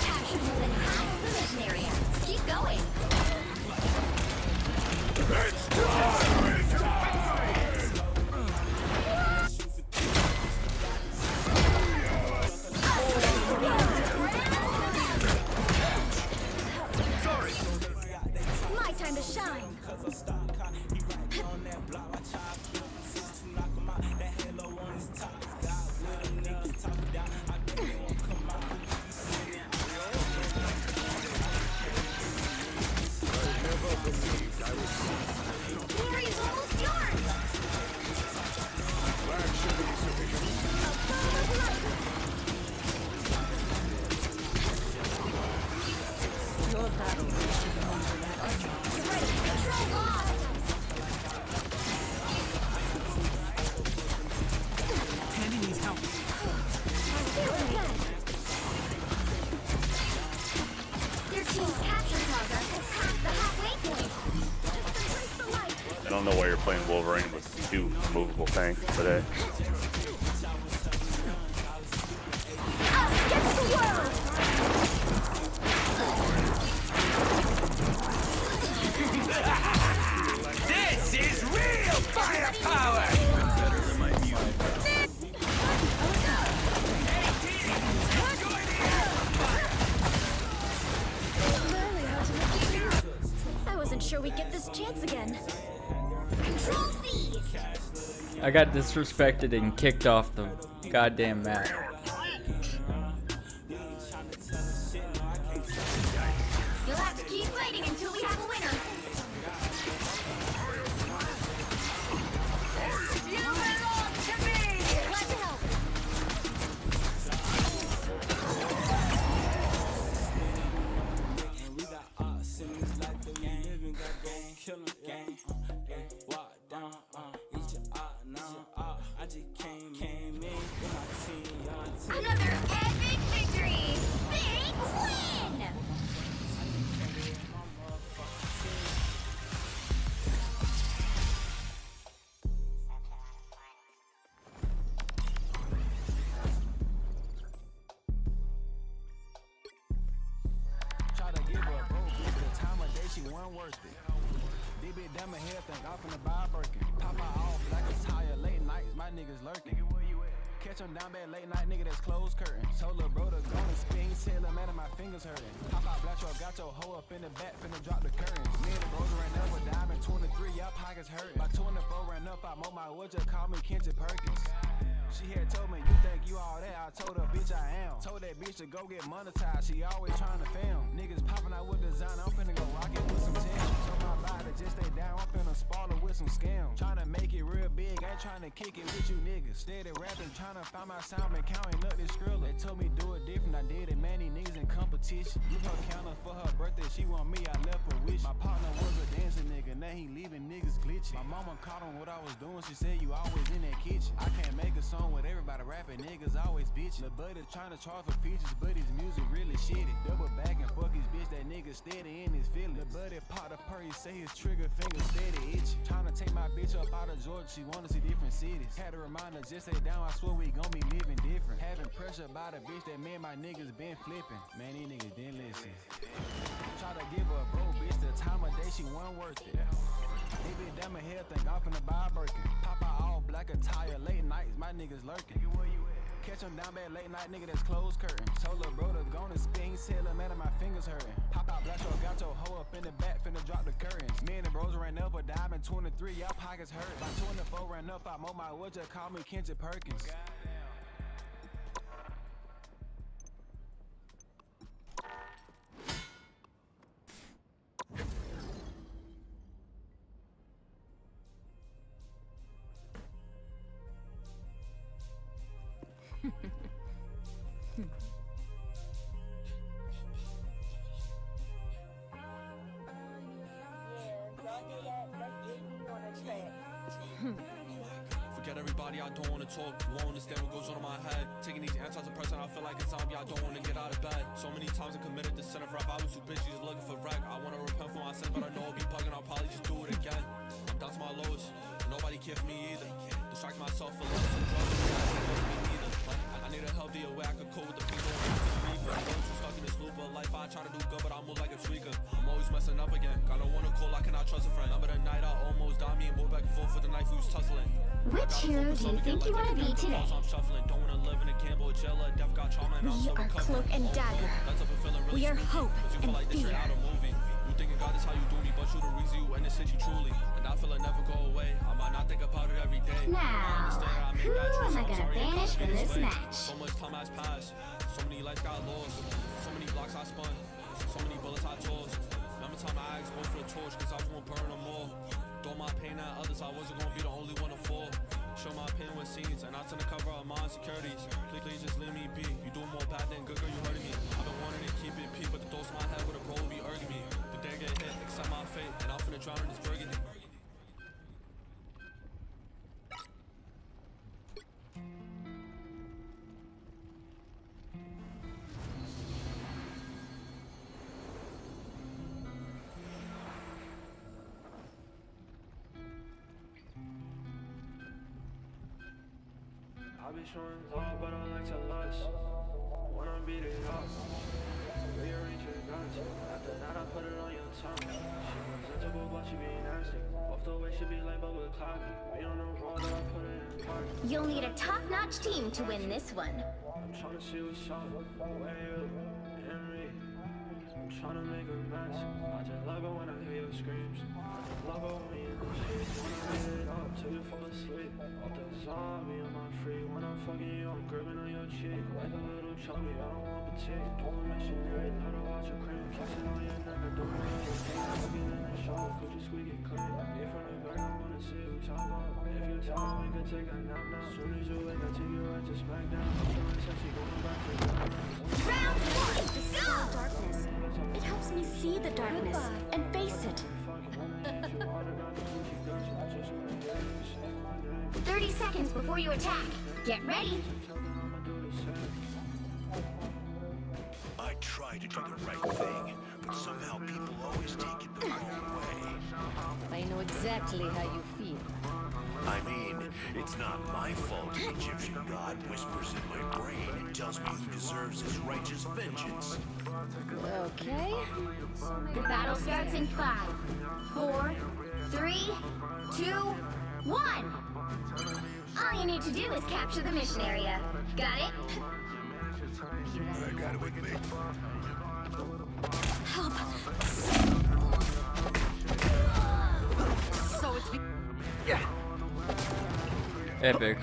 Capture more than half of the mission area. Keep going. My time to shine. Glory is almost yours. Your battle Control lost. Tandy needs help. Feeling good. Your team's capture progress has passed the halfway point. Just embrace the light. I don't know why you're playing Wolverine with 2 movable tanks today. Us against the world. This is real firepower! better than my mutant. I wasn't sure we'd get this chance again. Control C. I got disrespected and kicked off the goddamn map. You'll have to keep fighting until we have a winner. You belong to me. Let's help. I just came in with my team, y'all wasn't worth it. They be dumb as hell, think I'm finna buy a Birkin. Pop out all black attire, late nights, my niggas lurking. Catch him down bad late night, nigga, that's closed curtain. Told lil' bro to go and spin, he said, lil' man, my fingers hurting. Pop out black truck, got your hoe up in the back, finna drop the curtains. Me and the bros ran up with diamond 23, y'all pockets hurting. By 24 ran up, I mow my wood, just call me Kendrick Perkins. She had told me, you think you all that? I told her, bitch, I am. Told that bitch to go get monetized, she always trying to film. Niggas popping out with design, I'm finna go rock it with some tension. So my body just stay down, I'm finna spoil it with some scam. Tryna make it real big, ain't tryna kick it with you niggas. Steady rapping, tryna find my sound, been counting up this skrilla. They told me do it different, I did it, man, these niggas in competition. Give her counter for her birthday, she want me, I left her wish. My partner was a dancing nigga, now he leaving niggas glitching. My mama caught on what I was doing, she said you always in that kitchen. I can't make a song with everybody rapping, niggas always bitching. The buddy tryna charge for features, but his music really shitty. Double back and fuck his bitch, that nigga steady in his feelings. The buddy popped a purr, he say his trigger finger steady itching. Tryna take my bitch up out of Georgia, she wanna see different cities. Had a reminder, just stay down, I swear we gon' be living different. Having pressure about a bitch that me and my niggas been flipping. Man, these niggas didn't listen. Try to give her a bro bitch the time of day, she wasn't worth it. They be dumb as hell, think I'm finna buy a Birkin. Pop out all black attire, late nights, my niggas lurking. Catch him down bad late night, nigga, that's closed curtain. Told lil' bro to go and spin, he said, lil' man, my fingers hurting. Pop out black truck, got your hoe up in the back, finna drop the curtains. Me and the bros ran up a diamond 23, y'all pockets hurt. By 24 ran up, I mow my wood, just call me Kendrick Perkins. Forget everybody, I don't wanna talk. You won't understand what goes on in my head. Taking these answers to person, I feel like a zombie, I don't wanna get out of bed. So many times I committed to sin of rap, I was too busy just looking for wreck. I wanna repent for my sins, but I know I'll be bugging, I'll probably just do it again. I'm down to my lowest, nobody care for me either. Distract myself for love, some drugs, me neither. I need a healthier way I could cope with the people I'm too stuck in this loop of life, I try to do good, but I move like a tweaker. I'm always messing up again, got no one to call, I cannot trust a friend. Remember the night I almost died, me and moved back and forth with the knife we was tussling. Which hero do you think you want to be today? I'm shuffling, don't wanna live in a camp or jail, or death got trauma and I'm We are Cloak and Dagger. We are hope and fear. You thinking God is how you do me, but you the reason you in this city truly. And I feel it never go away, I might not think about it every day. Now, who am I gonna banish from this match? So much time has passed, so many lights got lost, so many blocks I spun, so many bullets I tossed. Remember time I asked, go for the torch, cause I was gonna burn them all. Throw my pain at others, I wasn't gonna be the only one to fall. Show my pain with scenes, and I tend to cover up my insecurities. Please just let me be. You doing more bad than good, girl, you hurting me. I've been wanting to keep it peak, but the thoughts in my head with a bro will be urging me. The day get hit, accept my fate, and I'm finna drown in this burgundy. I be showing love, but I like to lust. When I beat it up, rearrange your guns. After that, I put it on your tongue. She presentable, but she be nasty. Off the way, she be lame, but we're cloudy. Be on the road, then I put it in park. You'll need a top-notch team to win this one. I'm trying to see what's up. Where you and me? I'm trying to make a mess. I just love it when I hear your screams. I just love it when you're in the sheets. When I beat it up till you fall asleep. Off the zombie, I'm not free. When I'm fucking you, I'm gripping on your cheek. Like a little chubby, I don't want petite. Doing missionary, let her watch your cream. Kissing on your neck, I don't want your thing. Looking in the shower, could you squeak it clean? If from the back, I wanna see you talk about. If you tell me we could take a nap now. Soon as you wake, I take you right to SmackDown. I'm feeling sexy, going back to the Round one, go! Darkness. It helps me see the darkness and face it. 30 seconds before you attack. Get ready. I try to do the right thing, but somehow people always take it the wrong way. I know exactly how you feel. I mean, it's not my fault the Egyptian god whispers in my brain and tells me who deserves his righteous vengeance. Okay. The battle starts in 5, 4, 3, 2, 1. All you need to do is capture the mission area. Got it? I got it with me. Help. So it's Epic.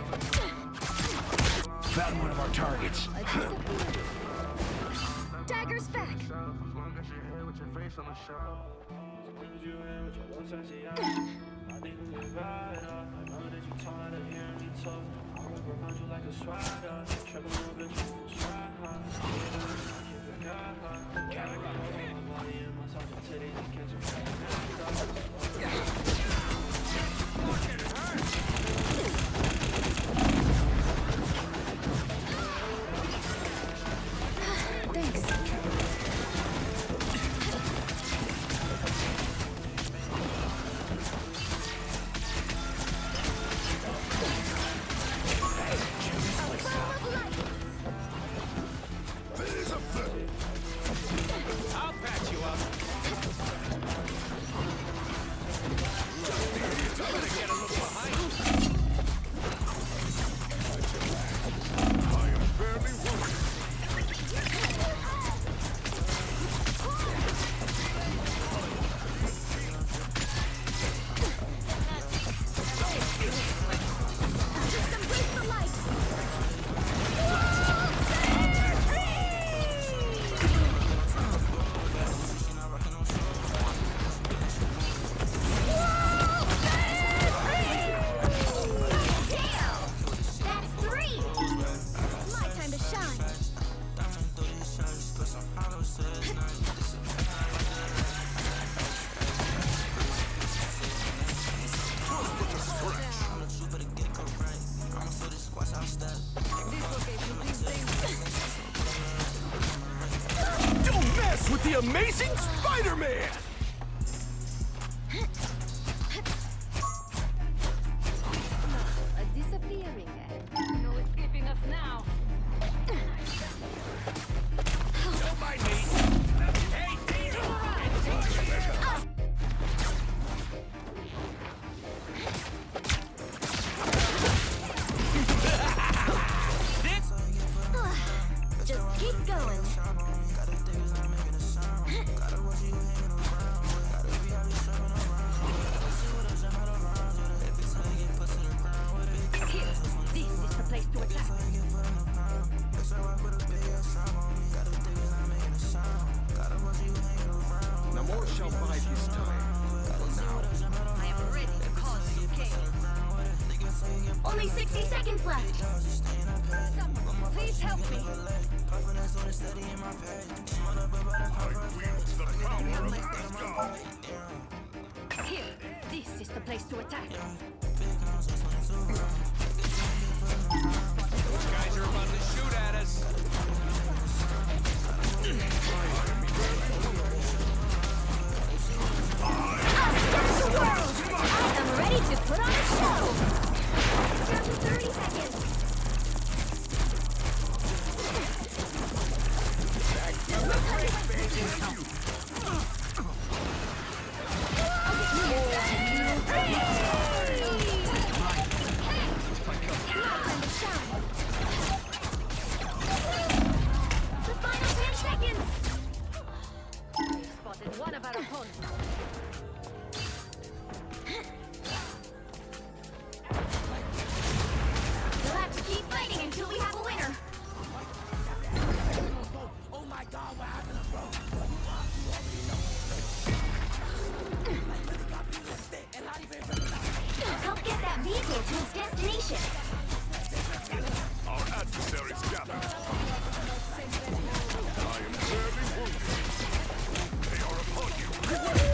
Found one of our targets. Dagger's back. I'll patch you up. with the Amazing Spider-Man! A disappearing act. No escaping us now. Don't mind me. Hey, Just keep going. Here, this is the place to attack. Namor shall bide his time. I am ready to cause you king. Only 60 seconds left. Someone, please help me. Here, this is the place to attack. Those guys are about to shoot at us. Across the world! I am ready to put on a show! Down to 30 seconds. The final 10 seconds! We spotted one of our opponents. We'll have to keep fighting until we have a winner. Oh my God, what happened to bro? Help get that vehicle to its destination. Our adversaries gathered. I am barely wounded. They are upon you.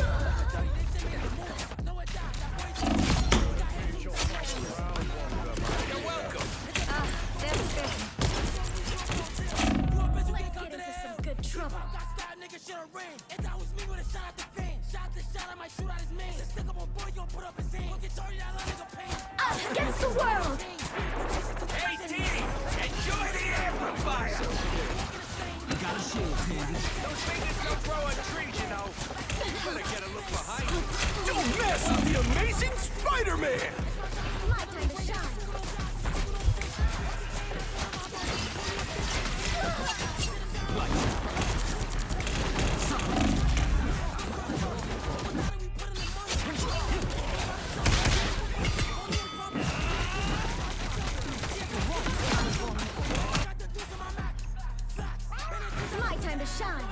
shine.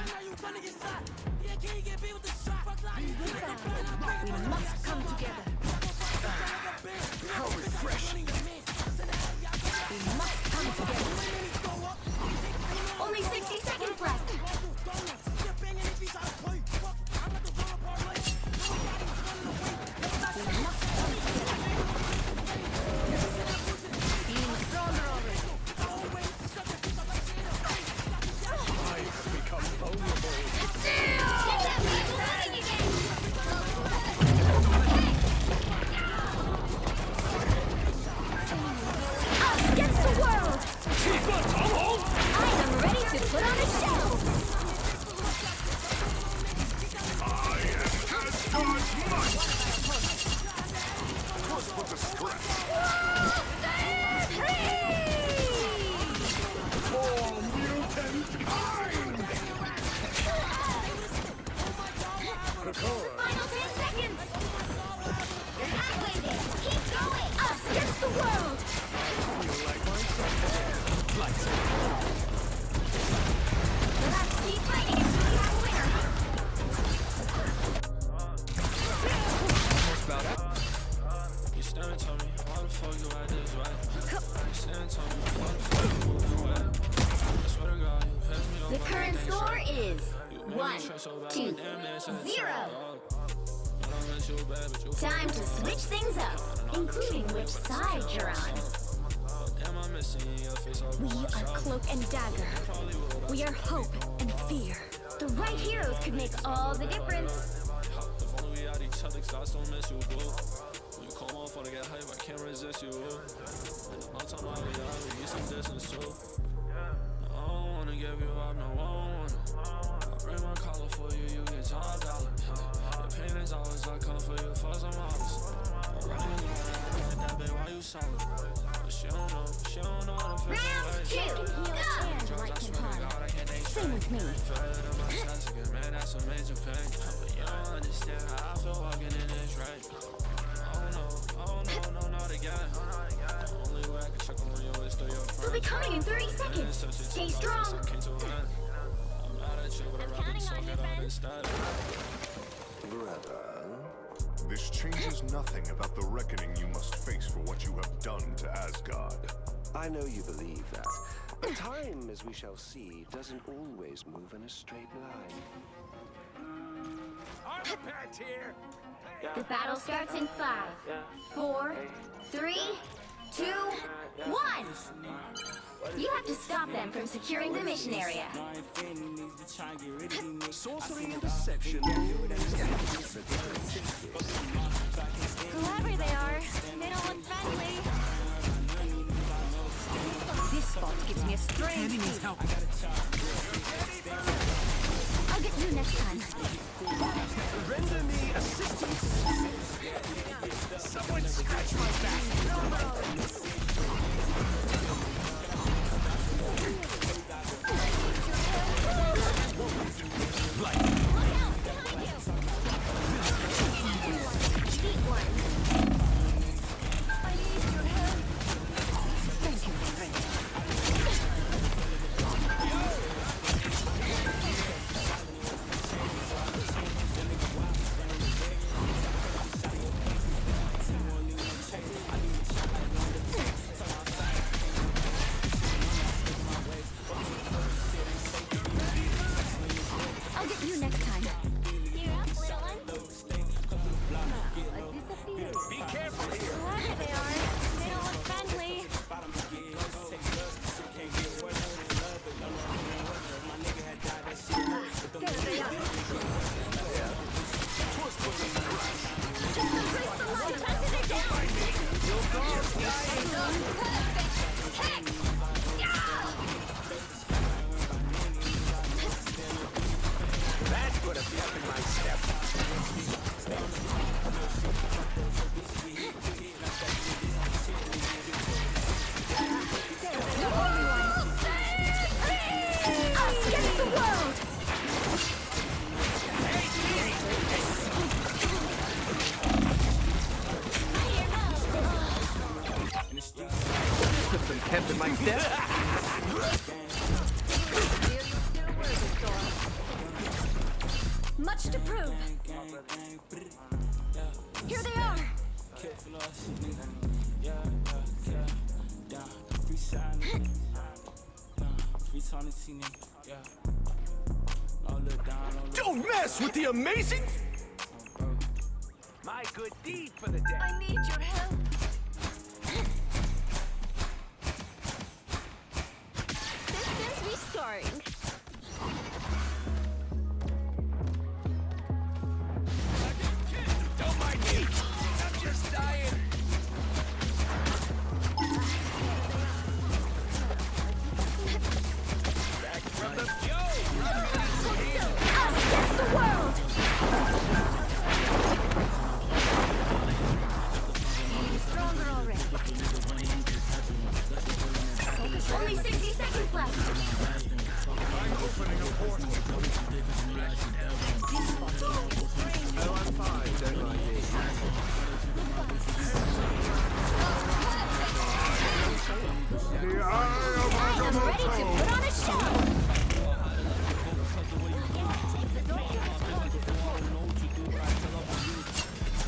We must come together. How refreshing. We must come together. Only 60 seconds left. Being stronger already. I've become vulnerable. Us against the world! I am ready to put on a show! I am Asgard's might! Just with the stress. For mutant kind! Final 10 seconds! You're halfway there. Keep going! Us against the world! Let's keep fighting until we have a winner! You stand to me, why the fuck you act this way? You stand to me, why the fuck you moving away? I swear to God, you pass me The current score is 1, 2, 0. Time to switch things up, including which side you're on. We are Cloak and Dagger. We are hope and fear. The right heroes could make all the difference. If only we had each other, 'cause I still miss you, boo. When you call my phone to get hype, I can't resist you. And I'm not talking about you, I need some distance too. I don't wanna give you up, no, I don't wanna. I bring my collar for you, you get top dollar. The pain is always I come for you for some hours. I'm running like that, babe, why you solid? But she don't know how to feel. Round 2, go! Sing with me. Man, that's a major pain. But you don't understand how I feel walking in this rain. Oh no, not again. The only way I can check on you is through your friends. We'll be coming in 30 seconds. Stay strong. I'm mad at you, but I'd rather talk it out instead. Brother, this changes nothing about the reckoning you must face for what you have done to Asgard. I know you believe that, but time, as we shall see, doesn't always move in a straight line. Artifact here. The battle starts in 5, 4, 3, 2, 1. You have to stop them from securing the mission area. Sorcery and deception. Whoever they are, they don't look friendly. This spot gives me a strange feeling. help. I'll get you next time. Render me assistance. Someone scratch my back. I'll get you next time. You're up, little one. Be careful here. Whoever they are, they don't look friendly. There they are. Just embrace the light until they're down. That's put a pep in my step. Us against the world! Put some pep in my step. Feel you still worth it, Storm. Much to prove. Here they are. Don't mess with the amazing. My good deed for the day. I need your help. Systems restoring. Don't mind me. I'm just dying. Back from the Us against the world. Stronger already. Only 60 seconds left. I'm opening a portal. Oh, I'm fine. Don't mind me. I am ready to put on a show.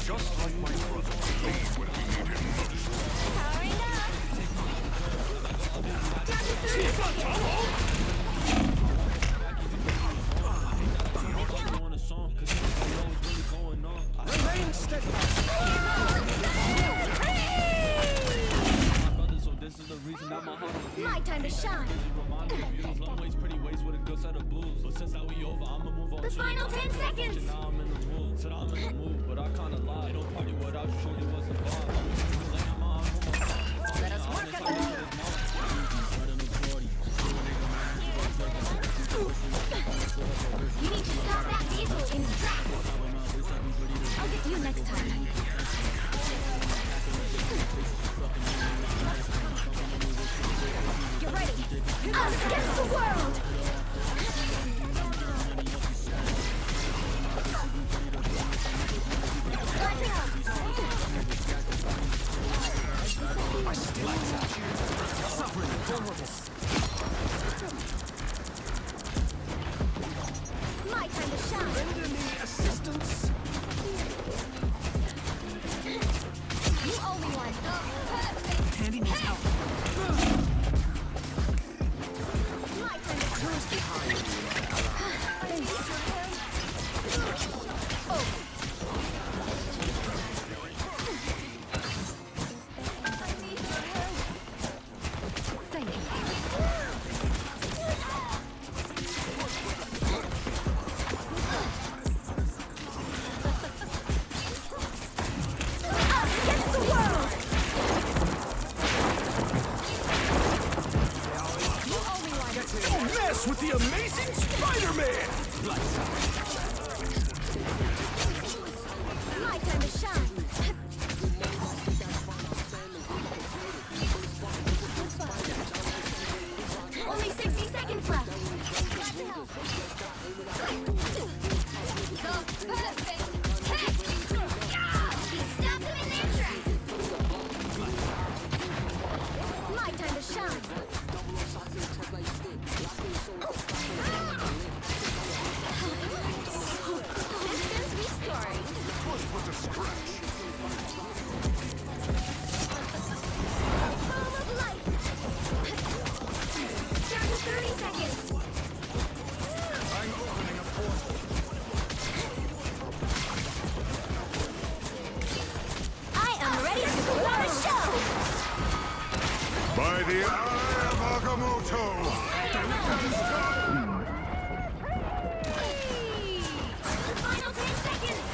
Just like my brother. Powering up. Down to 30 seconds. Remain steady. My time to shine. The final 10 seconds. Let us work as a team. You need to stop that vehicle in its tracks. I'll get you next time. Get ready. Us against the world. My lights out. Suffering vulnerable. My time to shine. Render me assistance. You owe me one. Handy needs help. My time to Where's behind you? Oh. With the amazing Spider-Man! My time to shine. Only 60 seconds left. The perfect hit! Stop them in their tracks. My time to shine. Systems restoring. With a scratch. Boom of light. Down to 30 seconds. I'm opening a portal. I am ready to put on a show. By the eye of Agamotto! Final 10 seconds.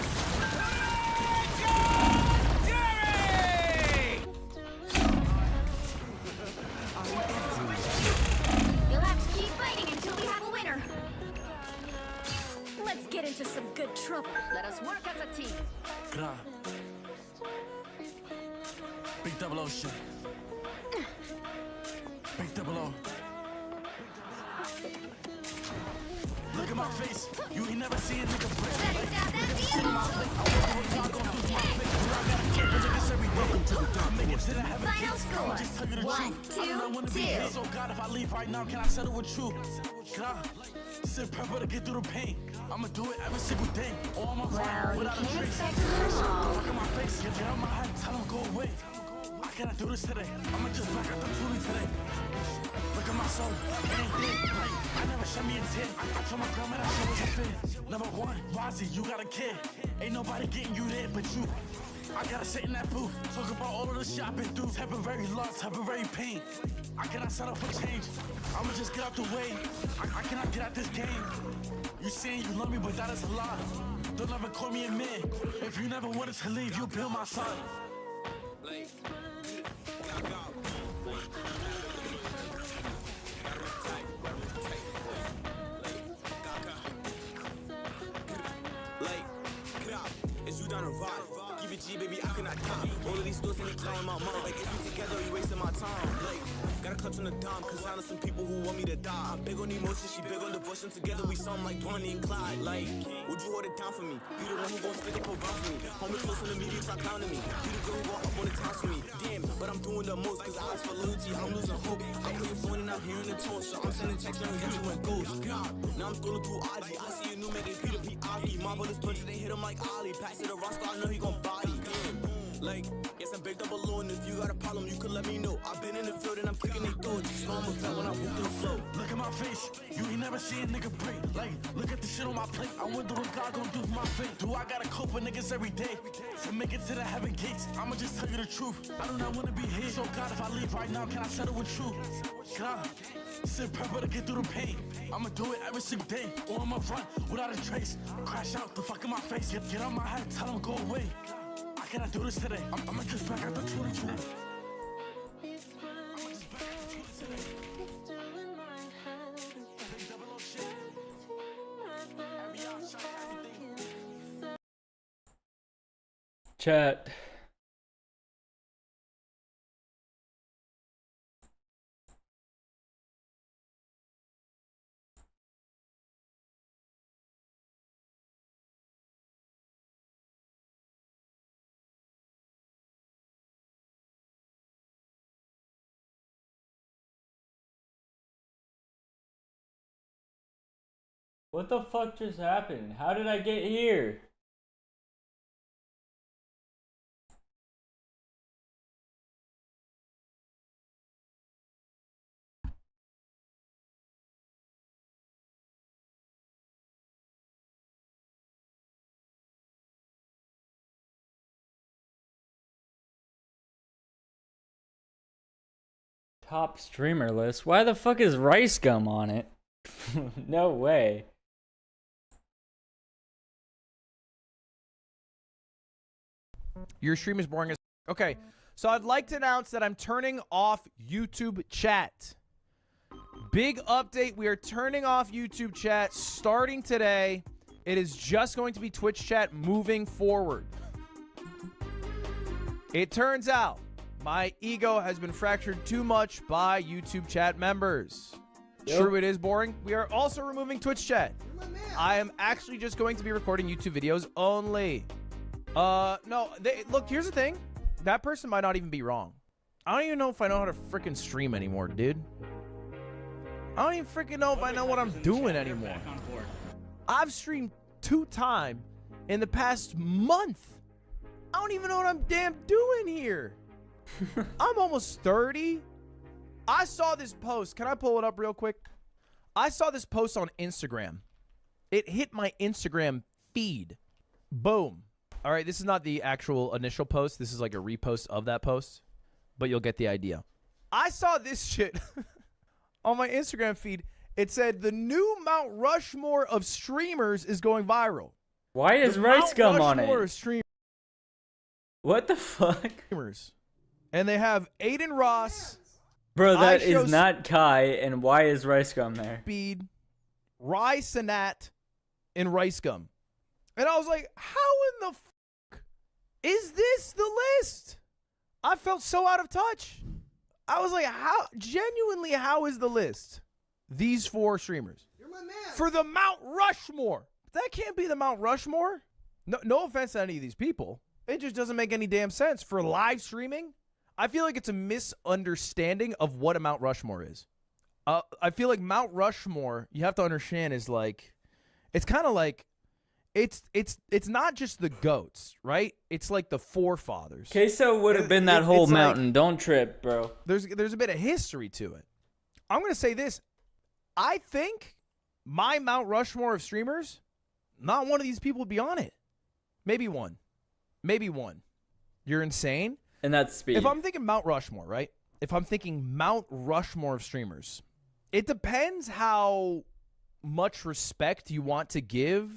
You'll have to keep fighting until we have a winner. Let's get into some good trouble. Let us work as a team. Big double O shit. Big double O. Look at my face. You ain't never seen a nigga break. Welcome to the dark. to the heaven. Final score, Just tell you the 1-2. truth. I don't wanna be here. So God, if I leave right now, can I settle with you? God, sit prepper to get through the pain. I'ma do it every single day. All my Well, you without a can't trace. expect to do them all. Look at my face, get out my head, tell them go away. I cannot do this today. I'ma just back out the toolie today. Look at my soul, it ain't dead. Like, I never shed me a tear. I told my grandma that shit was a fear. Number one, Rozzy, you got a kid. Ain't nobody getting you there but you. I gotta sit in that booth, talk about all of the shit I've been through. Temporary loss, temporary pain. I cannot settle for change. I'ma just get out the way. I cannot get out this game. You saying you love me, but that is a lie. Don't ever call me a man. If you never wanted to leave, you'll build my son. It's you down the vibe. Give it G, baby, I cannot die. All of these thoughts in the cloud in my mind. Like, if we together, you wasting my time. Like, gotta clutch on the dime, cause I know some people who want me to die. I'm big on emotion, she big on devotion. Together, we sound like Bonnie and Clyde. Like, would you hold it down for me? You the one who gon' stick up around for me. Homie close in the media, stop clowning me. You the girl who gon' up on the times for me. Damn, but I'm doing the most, cause I ask for loyalty, I'm losing hope. I put your phone and I'm hearing the tone, so I'm sending texts and you and ghosts. Now I'm scrolling through IG, I see a new make it Peter P. Aki. My brothers punches, they hit him like Ali. Pass it around, so I know he gon' body. Like, yes, I'm baked up alone. If you got a problem, you could let me know. I've been in the field and I'm kicking it good. Just know I'm a vet when I walk through the flow. Look at my face, you ain't never seen a nigga break. Like, look at the shit on my plate. I wonder what God gon' do for my fate. Do I gotta cope with niggas every day to make it to the heaven gates? I'ma just tell you the truth. I do not wanna be here. So God, if I leave right now, can I settle with you? God, sit prepper to get through the pain. I'ma do it every single day, or I'ma run without a trace. Crash out the fuck in my face. Get out my head, tell them go away. I cannot do this today. I'ma just back out the 22. Chat. What the fuck just happened? How did I get here? Top streamer list? Why the fuck is Rice Gum on it? No way. Your stream is boring as... Okay, so I'd like to announce that I'm turning off YouTube chat. Big update. We are turning off YouTube chat starting today. It is just going to be Twitch chat moving forward. It turns out my ego has been fractured too much by YouTube chat members. Yep. True, it is boring. We are also removing Twitch chat. I am actually just going to be recording YouTube videos only. No, look, here's the thing. That person might not even be wrong. I don't even know if I know how to freaking stream anymore, dude. I don't even freaking know if I know what I'm doing anymore. I've streamed 2 times in the past month. I don't even know what I'm damn doing here. I'm almost 30. I saw this post. Can I pull it up real quick? I saw this post on Instagram. It hit my Instagram feed. Boom. All right, this is not the actual initial post. This is like a repost of that post, but you'll get the idea. I saw this shit on my Instagram feed. It said the new Mount Rushmore of streamers is going viral. Why is Rice Gum on it? Streamers. What the fuck? And they have Aiden Ross. Bro, that is not Kai, and why is Rice Gum there? Speed, Rye Sanat, and Rice Gum. And I was like, how in the fuck is this the list? I felt so out of touch. I was like, genuinely, how is the list? These 4 streamers. You're my man. For the Mount Rushmore. That can't be the Mount Rushmore. No offense to any of these people. It just doesn't make any damn sense. For live streaming, I feel like it's a misunderstanding of what a Mount Rushmore is. I feel like Mount Rushmore, you have to understand, is like, it's kind of like, it's not just the goats, right? It's like the forefathers. Queso would have been that whole mountain. Don't trip, bro. There's a bit of history to it. I'm gonna say this. I think my Mount Rushmore of streamers, not one of these people would be on it. Maybe one. Maybe one. You're insane. And that's speed. If I'm thinking Mount Rushmore, right? If I'm thinking Mount Rushmore of streamers, it depends how much respect you want to give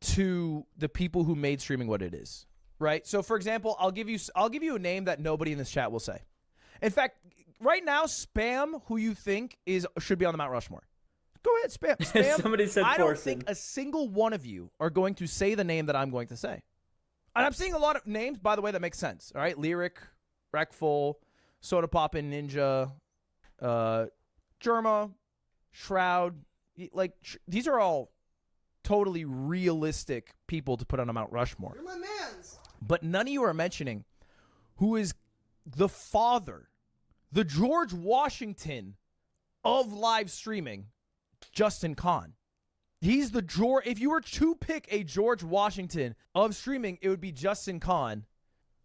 to the people who made streaming what it is, right? So, for example, I'll give you a name that nobody in this chat will say. In fact, right now, spam who you think should be on the Mount Rushmore. Go ahead, spam. Somebody said I don't Forsen. think a single one of you are going to say the name that I'm going to say. And I'm seeing a lot of names, by the way, that make sense. All right, Lyric, Wreckful, Soda Poppin' Ninja, Germa, Shroud. Like, these are all totally realistic people to put on a Mount Rushmore. You're my mans. But none of you are mentioning who is the father, the George Washington of live streaming, Justin Kan. He's the George. If you were to pick a George Washington of streaming, it would be Justin Kan,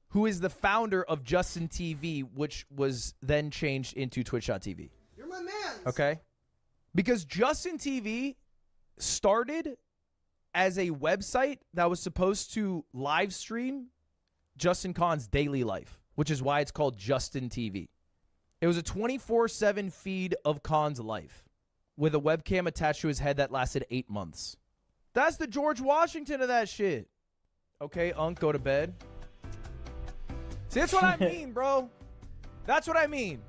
who is the founder of Justin TV, which was then changed into Twitch.tv. You're my mans. Okay? Because Justin TV started as a website that was supposed to live stream Justin Kan's daily life, which is why it's called Justin TV. It was a 24/7 feed of Kan's life with a webcam attached to his head that lasted 8 months. That's the George Washington of that shit. Okay, Unc, go to bed. See, that's what I mean, bro. That's what I mean.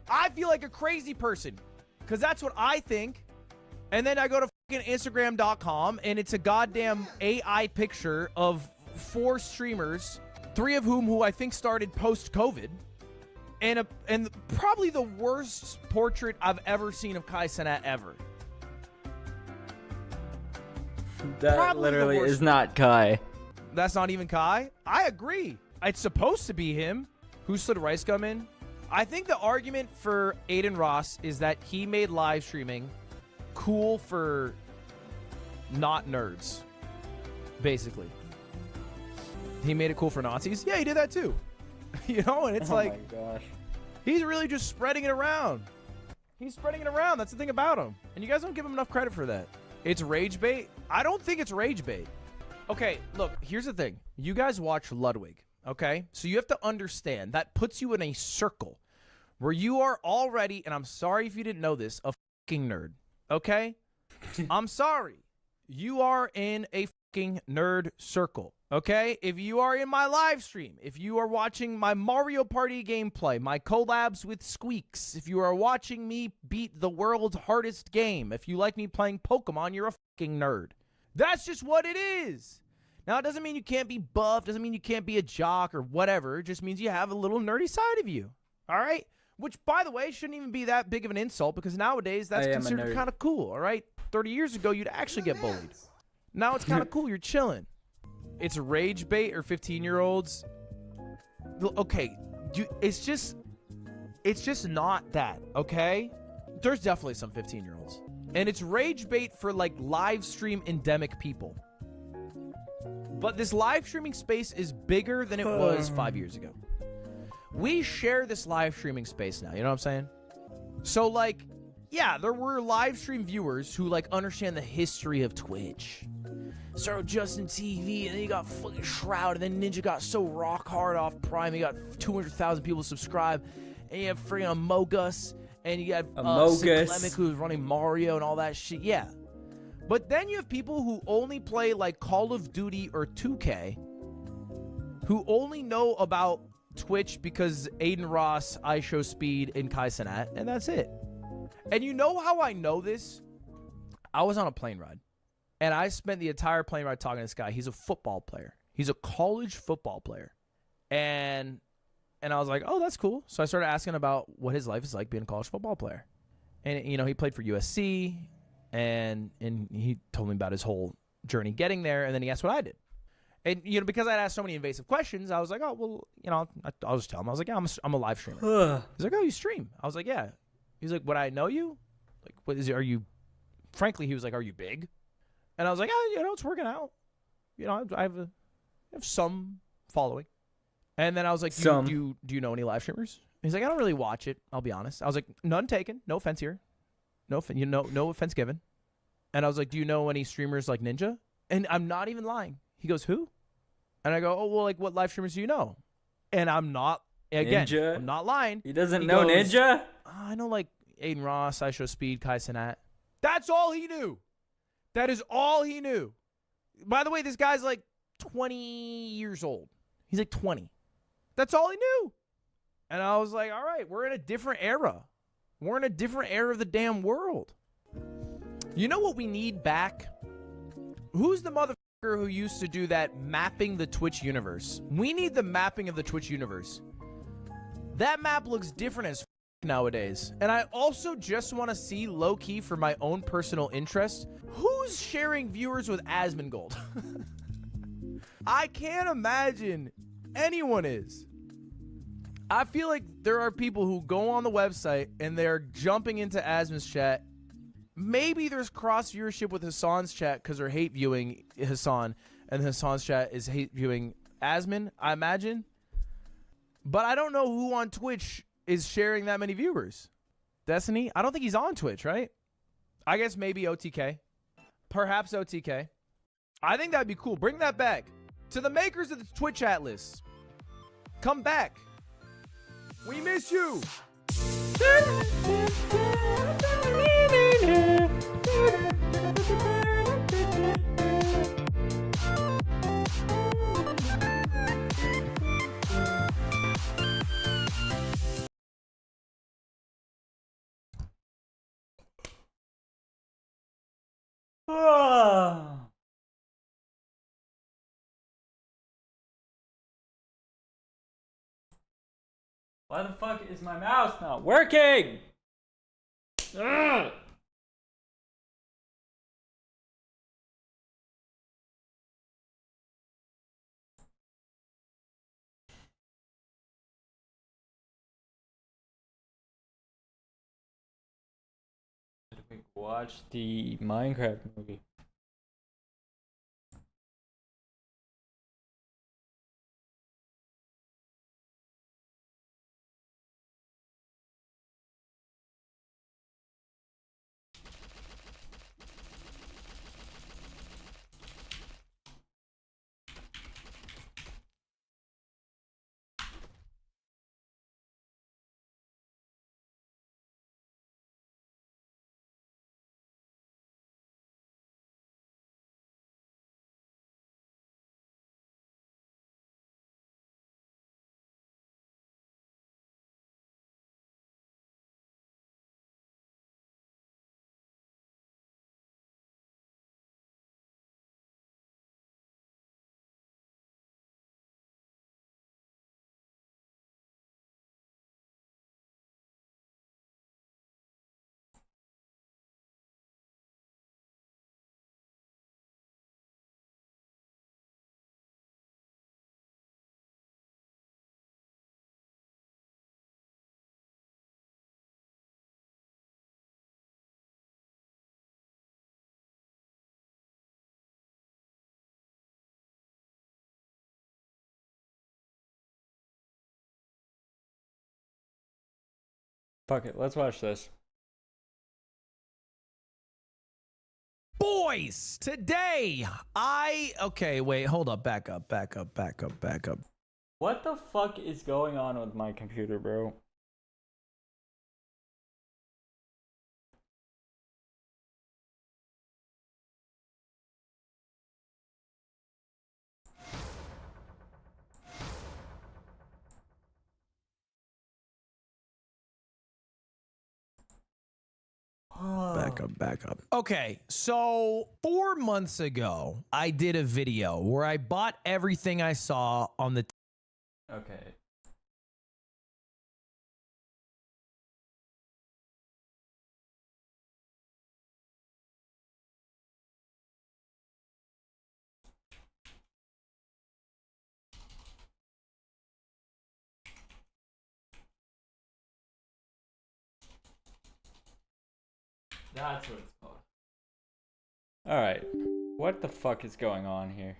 I feel like a crazy person because that's what I think. And then I go to fucking Instagram.com and it's a goddamn AI picture of 4 streamers, 3 of who I think started post-COVID, and probably the worst portrait I've ever seen of Kai Cenat ever. That Probably literally the worst. is not Kai. That's not even Kai? I agree. It's supposed to be him. Who slid Rice Gum in? I think the argument for Aiden Ross is that he made live streaming cool for not nerds, basically. He made it cool for Nazis. Yeah, he did that too. You know, and it's like, my gosh, he's really just spreading it around. He's spreading it around. That's the thing about him. And you guys don't give him enough credit for that. It's rage bait. I don't think it's rage bait. Okay, look, here's the thing. You guys watch Ludwig, okay? So you have to understand that puts you in a circle where you are already, and I'm sorry if you didn't know this, a fucking nerd, okay? I'm sorry. You are in a fucking nerd circle, okay? If you are in my live stream, if you are watching my Mario Party gameplay, my collabs with Squeaks, if you are watching me beat the world's hardest game, if you like me playing Pokemon, you're a fucking nerd. That's just what it is. Now, it doesn't mean you can't be buff, doesn't mean you can't be a jock or whatever. It just means you have a little nerdy side of you, all right? Which, by the way, shouldn't even be that big of an insult because nowadays that's considered kind of cool, all right? 30 years ago, you'd actually get bullied. Now it's kind of cool. You're chilling. It's rage bait or 15-year-olds. Okay, it's just not that, okay? There's definitely some 15-year-olds. And it's rage bait for, like, live stream endemic people. But this live streaming space is bigger than it was 5 years ago. We share this live streaming space now, you know what I'm saying? So, like, yeah, there were live stream viewers who, like, understand the history of Twitch. So Justin TV, and then you got fucking Shroud, and then Ninja got so rock hard off Prime, he got 200,000 people subscribe, and you have freaking Amogus, and you have Cyclemic, who's running Mario and all that shit, yeah. But then you have people who only play, like, Call of Duty or 2K, who only know about Twitch because Aiden Ross, iShowSpeed, and Kai Cenat, and that's it. And you know how I know this? I was on a plane ride, and I spent the entire plane ride talking to this guy. He's a football player. He's a college football player. And I was like, oh, that's cool. So I started asking about what his life is like being a college football player. And, you know, he played for USC, and he told me about his whole journey getting there, and then he asked what I did. And, you know, because I'd asked so many invasive questions, I was like, oh, well, you know, I'll just tell him. I was like, yeah, I'm a live streamer. He's like, oh, you stream? I was like, yeah. He's like, would I know you? Like, what is it? Are you, frankly, he was like, are you big? And I was like, oh, you know, it's working out. You know, I have some following. And then I was like, do you know any live streamers? He's like, I don't really watch it, I'll be honest. I was like, none taken. No offense here. No offense given. And I was like, do you know any streamers like Ninja? And I'm not even lying. He goes, who? And I go, oh, well, like, what live streamers do you know? And I'm not, again, Ninja? I'm not lying. He doesn't know Ninja? I know, like, Aiden Ross, I Show Speed, Kai Cenat. That's all he knew. That is all he knew. By the way, this guy's like 20 years old. He's like 20. That's all he knew. And I was like, all right, we're in a different era. We're in a different era of the damn world. You know what we need back? Who's the motherfucker who used to do that mapping the Twitch universe? We need the mapping of the Twitch universe. That map looks different as nowadays. And I also just want to see, low-key, for my own personal interest, who's sharing viewers with Asmongold? I can't imagine anyone is. I feel like there are people who go on the website and they're jumping into Asmon's chat. Maybe there's cross viewership with Hassan's chat because they're hate viewing Hassan, and Hassan's chat is hate viewing Asmon, I imagine. But I don't know who on Twitch is sharing that many viewers. Destiny? I don't think he's on Twitch, right? I guess maybe OTK. Perhaps OTK. I think that'd be cool. Bring that back. To the makers of the Twitch Atlas. Come back. We miss you. Why the fuck is my mouse not working? Ugh. Watch the Minecraft movie. Fuck it, let's watch this. Boys, today okay, wait, hold up, back up. What the fuck is going on with my computer, bro? Back up. Okay, so 4 months ago, I did a video where I bought everything I saw on the... Okay. That's what it's called. Alright. What the fuck is going on here?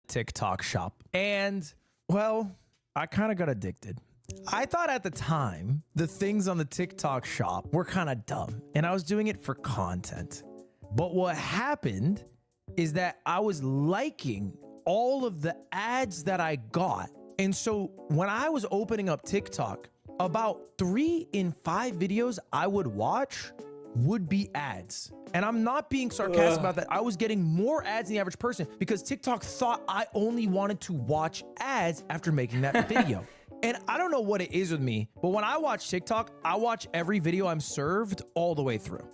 TikTok shop. And, well, I kind of got addicted. I thought at the time, the things on the TikTok shop were kind of dumb, and I was doing it for content. But what happened is that I was liking all of the ads that I got. And so when I was opening up TikTok, about 3 in 5 videos I would watch would be ads. And I'm not being sarcastic about that. I was getting more ads than the average person because TikTok thought I only wanted to watch ads after making that video. And I don't know what it is with me, but when I watch TikTok, I watch every video I'm served all the way through.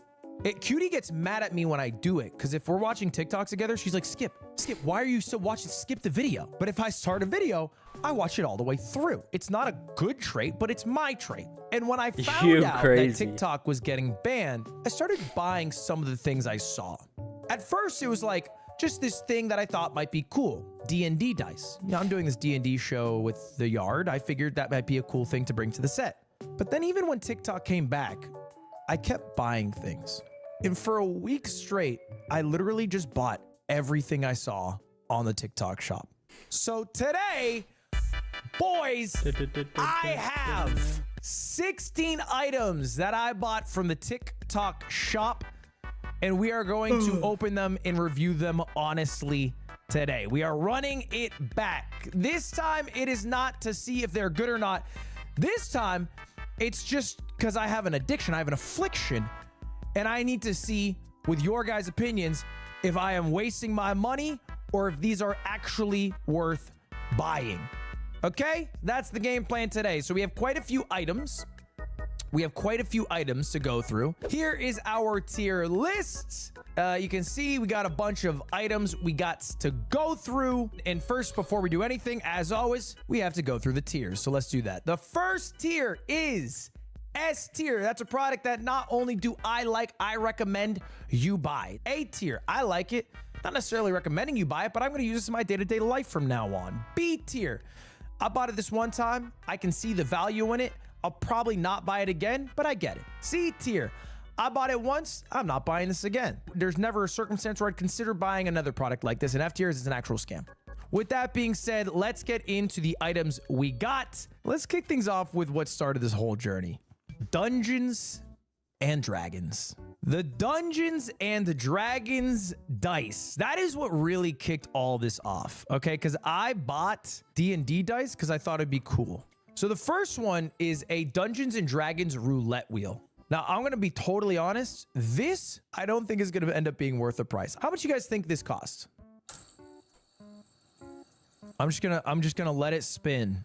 Cutie gets mad at me when I do it, because if we're watching TikTok together, she's like, Skip, why are you still watching? Skip the video. But if I start a video, I watch it all the way through. It's not a good trait, but it's my trait. And when I found out that TikTok was getting banned, I started buying some of the things I saw. At first, it was like just this thing that I thought might be cool, D&D dice. You know, I'm doing this D&D show with the Yard. I figured that might be a cool thing to bring to the set. But then even when TikTok came back, I kept buying things. And for a week straight, I literally just bought everything I saw on the TikTok shop. So today, boys, I have 16 items that I bought from the TikTok shop, and we are going to open them and review them honestly today. We are running it back. This time, it is not to see if they're good or not. This time, it's just because I have an addiction, I have an affliction, and I need to see, with your guys' opinions, if I am wasting my money or if these are actually worth buying. Okay? That's the game plan today. So we have quite a few items. We have quite a few items to go through. Here is our tier list. You can see we got a bunch of items we got to go through. And first, before we do anything, as always, we have to go through the tiers. So let's do that. The first tier is S tier. That's a product that not only do I like, I recommend you buy. A tier. I like it. Not necessarily recommending you buy it, but I'm going to use this in my day-to-day life from now on. B tier. I bought it this one time. I can see the value in it. I'll probably not buy it again, but I get it. C tier. I bought it once. I'm not buying this again. There's never a circumstance where I'd consider buying another product like this. And F tiers is an actual scam. With that being said, let's get into the items we got. Let's kick things off with what started this whole journey. Dungeons and Dragons. The Dungeons and Dragons dice. That is what really kicked all this off, okay? Because I bought D&D dice because I thought it'd be cool. So the first one is a Dungeons and Dragons roulette wheel. Now, I'm going to be totally honest. This, I don't think is going to end up being worth the price. How much you guys think this costs? I'm just gonna let it spin.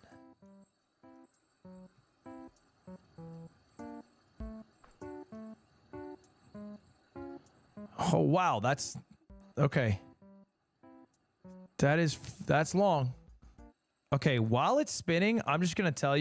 Oh, wow. That's okay. That's long. Okay. While it's spinning, I'm just going to tell you.